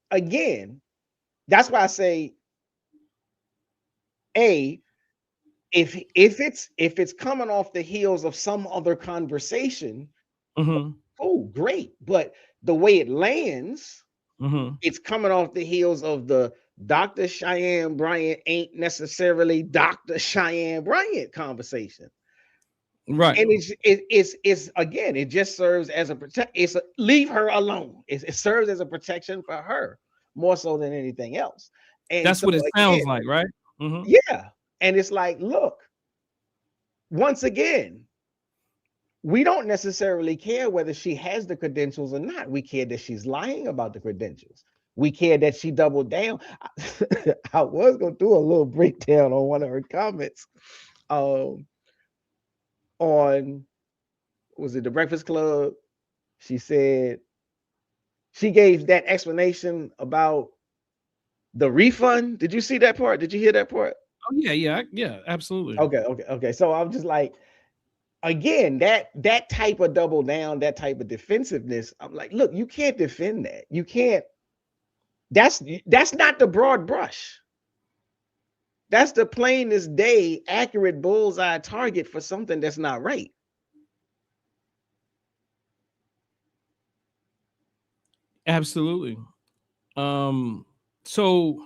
again, that's why I say, if it's coming off the heels of some other conversation, oh, great. But the way it lands, it's coming off the heels of the Dr. Cheyenne Bryant ain't necessarily Dr. Cheyenne Bryant conversation. Right. And it's again, it just serves as a leave her alone. It serves as a protection for her more so than anything else. And that's what it sounds like, right? Yeah. And it's like, look, once again, we don't necessarily care whether she has the credentials or not. We care that she's lying about the credentials. We care that she doubled down. I was going to do a little breakdown on one of her comments on, was it the Breakfast Club? She said, she gave that explanation about the refund. Did you see that part? Did you hear that part? Oh, yeah, absolutely. Okay. So I'm just like, again, that type of double down, that type of defensiveness, I'm like, look, you can't defend that. You can't. That's not the broad brush. That's the plain as day, accurate bullseye target for something that's not right. Absolutely. So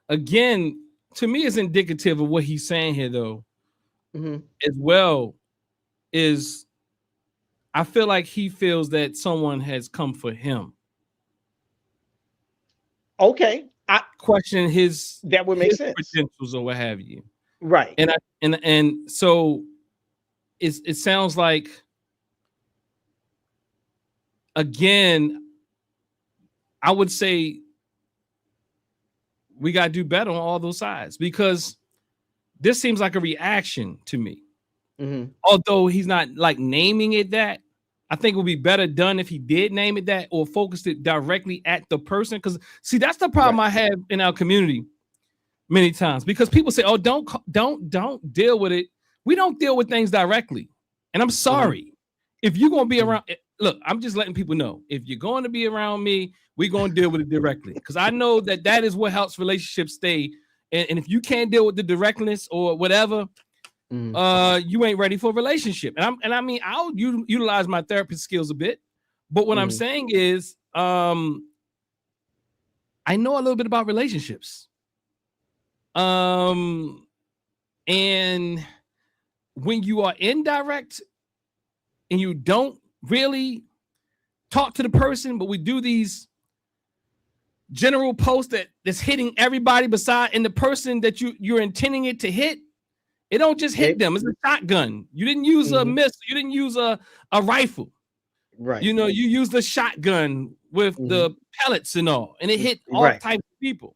again, to me, it's indicative of what he's saying here, though, as well, is I feel like he feels that someone has come for him. Okay. question his that would make sense. credentials or what have you. Right. And so it sounds like, again, I would say we got to do better on all those sides, because this seems like a reaction to me. Mm-hmm. Although he's not like naming it that, I think it would be better done if he did name it that or focused it directly at the person. Because see, that's the problem I have in our community many times, because people say, "Oh, don't deal with it." We don't deal with things directly, and I'm sorry. If you're gonna be around, look, I'm just letting people know, if you're going to be around me, we're gonna deal with it directly, because I know that is what helps relationships stay. And if you can't deal with the directness or whatever, you ain't ready for a relationship. And I mean, I'll utilize my therapist skills a bit, but what I'm saying is, I know a little bit about relationships. And when you are indirect and you don't really talk to the person, but we do these general posts that's hitting everybody beside, and the person that you're intending it to hit, it don't just hit them. It's a shotgun. You didn't use a missile. You didn't use a rifle. Right. You know, you used a shotgun with the pellets and all, and it hit all types of people.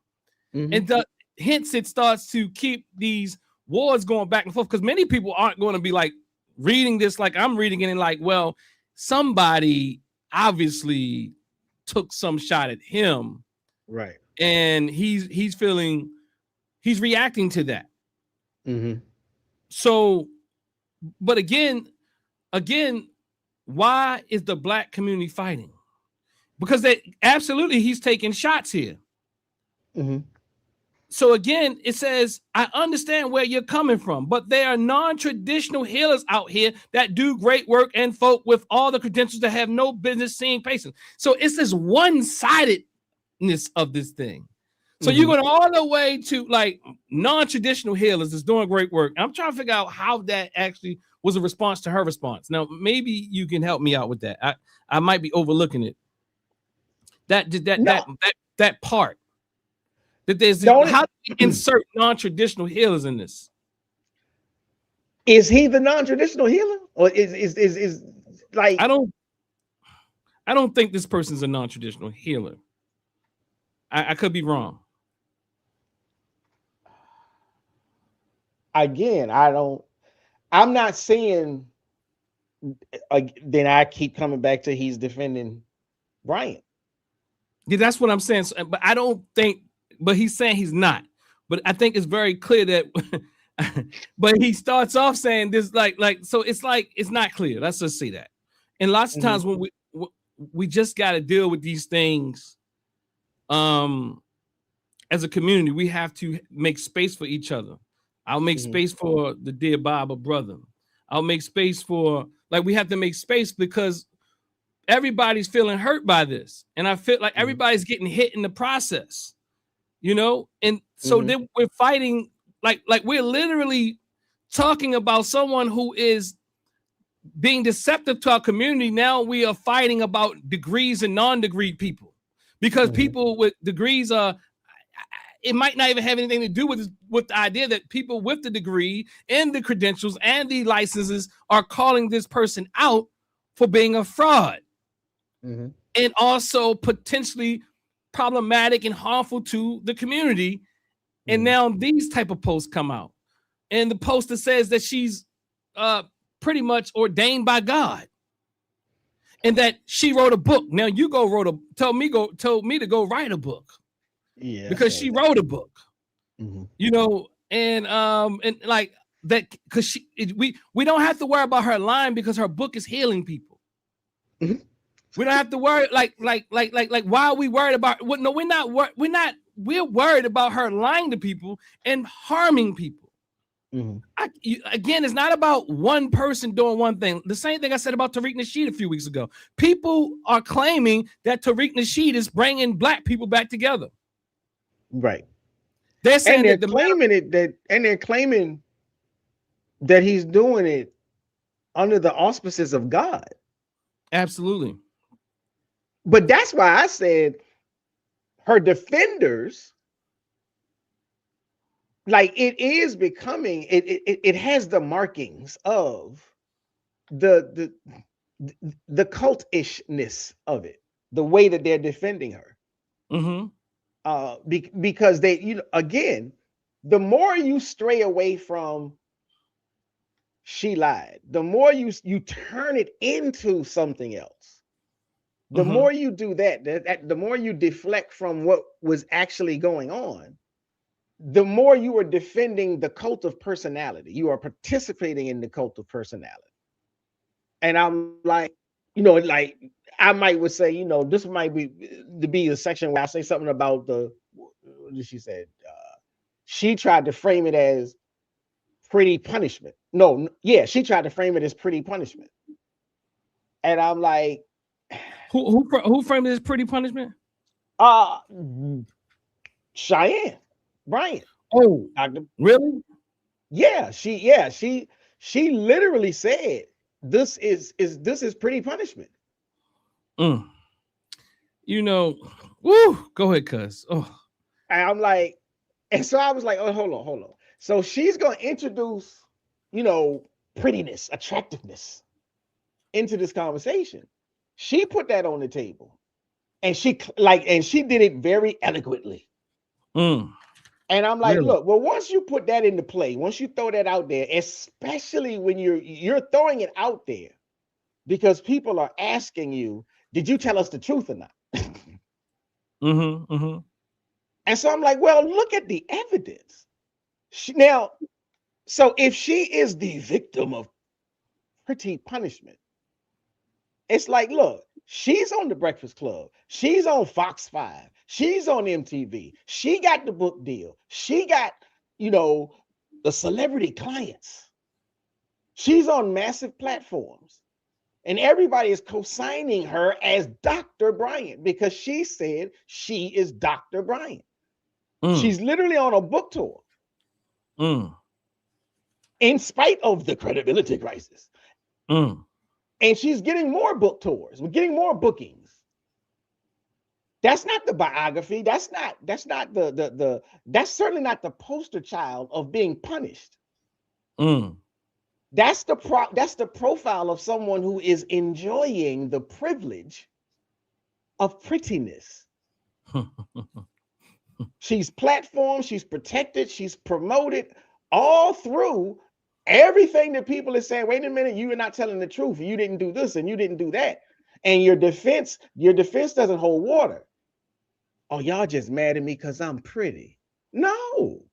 And hence it starts to keep these wars going back and forth, because many people aren't going to be like reading this like I'm reading it and like, well, somebody obviously took some shot at him. Right. And he's reacting to that. So, but again, why is the black community fighting? Because he's taking shots here. So again, it says, I understand where you're coming from, but there are non-traditional healers out here that do great work and folk with all the credentials that have no business seeing patients. So it's this one-sidedness of this thing. So you're going all the way to like non-traditional healers is doing great work. I'm trying to figure out how that actually was a response to her response. Now, maybe you can help me out with that. I might be overlooking it. That part. That there's how do you insert non-traditional healers in this? Is he the non-traditional healer, or is like I don't think this person's a non-traditional healer. I could be wrong. Again, I'm not saying. Then I keep coming back to he's defending Bryant. Yeah, that's what I'm saying. But I don't think. But he's saying he's not. But I think it's very clear that. But he starts off saying this like so. It's like it's not clear. Let's just say that. And lots of times when we just got to deal with these things. As a community, we have to make space for each other. I'll make space for the dear Baba brother. I'll make space for, like, we have to make space because everybody's feeling hurt by this. And I feel like everybody's getting hit in the process, you know? And so then we're fighting, like we're literally talking about someone who is being deceptive to our community. Now we are fighting about degrees and non-degree people, because people with degrees are, it might not even have anything to do with the idea that people with the degree and the credentials and the licenses are calling this person out for being a fraud and also potentially problematic and harmful to the community. And now these type of posts come out, and the post that says that she's pretty much ordained by God and that she wrote a book. Now you told me to go write a book. Yeah, because she wrote a book, you know, and like that, because we don't have to worry about her lying because her book is healing people. We don't have to worry like why are we worried about what? No, we're worried about her lying to people and harming people. Again, it's not about one person doing one thing. The same thing I said about Tariq Nasheed a few weeks ago. People are claiming that Tariq Nasheed is bringing black people back together. Right. They're saying they're claiming that he's doing it under the auspices of God. Absolutely. But that's why I said her defenders like it is becoming it has the markings of the cultishness of it, the way that they're defending her. Because they, you know, again, the more you stray away from she lied, the more you turn it into something else. The more you do that, the more you deflect from what was actually going on, the more you are defending the cult of personality. You are participating in the cult of personality. And I'm like, you know, like I might would say, you know, this might be a section where I say something about she said, she tried to frame it as pretty punishment. No, yeah, she tried to frame it as pretty punishment. And I'm like, who framed it as pretty punishment? Cheyenne Bryant. Oh, really? Yeah, she literally said this is pretty punishment. You know, woo, go ahead, cuz. Oh. And I'm like, and so I was like, oh, hold on. So she's gonna introduce, you know, prettiness, attractiveness into this conversation. She put that on the table, and she did it very eloquently. And I'm like, look, well, once you put that into play, once you throw that out there, especially when you're throwing it out there because people are asking you, did you tell us the truth or not? And so I'm like, well, look at the evidence. So if she is the victim of pretty punishment, it's like, look, she's on the Breakfast Club. She's on Fox 5. She's on MTV. She got the book deal. She got, you know, the celebrity clients. She's on massive platforms. And everybody is co-signing her as Dr. Bryant because she said she is Dr. Bryant. She's literally on a book tour. In spite of the credibility crisis. And she's getting more book tours. We're getting more bookings. That's not the biography. That's certainly not the poster child of being punished. That's the profile of someone who is enjoying the privilege of prettiness. She's platformed, she's protected, she's promoted all through everything that people are saying. Wait a minute, you are not telling the truth. You didn't do this and you didn't do that. And your defense doesn't hold water. Oh, y'all just mad at me because I'm pretty. No.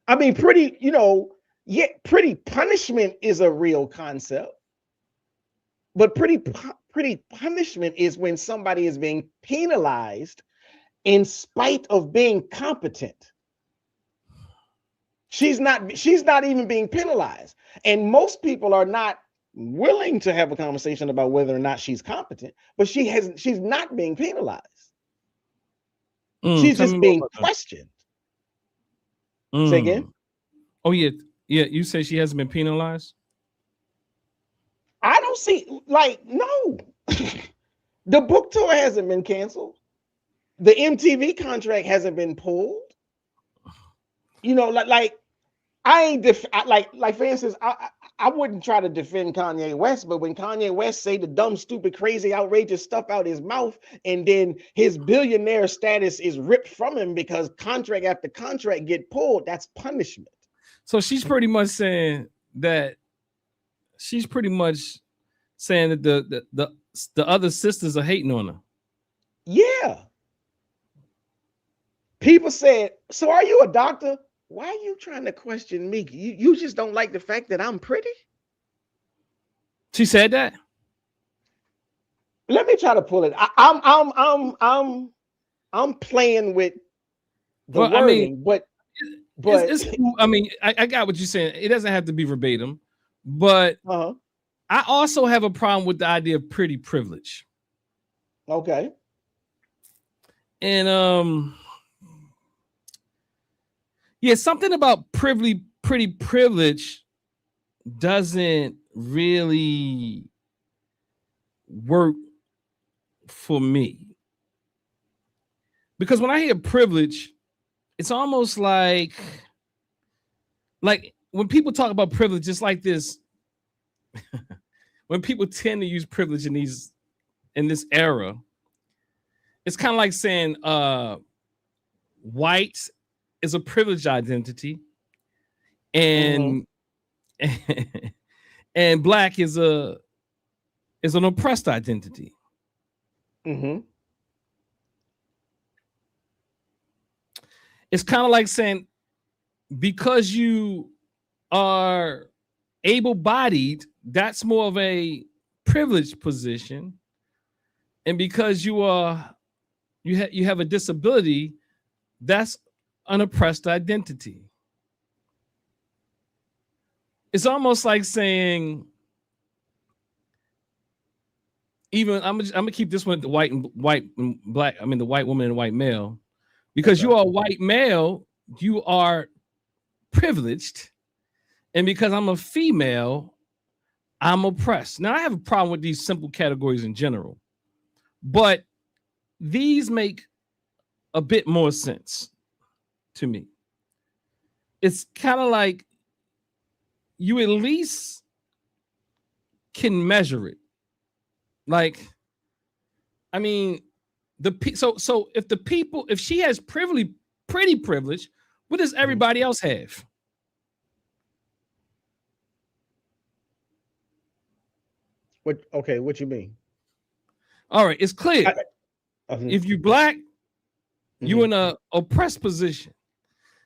I mean, pretty, you know, yeah, pretty punishment is a real concept. But pretty punishment is when somebody is being penalized in spite of being competent. She's not even being penalized. And most people are not willing to have a conversation about whether or not she's competent, but she's not being penalized. She's just being questioned. Say again? Oh, yeah. Yeah, you say she hasn't been penalized? I don't see, like, no. The book tour hasn't been canceled. The MTV contract hasn't been pulled. You know, like I ain't like for instance, I wouldn't try to defend Kanye West, but when Kanye West say the dumb, stupid, crazy, outrageous stuff out his mouth, and then his billionaire status is ripped from him because contract after contract get pulled, that's punishment. So she's pretty much saying that the other sisters are hating on her. Yeah. People said, so are you a doctor? Why are you trying to question me? You just don't like the fact that I'm pretty? She said that? Let me try to pull it. I'm playing with the wording, but it's cool. I mean, I got what you're saying. It doesn't have to be verbatim, but I also have a problem with the idea of pretty privilege. Okay. And yeah, something about pretty privilege doesn't really work for me. Because when I hear privilege, it's almost like when people talk about privilege, it's like this. When people tend to use privilege in this era, it's kind of like saying white is a privileged identity, and and black is an oppressed identity. It's kind of like saying because you are able-bodied, that's more of a privileged position, and because you have a disability, that's an oppressed identity. It's almost like saying, even I'm gonna keep this one the white and black. I mean the white woman and white male, because you are a white male, you are privileged, and because I'm a female, I'm oppressed. Now I have a problem with these simple categories in general, but these make a bit more sense to me. It's kind of like you at least can measure it. Like, I mean, so if she has pretty privilege, what does everybody else have? What you mean? All right, it's clear. If you black, you're in a oppressed position.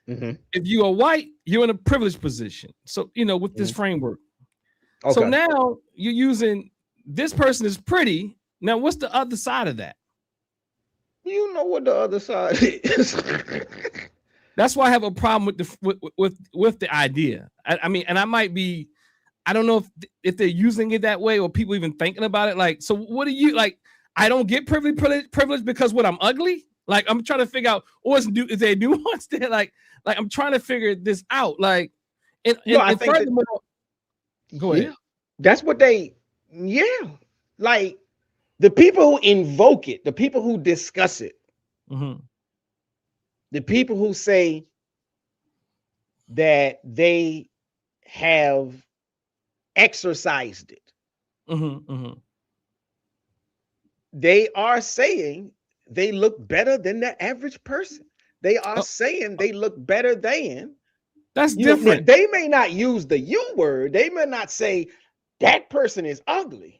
If you are white, you're in a privileged position. So, with this framework. So now you're using this person is pretty. Now, what's the other side of that? You know what the other side is. That's why I have a problem with the idea. I mean, and I don't know if they're using it that way or people even thinking about it. Like, so what do you like? I don't get privilege because what, I'm ugly? Like, I'm trying to figure out, or is there nuance there? Like I'm trying to figure this out. Like, I think go ahead. Yeah, that's what like the people who invoke it, the people who discuss it, the people who say that they have exercised it. They are saying they look better than the average person. They are saying they look better than. That's different. They may not use the U word. They may not say that person is ugly,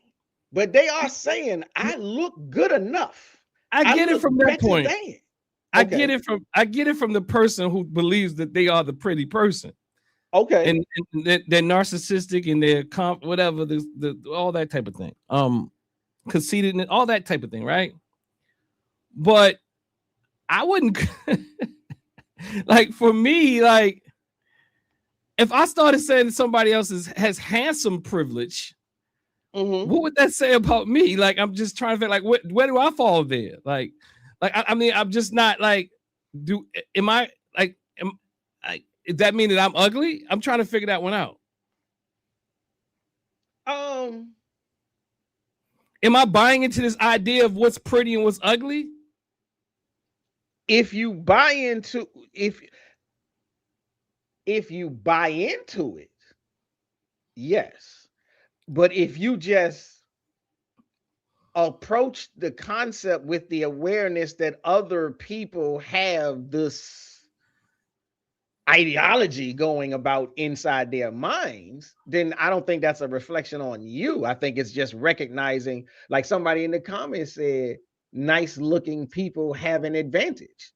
but they are saying I look good enough. I get it from that point. I get it from the person who believes that they are the pretty person. Okay. And they're narcissistic and they're whatever, all that type of thing. Conceited and all that type of thing, right? But I wouldn't like, for me, like, if I started saying that somebody else has handsome privilege, what would that say about me? Like, I'm just trying to figure, like, where do I fall there? Like I mean, I'm just not like, does that mean that I'm ugly? I'm trying to figure that one out. Am I buying into this idea of what's pretty and what's ugly? If you buy into it, yes. But if you just approach the concept with the awareness that other people have this ideology going about inside their minds, then I don't think that's a reflection on you. I think it's just recognizing, like somebody in the comments said, nice looking people have an advantage.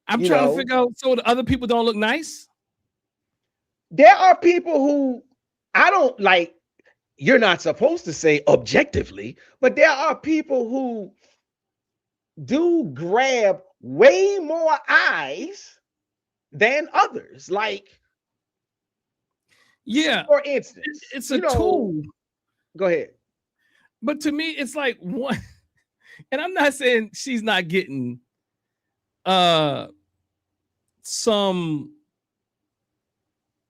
I'm trying to figure out, so the other people don't look nice? There are people who I don't like, you're not supposed to say objectively, but there are people who do grab way more eyes than others. Like, yeah, for instance, it's a tool. Go ahead. But to me, it's like one, and I'm not saying she's not getting some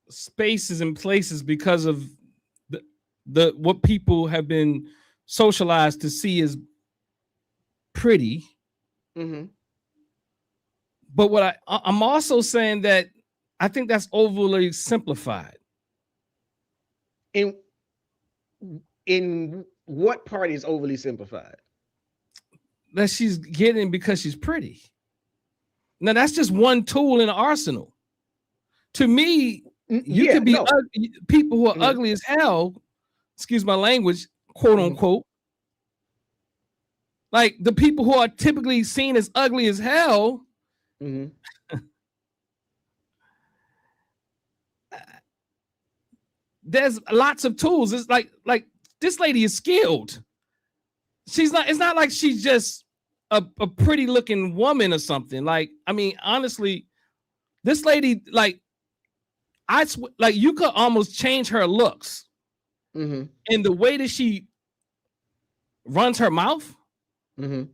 spaces and places because of the what people have been socialized to see as pretty. But what I'm also saying that I think that's overly simplified. In what part is overly simplified? That she's getting because she's pretty. Now that's just one tool in the arsenal. To me, you could be people who are ugly as hell, excuse my language, quote unquote. Like the people who are typically seen as ugly as hell. There's lots of tools. It's like this lady is skilled. It's not like she's just a pretty looking woman or something. Like, I mean, honestly, this lady, like you could almost change her looks in the way that she runs her mouth, in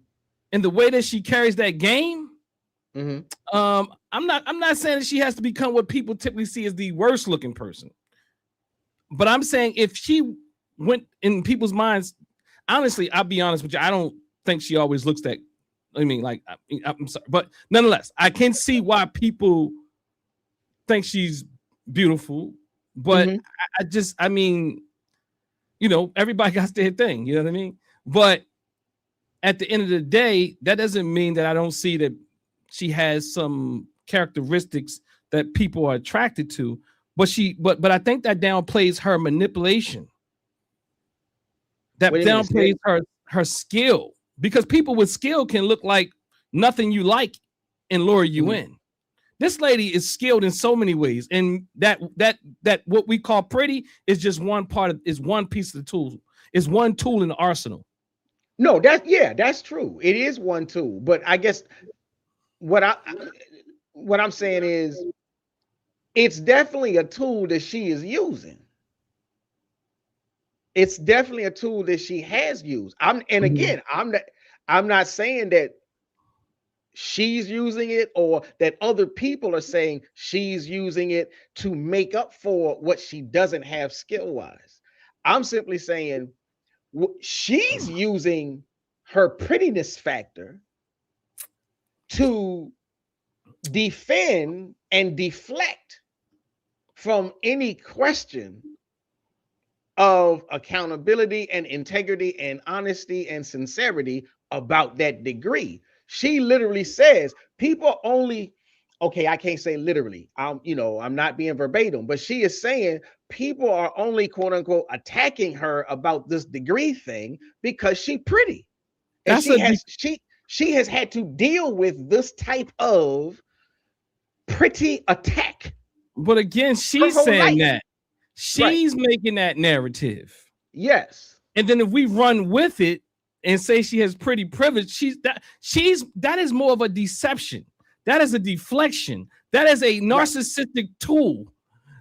the way that she carries that game. I'm not saying that she has to become what people typically see as the worst looking person, but I'm saying if she went in people's minds, honestly, I'll be honest with you, I don't think she always looks that. I mean, like, I'm sorry, but nonetheless, I can see why people think she's beautiful, but I mean, you know, everybody got their thing, you know what I mean? But at the end of the day, that doesn't mean that I don't see that she has some characteristics that people are attracted to, but I think that downplays her manipulation. That downplays her skill, because people with skill can look like nothing you like and lure you in. This lady is skilled in so many ways, and that what we call pretty is just one piece of the tool. Is one tool in the arsenal. No, that's true. It is one tool, but I guess what I'm saying is it's definitely a tool that she is using. It's definitely a tool that she has used. I'm not saying that she's using it or that other people are saying she's using it to make up for what she doesn't have skill-wise. I'm simply saying she's using her prettiness factor to defend and deflect from any question of accountability and integrity and honesty and sincerity about that degree. She literally says people only, okay, I can't say literally, I'm not being verbatim, but she is saying people are only quote unquote attacking her about this degree thing because she's pretty. And she has had to deal with this type of pretty attack. But again, she's saying that. She's making that narrative. Yes. And then if we run with it and say she has pretty privilege, that is more of a deception. That is a deflection. That is a narcissistic tool.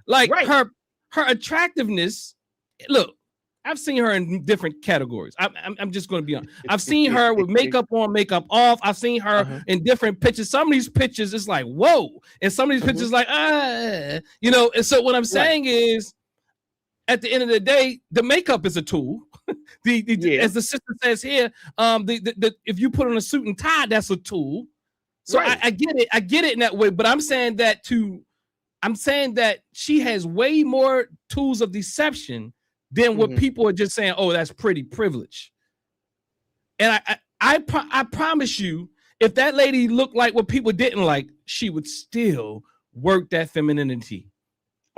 Like her attractiveness. Look, I've seen her in different categories. I'm just going to be honest. I've seen her with makeup on, makeup off. I've seen her in different pictures. Some of these pictures, it's like, whoa. And some of these pictures like, And so what I'm saying is, at the end of the day, the makeup is a tool. As the sister says here, if you put on a suit and tie, that's a tool. So I get it. I get it in that way. But I'm saying that she has way more tools of deception than what people are just saying, oh, that's pretty privilege. And I promise you, if that lady looked like what people didn't like, she would still work that femininity.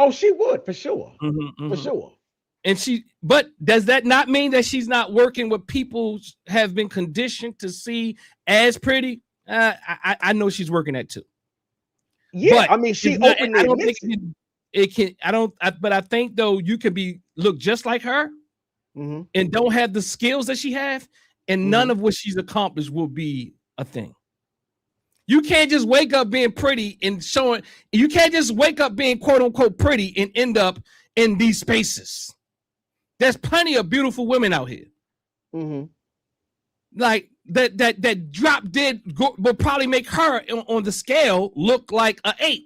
Oh, she would, for sure. For sure. But does that not mean that she's not working what people have been conditioned to see as pretty? I know she's working that too. Yeah, but I mean, she openly admits it. But I think though you could look just like her and don't have the skills that she have, and none of what she's accomplished will be a thing. You can't just wake up being pretty and showing. You can't just wake up being quote unquote pretty and end up in these spaces. There's plenty of beautiful women out here. Like that drop dead will probably make her on the scale look like an 8.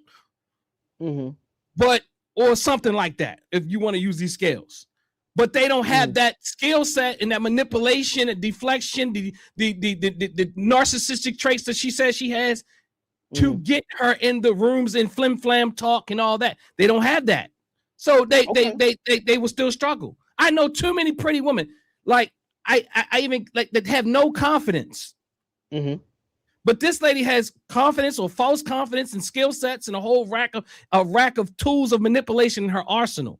But or something like that, if you want to use these scales. But they don't have that skill set and that manipulation and deflection, the narcissistic traits that she says she has. to get her in the rooms and flim flam talk and all that. They don't have that. So they will still struggle. I know too many pretty women, like I even like that have no confidence. But this lady has confidence or false confidence and skill sets and a whole rack of tools of manipulation in her arsenal.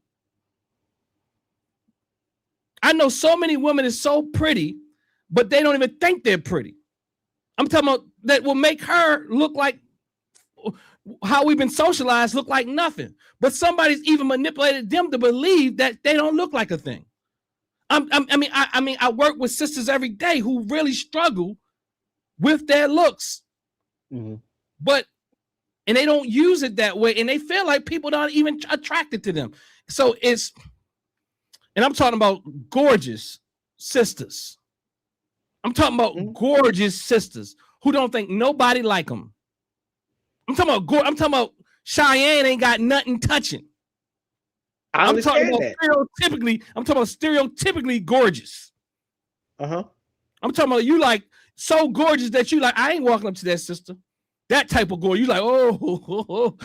I know so many women is so pretty, but they don't even think they're pretty. I'm talking about that will make her look like how we've been socialized, look like nothing. But somebody's even manipulated them to believe that they don't look like a thing. I mean, I work with sisters every day who really struggle with their looks, but and they don't use it that way, and they feel like people aren't even attracted to them. So it's, and I'm talking about gorgeous sisters. I'm talking about gorgeous sisters who don't think nobody like them. I'm talking about Cheyenne ain't got nothing touching. I'm talking about stereotypically gorgeous. I'm talking about you like so gorgeous that you like, I ain't walking up to that sister. That type of gorgeous. You like, oh.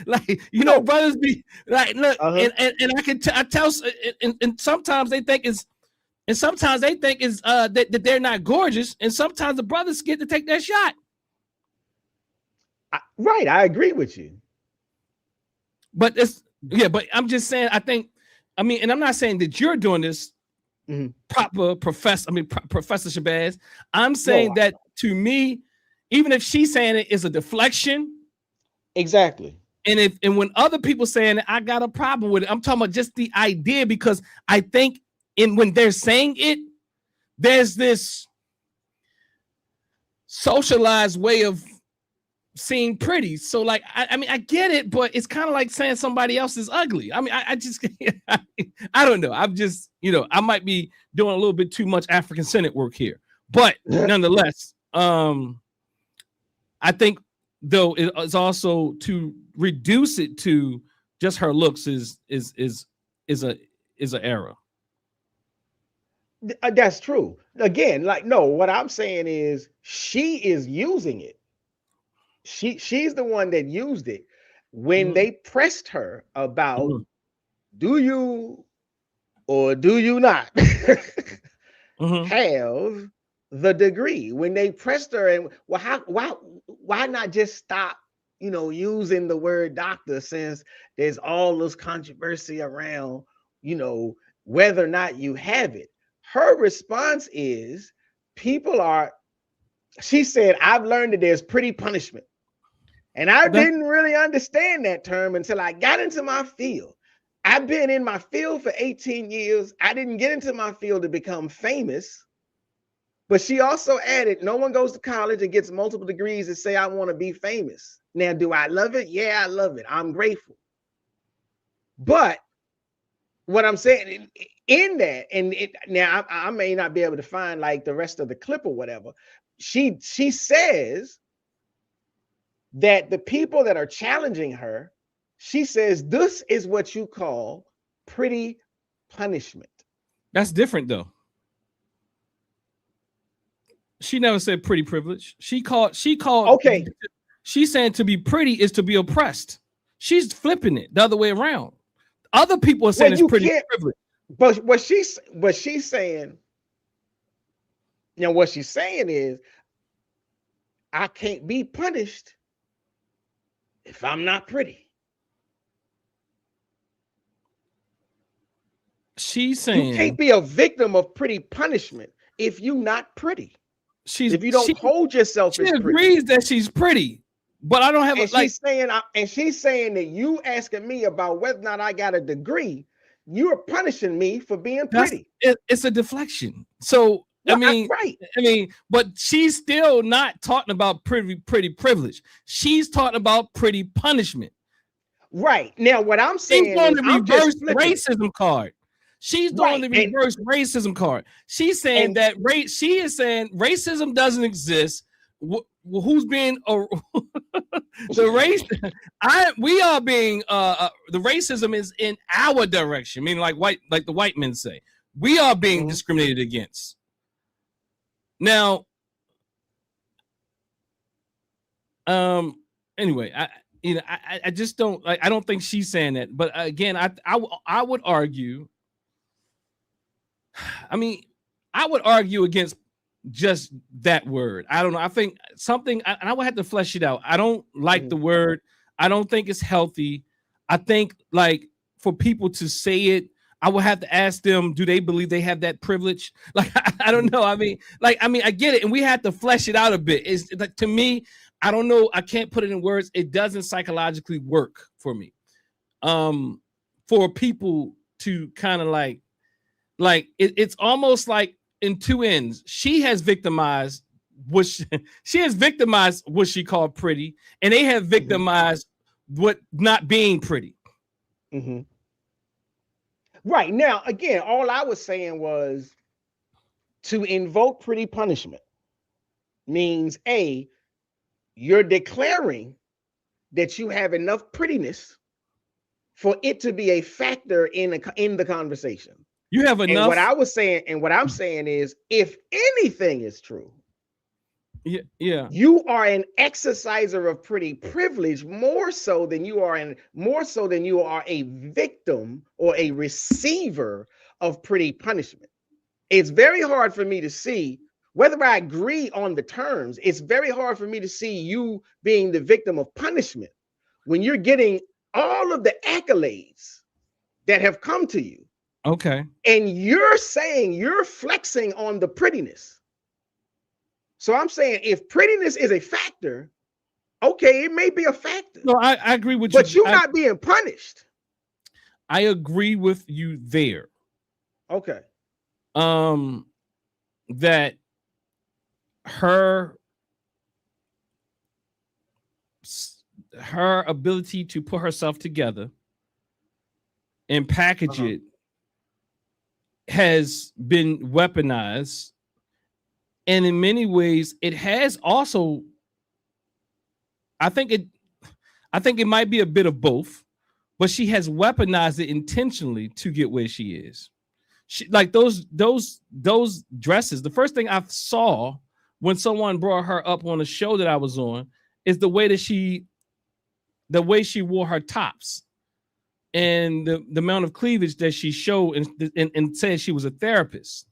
like you know, brothers be like, look, and I can tell, and sometimes they think it's, that they're not gorgeous, and sometimes the brothers get to take that shot. Right, I agree with you. But but I'm just saying, and I'm not saying that you're doing this proper Professor Shabazz. I'm saying that to me, even if she's saying it is a deflection. Exactly. And when other people saying it, I got a problem with it. I'm talking about just the idea, because I think when they're saying it, there's this socialized way of seeing pretty. So like, I mean, I get it, but it's kind of like saying somebody else is ugly. I mean, I just, I don't know. I'm just, I might be doing a little bit too much African-centered work here, but nonetheless, I think though it's also to reduce it to just her looks is an error. That's true. Again, like, no, what I'm saying is she is using it. She's the one that used it when they pressed her about do you or do you not have the degree. When they pressed her, and why not just stop using the word doctor, since there's all this controversy around whether or not you have it. Her response is, she said, I've learned that there's pretty punishment. And I didn't really understand that term until I got into my field. I've been in my field for 18 years. I didn't get into my field to become famous. But she also added, no one goes to college and gets multiple degrees and say, I want to be famous. Now, do I love it? Yeah, I love it. I'm grateful. But what I'm saying in that, now I may not be able to find like the rest of the clip or whatever. She says that the people that are challenging her, she says, this is what you call pretty punishment. That's different though. She never said pretty privilege. She called okay. She's saying to be pretty is to be oppressed. She's flipping it the other way around. Other people are saying it's pretty privilege. But what she's saying, what she's saying is, I can't be punished if I'm not pretty. She's saying you can't be a victim of pretty punishment if you're not pretty. If you don't hold yourself as pretty. She agrees that she's pretty, but I don't have she's saying that you asking me about whether or not I got a degree, you're punishing me for being pretty. It's a deflection. So but she's still not talking about pretty privilege. She's talking about pretty punishment. Right. Now, what I'm saying is the reverse racism card. She's doing the reverse racism card. She's saying that she is saying racism doesn't exist. Who's being the race? We are being the racism is in our direction, meaning like the white men say. We are being discriminated against. Now, Anyway, I just don't like. I don't think she's saying that. But again, I would argue. I mean, I would argue against just that word. I don't know. I think something, and I would have to flesh it out. I don't like the word. I don't think it's healthy. I think like for people to say it, I would have to ask them, do they believe they have that privilege? Like, I don't know. I mean, I get it. And we have to flesh it out a bit. It's like, to me, I don't know. I can't put it in words. It doesn't psychologically work for me. For people to kind of like it's almost like in two ends. She has victimized what she called pretty, and they have victimized what not being pretty. Right. Now, again, all I was saying was to invoke pretty punishment means you're declaring that you have enough prettiness for it to be a factor in the conversation. You have enough. And what I was saying, and what I'm saying is, if anything is true, you are an exerciser of pretty privilege more so than you are a victim or a receiver of pretty punishment. It's very hard for me to see, whether I agree on the terms, it's very hard for me to see you being the victim of punishment when you're getting all of the accolades that have come to you. Okay. And you're saying you're flexing on the prettiness. So I'm saying if prettiness is a factor, okay, it may be a factor. No, I agree with you. you. But you're not being punished. I agree with you there. Okay. That her ability to put herself together and package it has been weaponized, and in many ways it has also, I think it might be a bit of both, but she has weaponized it intentionally to get where she is. She, like those dresses, the first thing I saw when someone brought her up on a show that I was on is the way she wore her tops and the amount of cleavage that she showed and said she was a therapist.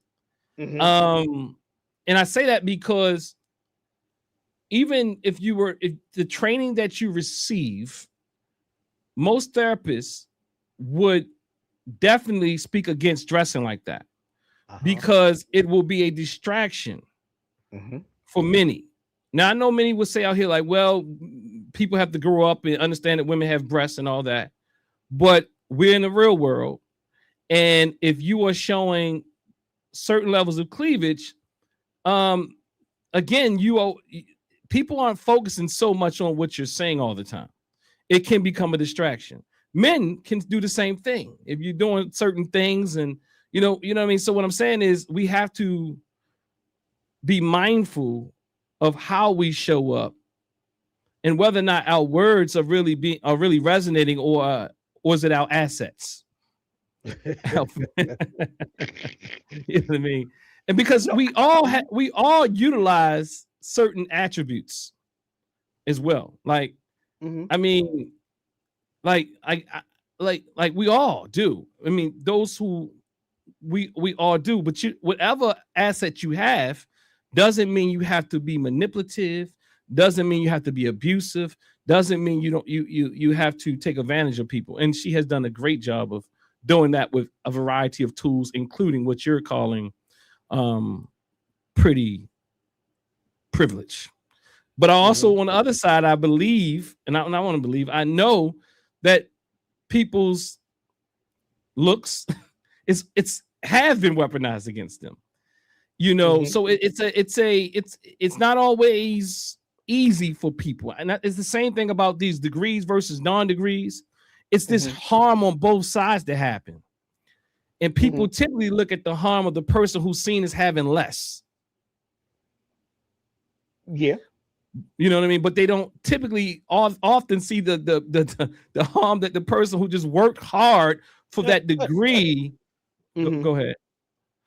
And I say that because even if the training that you receive, most therapists would definitely speak against dressing like that because it will be a distraction for many. Now, I know many would say out here like, well, people have to grow up and understand that women have breasts and all that, but we're in the real world. And if you are showing certain levels of cleavage, again, people aren't focusing so much on what you're saying all the time. It can become a distraction. Men can do the same thing if you're doing certain things, and you know what I mean. So what I'm saying is we have to be mindful of how we show up and whether or not our words are really resonating, or is it our assets? You know what I mean? And because we all utilize certain attributes as well. Like, I mean, like we all do. I mean, those who we all do, but whatever asset you have doesn't mean you have to be manipulative, doesn't mean you have to be abusive, doesn't mean you have to take advantage of people. And she has done a great job of doing that with a variety of tools, including what you're calling pretty privilege. But I also, on the other side, I believe, and I want to believe, I know that people's looks have been weaponized against them. You know, so it's not always easy for people. And it's the same thing about these degrees versus non-degrees. It's this harm on both sides that happen. And people typically look at the harm of the person who's seen as having less. Yeah. You know what I mean? But they don't typically often see the harm that the person who just worked hard for that degree. Go ahead.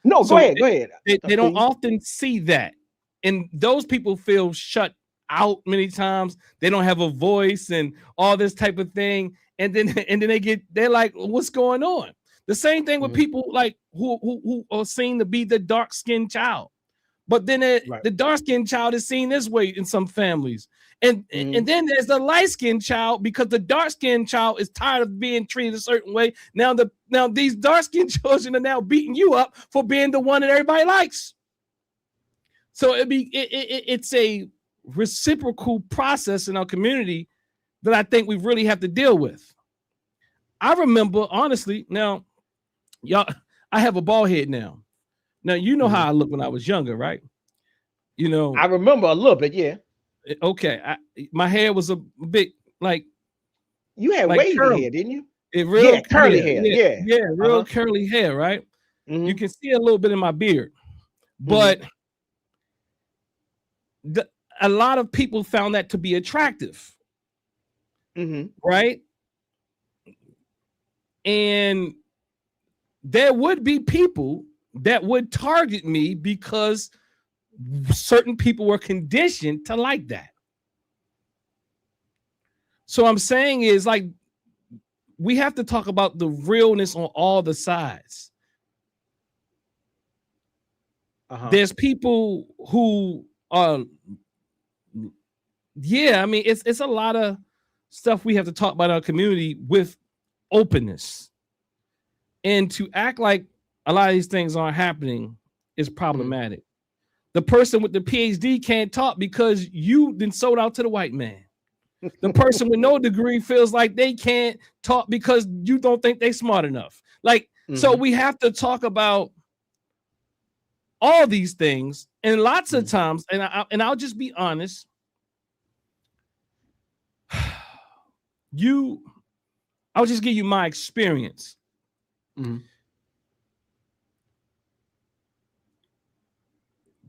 No, go ahead. They don't often see that. And those people feel shut out many times. They don't have a voice and all this type of thing. And then they're like, what's going on? The same thing with people like who are seen to be the dark-skinned child. But then the dark-skinned child is seen this way in some families. And then there's the light-skinned child, because the dark-skinned child is tired of being treated a certain way. Now these dark-skinned children are now beating you up for being the one that everybody likes. So it's a reciprocal process in our community that I think we really have to deal with. I remember, honestly, now, y'all, I have a bald head now. Now, you know how I looked when I was younger, right? You know, I remember a little bit, yeah. Okay, my hair was a bit like, you had like wavy curly hair, didn't you? Real curly hair. Yeah, real curly hair, right? You can see a little bit in my beard, but a lot of people found that to be attractive, right? And there would be people that would target me because certain people were conditioned to like that. So I'm saying is, like, we have to talk about the realness on all the sides. There's people who are, I mean, it's a lot of stuff we have to talk about in our community with openness. And to act like a lot of these things aren't happening is problematic. The person with the PhD can't talk because you then sold out to the white man. The person with no degree feels like they can't talk because you don't think they're smart enough. Like, so we have to talk about all these things. And lots of times, and I'll just be honest, I'll just give you my experience.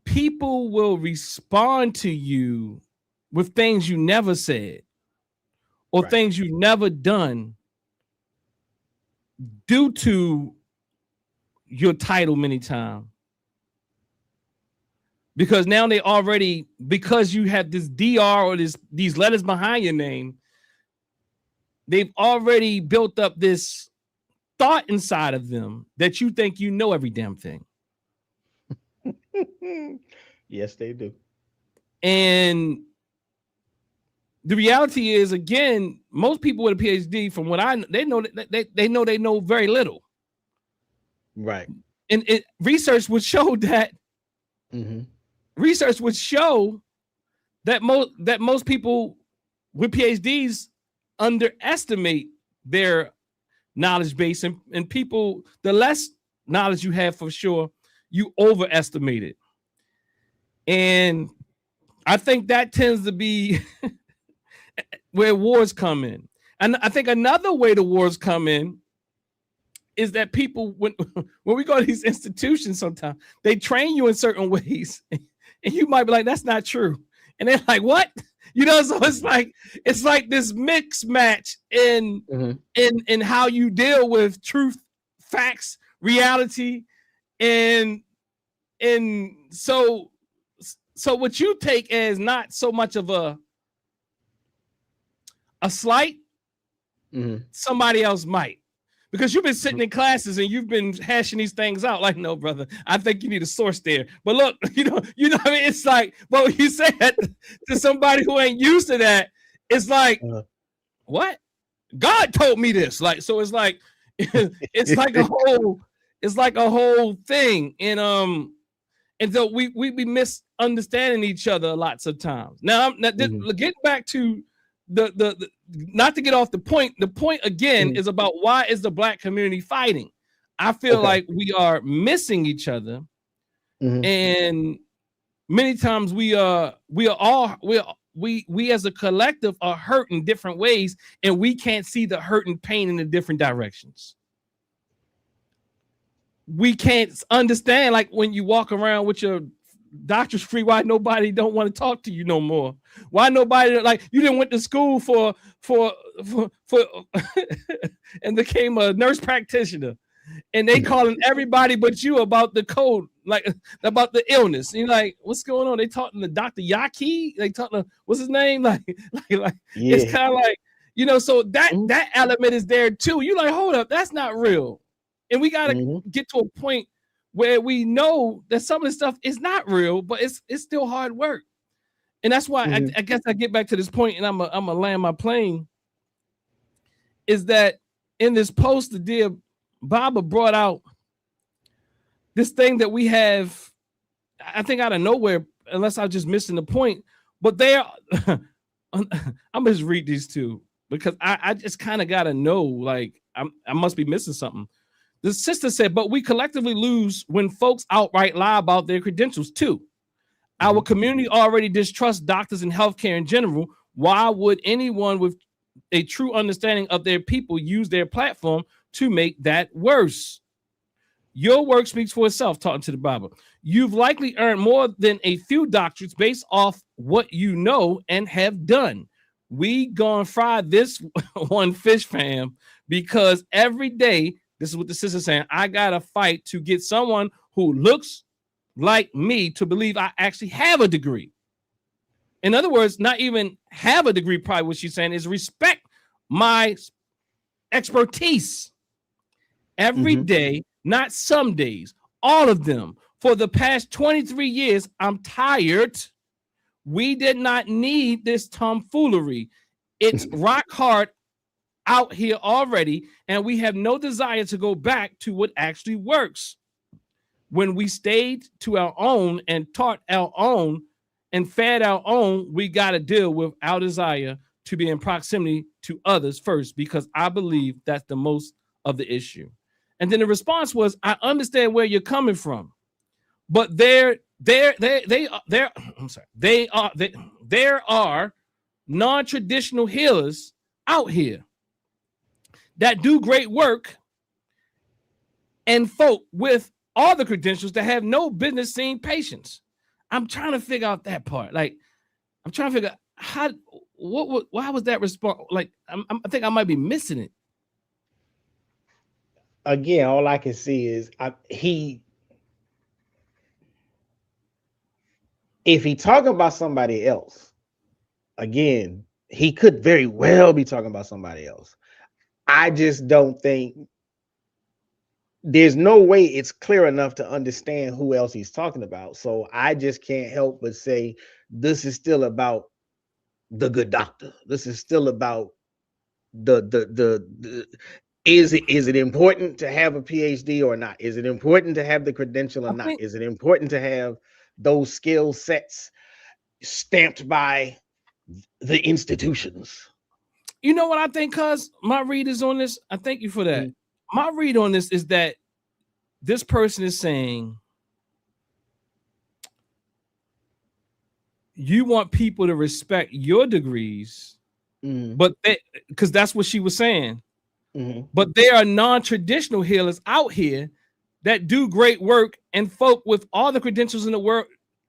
People will respond to you with things you never said or things you never done due to your title many times. Because now they already, because you have this DR or these letters behind your name, they've already built up this thought inside of them that you think you know every damn thing. Yes, they do. And the reality is, again, most people with a PhD, from what they know very little. Right. And research would show that. Research would show that most people with PhDs underestimate their knowledge base, and people, the less knowledge you have, for sure, you overestimate it. And I think that tends to be where wars come in. And I think another way the wars come in is that people, when we go to these institutions, sometimes they train you in certain ways, and you might be like, that's not true. And they're like, what? You know, so it's like this mix match in how you deal with truth, facts, reality, and so what you take as not so much of a slight, somebody else might. Because you've been sitting in classes and you've been hashing these things out. Like, no, brother, I think you need a source there. But look, you know what I mean? It's like, well, you say that to somebody who ain't used to that, it's like, what? God told me this. Like, so it's like, it's like a whole thing. And so we be misunderstanding each other lots of times. Now, getting back to the not to get off the point again is about, why is the Black community fighting? I feel like we are missing each other, and many times we as a collective are hurt in different ways, and we can't see the hurt and pain in the different directions. We can't understand, like, when you walk around with your doctor's free, why nobody don't want to talk to you no more? Why nobody, like, you didn't went to school for and became a nurse practitioner, and they calling everybody but you about the code, like about the illness. And you're like, what's going on? They talking to Dr. Yaki. They talking to what's his name? Like it's kind of like, you know, so that element is there too. You like, hold up, that's not real. And we gotta get to a point where we know that some of this stuff is not real, but it's still hard work. And that's why I guess I get back to this point, and I'm gonna land my plane. Is that in this post, the dear Baba brought out this thing that we have, I think out of nowhere, unless I'm just missing the point. But I'm gonna just read these two because I just kind of gotta know, like I must be missing something. The sister said, but we collectively lose when folks outright lie about their credentials too. Our community already distrusts doctors and healthcare in general. Why would anyone with a true understanding of their people use their platform to make that worse? Your work speaks for itself, talking to the Bible. You've likely earned more than a few doctorates based off what you know and have done. We gonna fry this one fish, fam, because every day, this is what the sister's saying, I gotta fight to get someone who looks like me to believe I actually have a degree. In other words, not even have a degree, probably what she's saying is respect my expertise every day, not some days, all of them. For the past 23 years, I'm tired. We did not need this tomfoolery. It's rock hard out here already, and we have no desire to go back to what actually works. When we stayed to our own and taught our own and fed our own, we got to deal with our desire to be in proximity to others first, because I believe that's the most of the issue. And then the response was, I understand where you're coming from, but there are non-traditional healers out here that do great work and folk with all the credentials that have no business seeing patients. I'm trying to figure out that part. Like, I'm trying to figure out why was that response? Like, I think I might be missing it. Again, all I can see is if he talking about somebody else, again, he could very well be talking about somebody else. I just don't think there's no way it's clear enough to understand who else he's talking about. So I just can't help but say this is still about the good doctor. This is still about is it important to have a PhD or not? Is it important to have the credential or not? Is it important to have those skill sets stamped by the institutions? You know what I think, cuz my read is on this. I thank you for that. My read on this is that this person is saying you want people to respect your degrees, but because that's what she was saying. But there are non-traditional healers out here that do great work and folk with all the credentials in the world,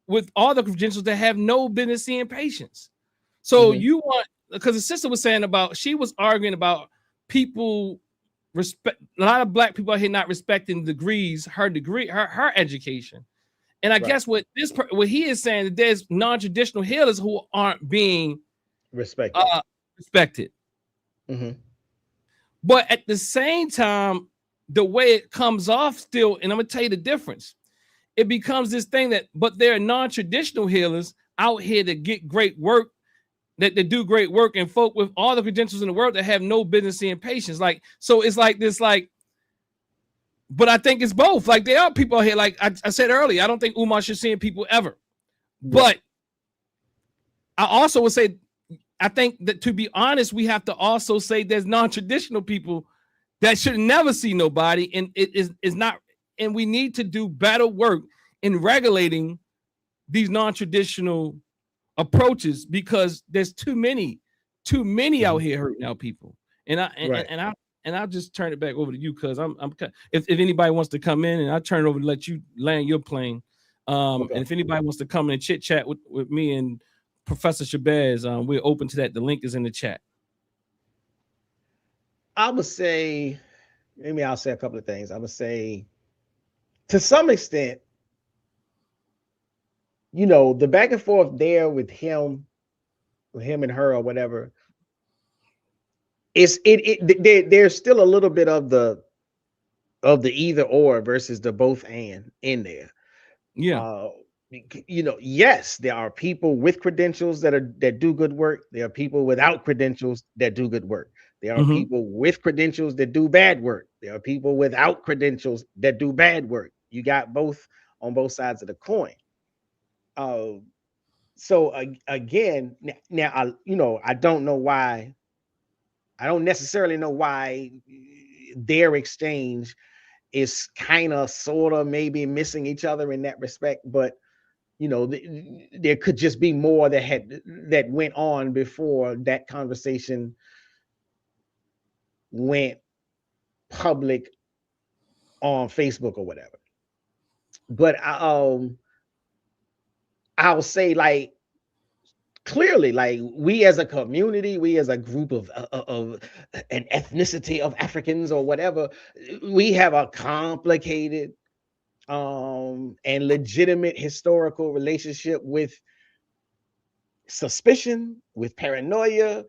with all the credentials that have no business seeing patients. So you want, because the sister was saying about, she was arguing about people respect, a lot of black people out here not respecting degrees, her degree, her education. And I guess what he is saying, that there's non-traditional healers who aren't being respected. But at the same time, the way it comes off still, and I'm gonna tell you the difference, it becomes this thing that, but there are non-traditional healers out here that get great work, that do great work, and folk with all the credentials in the world that have no business seeing patients. Like, so it's like this, like, but I think it's both. Like, there are people out here, like I said earlier, I don't think Umar should see people ever. But I also would say, I think that, to be honest, we have to also say there's non-traditional people that should never see nobody, and it is not, and we need to do better work in regulating these non-traditional approaches, because there's too many out here hurting our people. And I'll just turn it back over to you, because I'm if anybody wants to come in, and I'll turn it over to let you land your plane. And if anybody wants to come in and chit chat with me and Professor Shabazz, we're open to that. The link is in the chat. I would say maybe I'll say a couple of things. I'm gonna say, to some extent, the back and forth there with him and her or whatever, there's still a little bit of the either or versus the both and in there. Yeah. Yes, there are people with credentials that do good work. There are people without credentials that do good work. There are people with credentials that do bad work. There are people without credentials that do bad work. You got both on both sides of the coin. So again, now I don't know why. I don't necessarily know why their exchange is kind of sort of maybe missing each other in that respect, but there could just be more that went on before that conversation went public on Facebook or whatever. But I'll say, like, clearly, like, we as a community, we as a group of an ethnicity of Africans or whatever, we have a complicated and legitimate historical relationship with suspicion, with paranoia,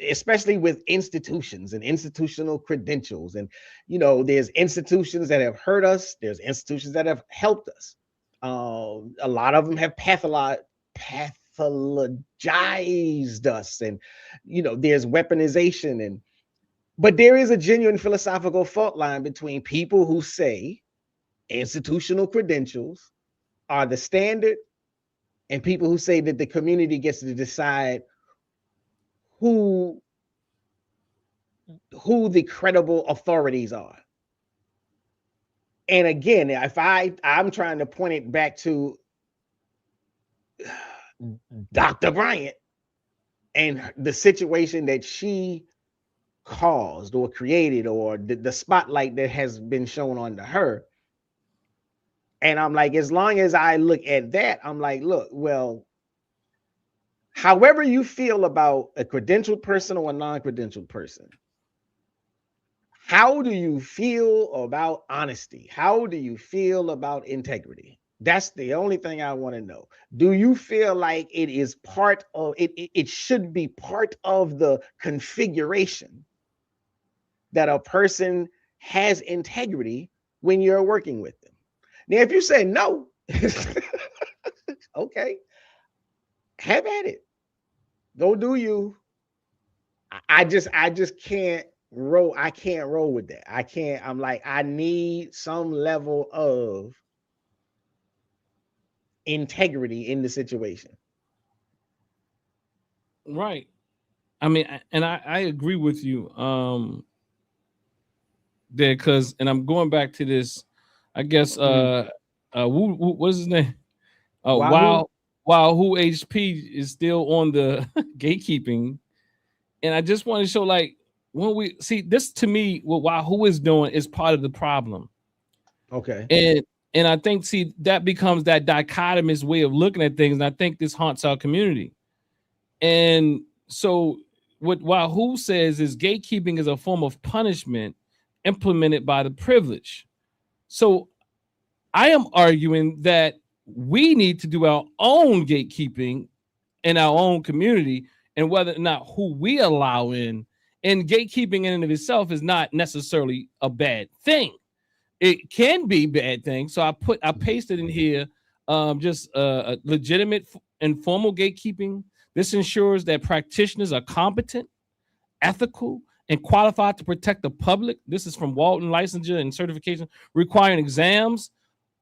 especially with institutions and institutional credentials. And there's institutions that have hurt us, there's institutions that have helped us. A lot of them have pathologized us, and there's weaponization, but there is a genuine philosophical fault line between people who say institutional credentials are the standard and people who say that the community gets to decide who the credible authorities are. And again, if I'm trying to point it back to Dr. Bryant and the situation that she caused or created, or the spotlight that has been shown onto her. And I'm like, as long as I look at that, I'm like, look, well, however you feel about a credentialed person or a non-credentialed person, how do you feel about honesty? How do you feel about integrity? That's the only thing I want to know. Do you feel like it is part of it? It should be part of the configuration that a person has integrity when you're working with them. Now, if you say no, okay, have at it. Go do you. I just can't roll. I can't roll with that. I can't. I'm like, I need some level of integrity in the situation. Right. I mean, and I agree with you there, because, and I'm going back to this, I guess, what's his name? Wahoo HP is still on the gatekeeping. And I just want to show, like, when we see this, to me, what Wahoo is doing is part of the problem. Okay. And I think, see, that becomes that dichotomous way of looking at things. And I think this haunts our community. And so what Wahoo says is gatekeeping is a form of punishment implemented by the privileged. So I am arguing that we need to do our own gatekeeping in our own community, and whether or not who we allow in. And gatekeeping in and of itself is not necessarily a bad thing. It can be a bad thing. So I pasted in here just a legitimate and formal gatekeeping. This ensures that practitioners are competent, ethical, and qualified to protect the public. This is from Walton Licensure and Certification, requiring exams,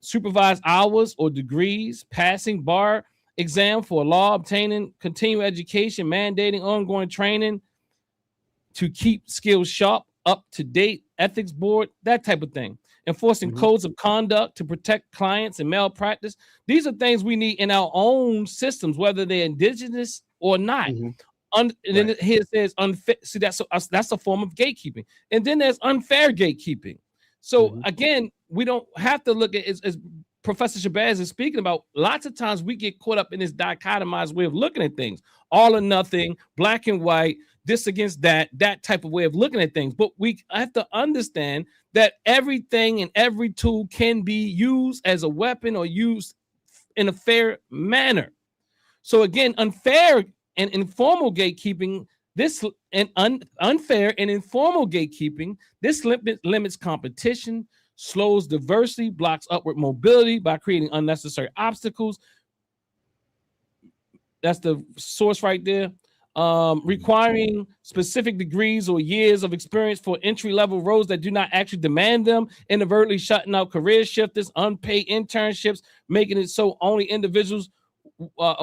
supervised hours or degrees, passing bar exam for law, obtaining continuing education, mandating ongoing training to keep skills sharp, up to date, ethics board, that type of thing. Enforcing codes of conduct to protect clients and malpractice. These are things we need in our own systems, whether they're indigenous or not. And then here it says unfair. See, that's a form of gatekeeping. And then there's unfair gatekeeping. So again, we don't have to look at, as Professor Shabazz is speaking about, lots of times we get caught up in this dichotomized way of looking at things. All or nothing, black and white. this against that type of way of looking at things. But we have to understand that everything and every tool can be used as a weapon or used in a fair manner. So again, unfair and informal gatekeeping, unfair and informal gatekeeping, this limits competition, slows diversity, blocks upward mobility by creating unnecessary obstacles. That's the source right there. Requiring specific degrees or years of experience for entry-level roles that do not actually demand them, inadvertently shutting out career shifters, unpaid internships, making it so only individuals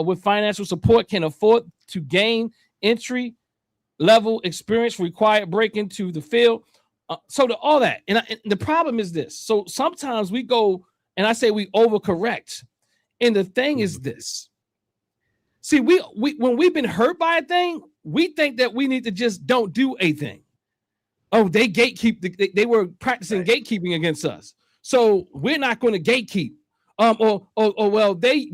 with financial support can afford to gain entry-level experience required break into the field. So all that. And the problem is this. So sometimes we go, and I say we overcorrect. And the thing is this. See, we when we've been hurt by a thing, we think that we need to just don't do a thing. Oh, they gatekeep. They were practicing gatekeeping against us, so we're not going to gatekeep. Well, they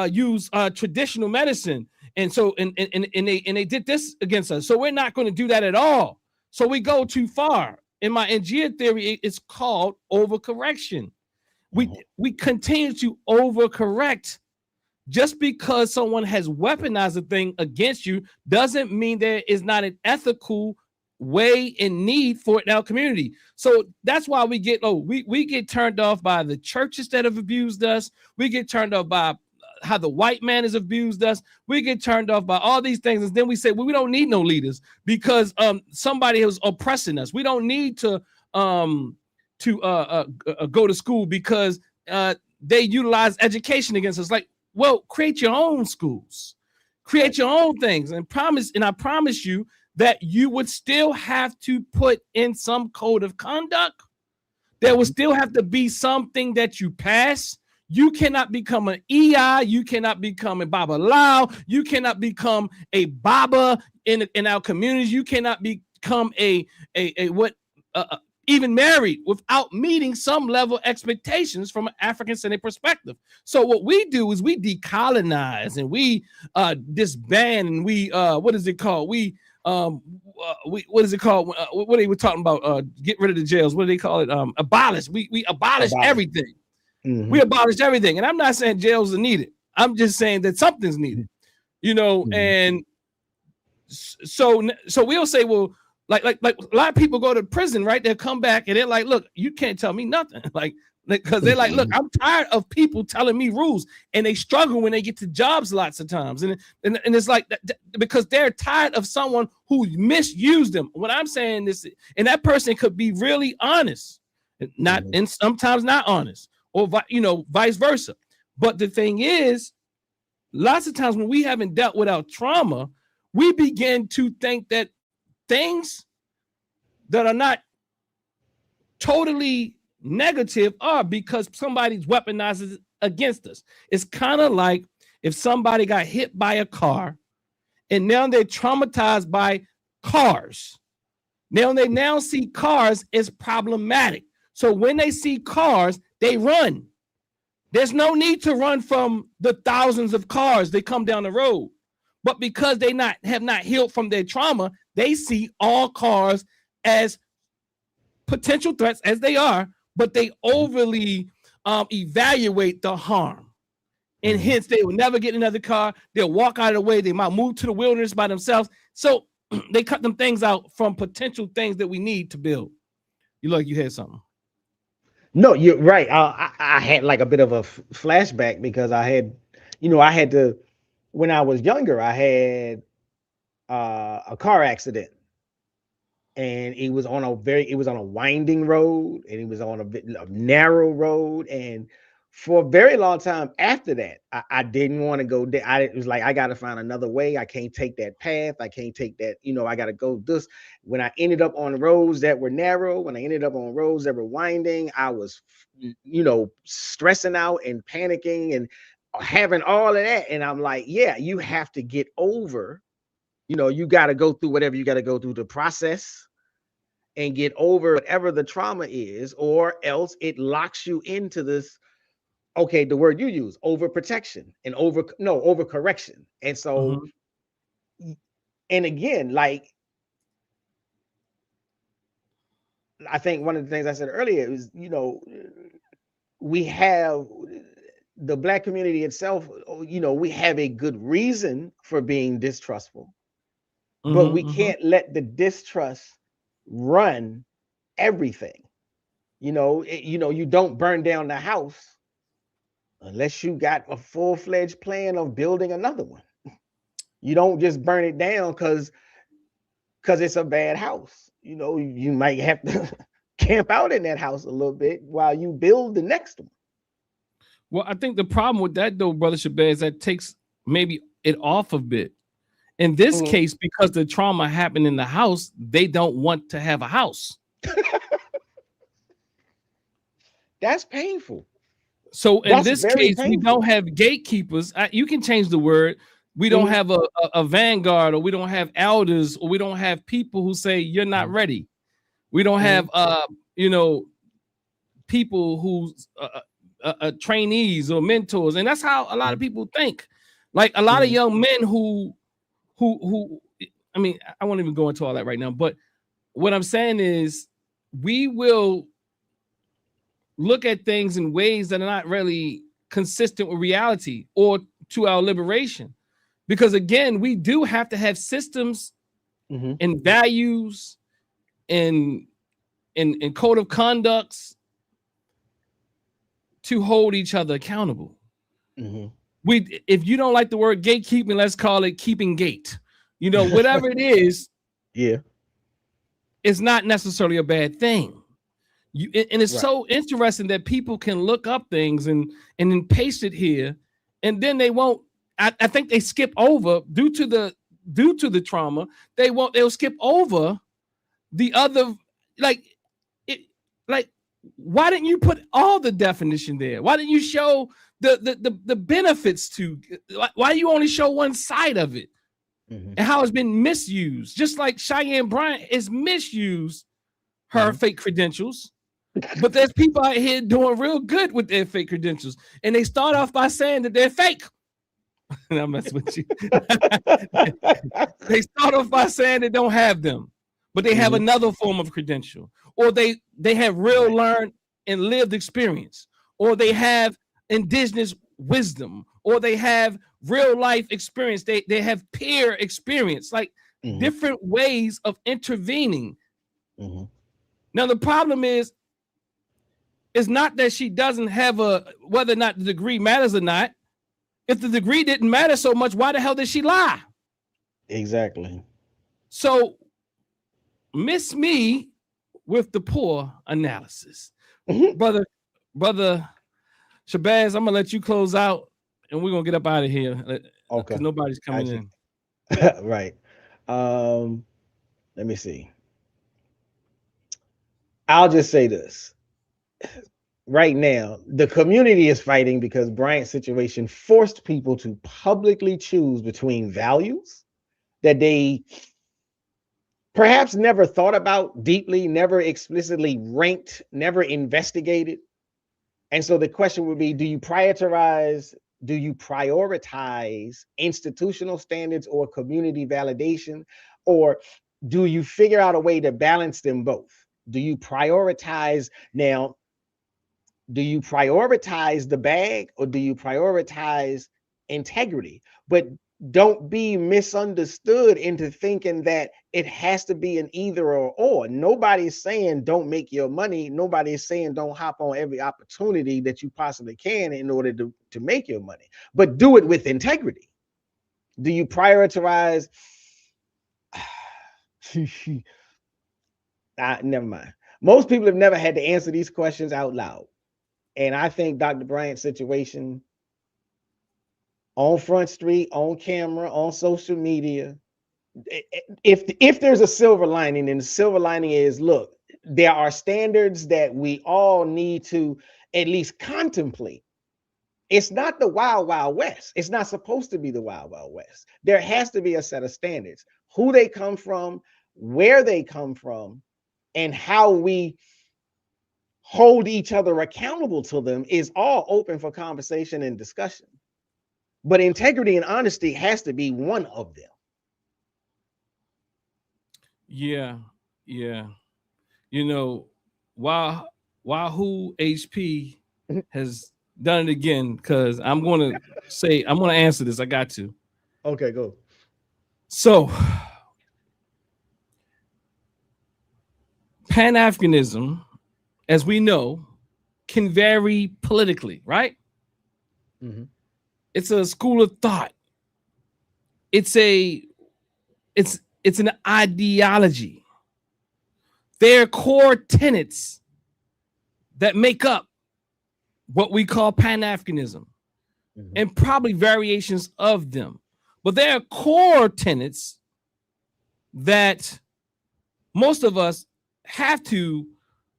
use traditional medicine, and so and they did this against us, so we're not going to do that at all. So we go too far. In my Ngea theory, it's called overcorrection. We continue to overcorrect. Just because someone has weaponized a thing against you doesn't mean there is not an ethical way and need for it in our community. So that's why we get we get turned off by the churches that have abused us. We get turned off by how the white man has abused us. We get turned off by all these things, and then we say, well, we don't need no leaders because somebody is oppressing us. We don't need to go to school because they utilize education against us. Like, well, create your own schools, create your own things, and I promise you that you would still have to put in some code of conduct. There will still have to be something that you pass. You cannot become an EI. You cannot become a Baba Lao. You cannot become a Baba in our communities. You cannot become even married without meeting some level of expectations from an African-centered perspective. So what we do is we decolonize and we disband and we what is it called? What is it called? What are we talking about? Get rid of the jails. What do they call it? Abolish. We abolish everything. Mm-hmm. We abolish everything. And I'm not saying jails are needed. I'm just saying that something's needed. And so we'll say, well, like a lot of people go to prison, right? They'll come back and they're like, look, you can't tell me nothing. Because they're like, look, I'm tired of people telling me rules, and they struggle when they get to jobs lots of times. And it's like because they're tired of someone who misused them. What I'm saying is, and that person could be really honest, and sometimes not honest, or vice versa. But the thing is, lots of times when we haven't dealt with our trauma, we begin to think that things that are not totally negative are because somebody's weaponized against us. It's kind of like if somebody got hit by a car and now they're traumatized by cars. Now they see cars as problematic. So when they see cars, they run. There's no need to run from the thousands of cars that come down the road. But because they have not healed from their trauma, they see all cars as potential threats, as they are, but they overly evaluate the harm. And hence, they will never get another car. They'll walk out of the way. They might move to the wilderness by themselves. So they cut them things out from potential things that we need to build. You had something. No, you're right. I had like a bit of a flashback because I had to, when I was younger, I had a car accident, and it was on a winding road, and it was on a narrow road, and for a very long time after that, I didn't want to go there. It was like, I got to find another way. I can't take that path. I can't take that, I got to go this. When I ended up on roads that were narrow, when I ended up on roads that were winding, I was, stressing out and panicking and having all of that. And I'm like, yeah, you have to get over, you got to go through whatever you got to go through the process and get over whatever the trauma is, or else it locks you into this. Okay, the word you use, overprotection and overcorrection. And so, And again, like I think one of the things I said earlier is, you know, we have the Black community itself, you know, we have a good reason for being distrustful, but we can't let the distrust run everything. You know, you don't burn down the house unless you got a full-fledged plan of building another one. You don't just burn it down because it's a bad house. You know, you might have to camp out in that house a little bit while you build the next one. Well, I think the problem with that, though, Brother Shabazz, that takes maybe it off a bit. In this case, because the trauma happened in the house, they don't want to have a house. That's painful. So in this case, we don't have gatekeepers. You can change the word. We don't have a vanguard, or we don't have elders, or we don't have people who say you're not ready. We don't have you know, people who trainees or mentors, and that's how a lot of people think. Like a lot of young men who I mean, I won't even go into all that right now, but what I'm saying is we will look at things in ways that are not really consistent with reality or to our liberation. Because again, we do have to have systems and values and code of conducts to hold each other accountable. If you don't like the word gatekeeping, let's call it keeping gate. You know, whatever it is, it's not necessarily a bad thing. And it's so interesting that people can look up things and then paste it here, and then they won't. I think they skip over due to the trauma. They'll skip over the other, like why didn't you put all the definition there? Why didn't you show the benefits to? Why do you only show one side of it and how it's been misused? Just like Cheyenne Bryant is misused her fake credentials, but there's people out here doing real good with their fake credentials, and they start off by saying that they're fake. And I'm messing with you. They start off by saying they don't have them, but they have another form of credential, or they have real learned and lived experience, or they have indigenous wisdom, or they have real life experience. They have peer experience, like different ways of intervening. Now the problem is not that she doesn't have whether or not the degree matters or not. If the degree didn't matter so much, why the hell did she lie? Exactly. So miss me with the poor analysis. Brother Shabazz, I'm gonna let you close out and we're gonna get up out of here. Okay. Because nobody's coming in. Right. Let me see. I'll just say this. Right now, the community is fighting because Bryant's situation forced people to publicly choose between values that they perhaps never thought about deeply, never explicitly ranked, never investigated. And so the question would be, do you prioritize institutional standards or community validation, or do you figure out a way to balance them both? Do you prioritize now? Do you prioritize the bag, or do you prioritize integrity? But don't be misunderstood into thinking that it has to be an either or. Nobody's saying don't make your money. Nobody's saying don't hop on every opportunity that you possibly can in order to make your money, but do it with integrity. Do you prioritize? Never mind. Most people have never had to answer these questions out loud. And I think Dr. Bryant's situation on Front Street, on camera, on social media, if there's a silver lining, and the silver lining is, look, there are standards that we all need to at least contemplate. It's not the wild, wild west. It's not supposed to be the wild, wild west. There has to be a set of standards, who they come from, where they come from, and how we hold each other accountable to them is all open for conversation and discussion. But integrity and honesty has to be one of them. Yeah. You know, Wahoo HP has done it again, because I'm going to answer this. I got to. Okay, go. So, Pan-Africanism, as we know, can vary politically, right? Mm-hmm. It's a school of thought. It's an ideology. There are core tenets that make up what we call Pan-Africanism, and probably variations of them. But there are core tenets that most of us have to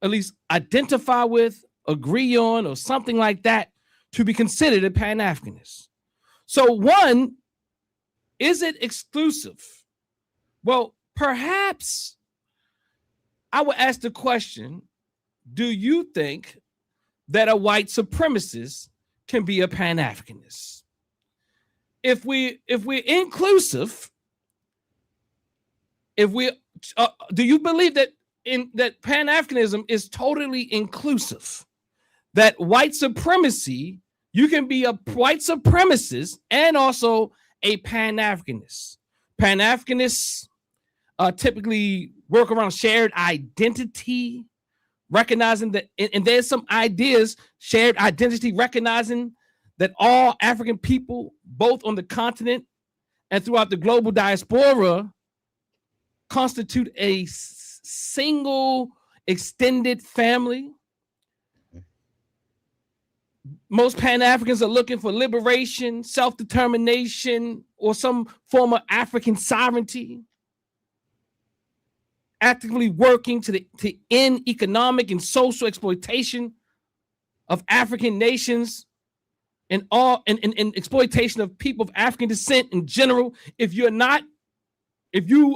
at least identify with, agree on, or something like that to be considered a Pan-Africanist. So one, is it exclusive? Well, perhaps I would ask the question, do you think that a white supremacist can be a Pan-Africanist? If we're inclusive, do you believe that that Pan-Africanism is totally inclusive? That white supremacy, you can be a white supremacist and also a Pan-Africanist. Pan-Africanists typically work around shared identity, recognizing that, and there's some ideas, shared identity, recognizing that all African people, both on the continent and throughout the global diaspora, constitute a single extended family. Most Pan-Africans are looking for liberation, self-determination, or some form of African sovereignty, actively working to end economic and social exploitation of African nations and exploitation of people of African descent in general. If you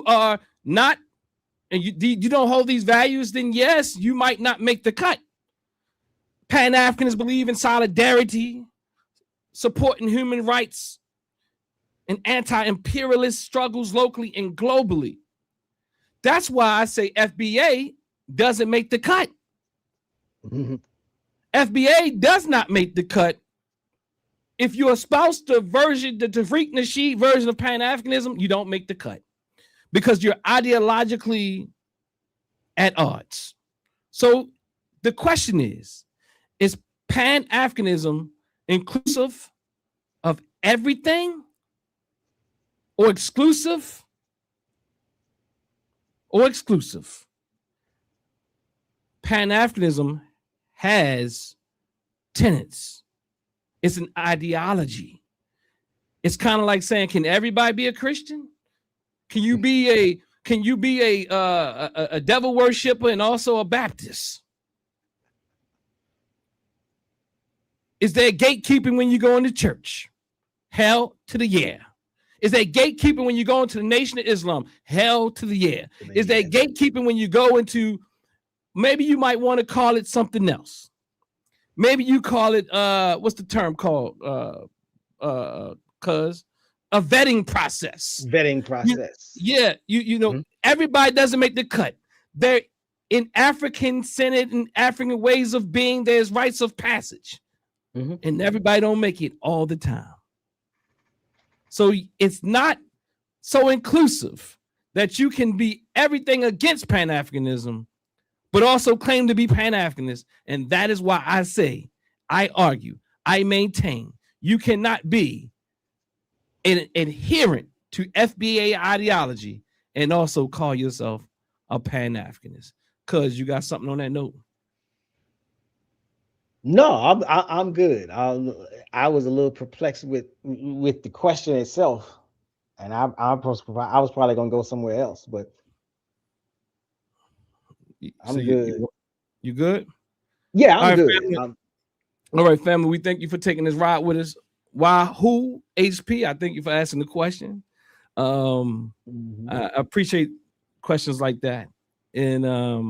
are not, and you don't hold these values, then yes, you might not make the cut. Pan-Africans believe in solidarity, supporting human rights, and anti-imperialist struggles locally and globally. That's why I say FBA doesn't make the cut. Mm-hmm. FBA does not make the cut. If you espouse the Tariq Nasheed version of Pan-Africanism, you don't make the cut because you're ideologically at odds. So the question is Pan-Africanism inclusive of everything or exclusive? Pan-Africanism has tenets. It's an ideology. It's kind of like saying, can everybody be a Christian? Can you be a devil worshiper and also a Baptist? Is there gatekeeping when you go into church? Hell to the yeah. Is there gatekeeping when you go into the Nation of Islam? Hell to the yeah. Is there gatekeeping when you go into, maybe you might want to call it something else. Maybe you call it, what's the term called? Cuz a vetting process. Vetting process. You know, everybody doesn't make the cut. There in African Senate and African ways of being, there's rites of passage. And everybody don't make it all the time. So it's not so inclusive that you can be everything against Pan-Africanism, but also claim to be Pan-Africanist. And that is why I say, I argue, I maintain, you cannot be an adherent to FBA ideology and also call yourself a Pan-Africanist. Because you got something on that note. No, I'm good. I was a little perplexed with the question itself, and I was probably gonna go somewhere else, but I'm good. You good? Yeah, I'm good. All right, family. We thank you for taking this ride with us. Wahoo HP, I thank you for asking the question. I appreciate questions like that, and I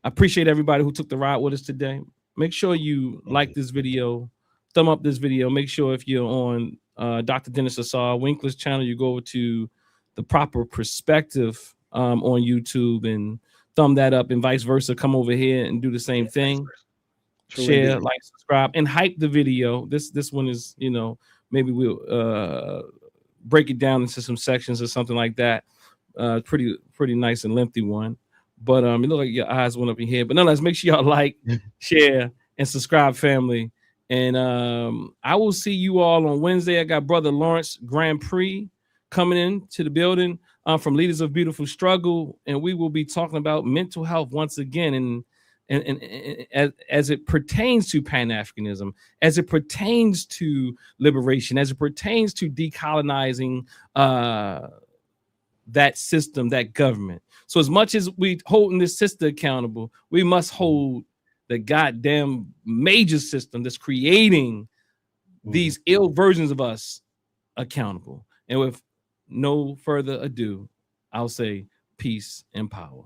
appreciate everybody who took the ride with us today. Make sure you like this video, thumb up this video. Make sure if you're on Dr. Dennis Assar Winkler's channel, you go to the Proper Perspective on YouTube and thumb that up, and vice versa. Come over here and do the same thing. Share, like, subscribe, and hype the video. This one is, you know, maybe we'll break it down into some sections or something like that. Pretty nice and lengthy one. But it looked like your eyes went up in here. But nonetheless, make sure y'all like, share, and subscribe, family. And I will see you all on Wednesday. I got Brother Lawrence Grand Prix coming in to the building from Leaders of Beautiful Struggle, and we will be talking about mental health once again, and as it pertains to Pan-Africanism, as it pertains to liberation, as it pertains to decolonizing that system, that government. So as much as we holding this system accountable, we must hold the goddamn major system that's creating these ill versions of us accountable. And with no further ado, I'll say peace and power.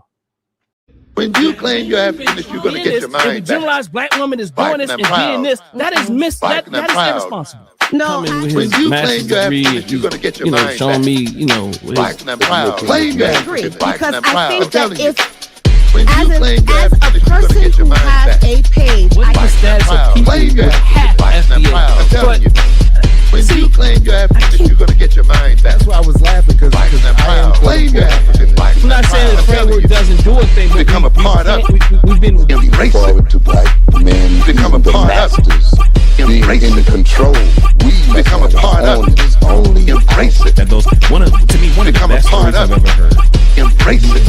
When you claim your Africanness, you're going to get your mind back. If a generalized black woman is doing this and being this, that is that is irresponsible. No, when you claim your Africanness, you're going to get your mind back. Showing me, you know, black and proud. Claim your Africanness, black and proud. I think that if when you claim your Africanness, you're going to get your mind back. a page, what is the status of people who have FBA? But when you claim your Africanness, you're going to get your mind back. That's why I was laughing, because I am claim your Africanness. I'm not saying the framework doesn't do a thing, but become a part of it. We've been embrace forward it. to black men Become a being the part of it. masters, being Embrace in it. control. We Become a part of it. Only Embrace it. That those one of the Become a best part stories I've of ever heard. Embrace it.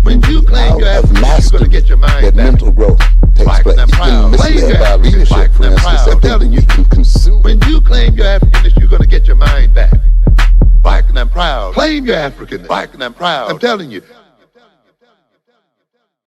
When you claim your have Africanness, you're mastered going to get your mind that back. mental growth takes Black place. and You've proud. been Claim misled your by Africanness. leadership, Black for and instance, proud. that I'm think telling you can consume. When you claim your Africanness, you're going to get your mind back. Black and proud. Claim your Africanness. Black and proud. I'm telling you,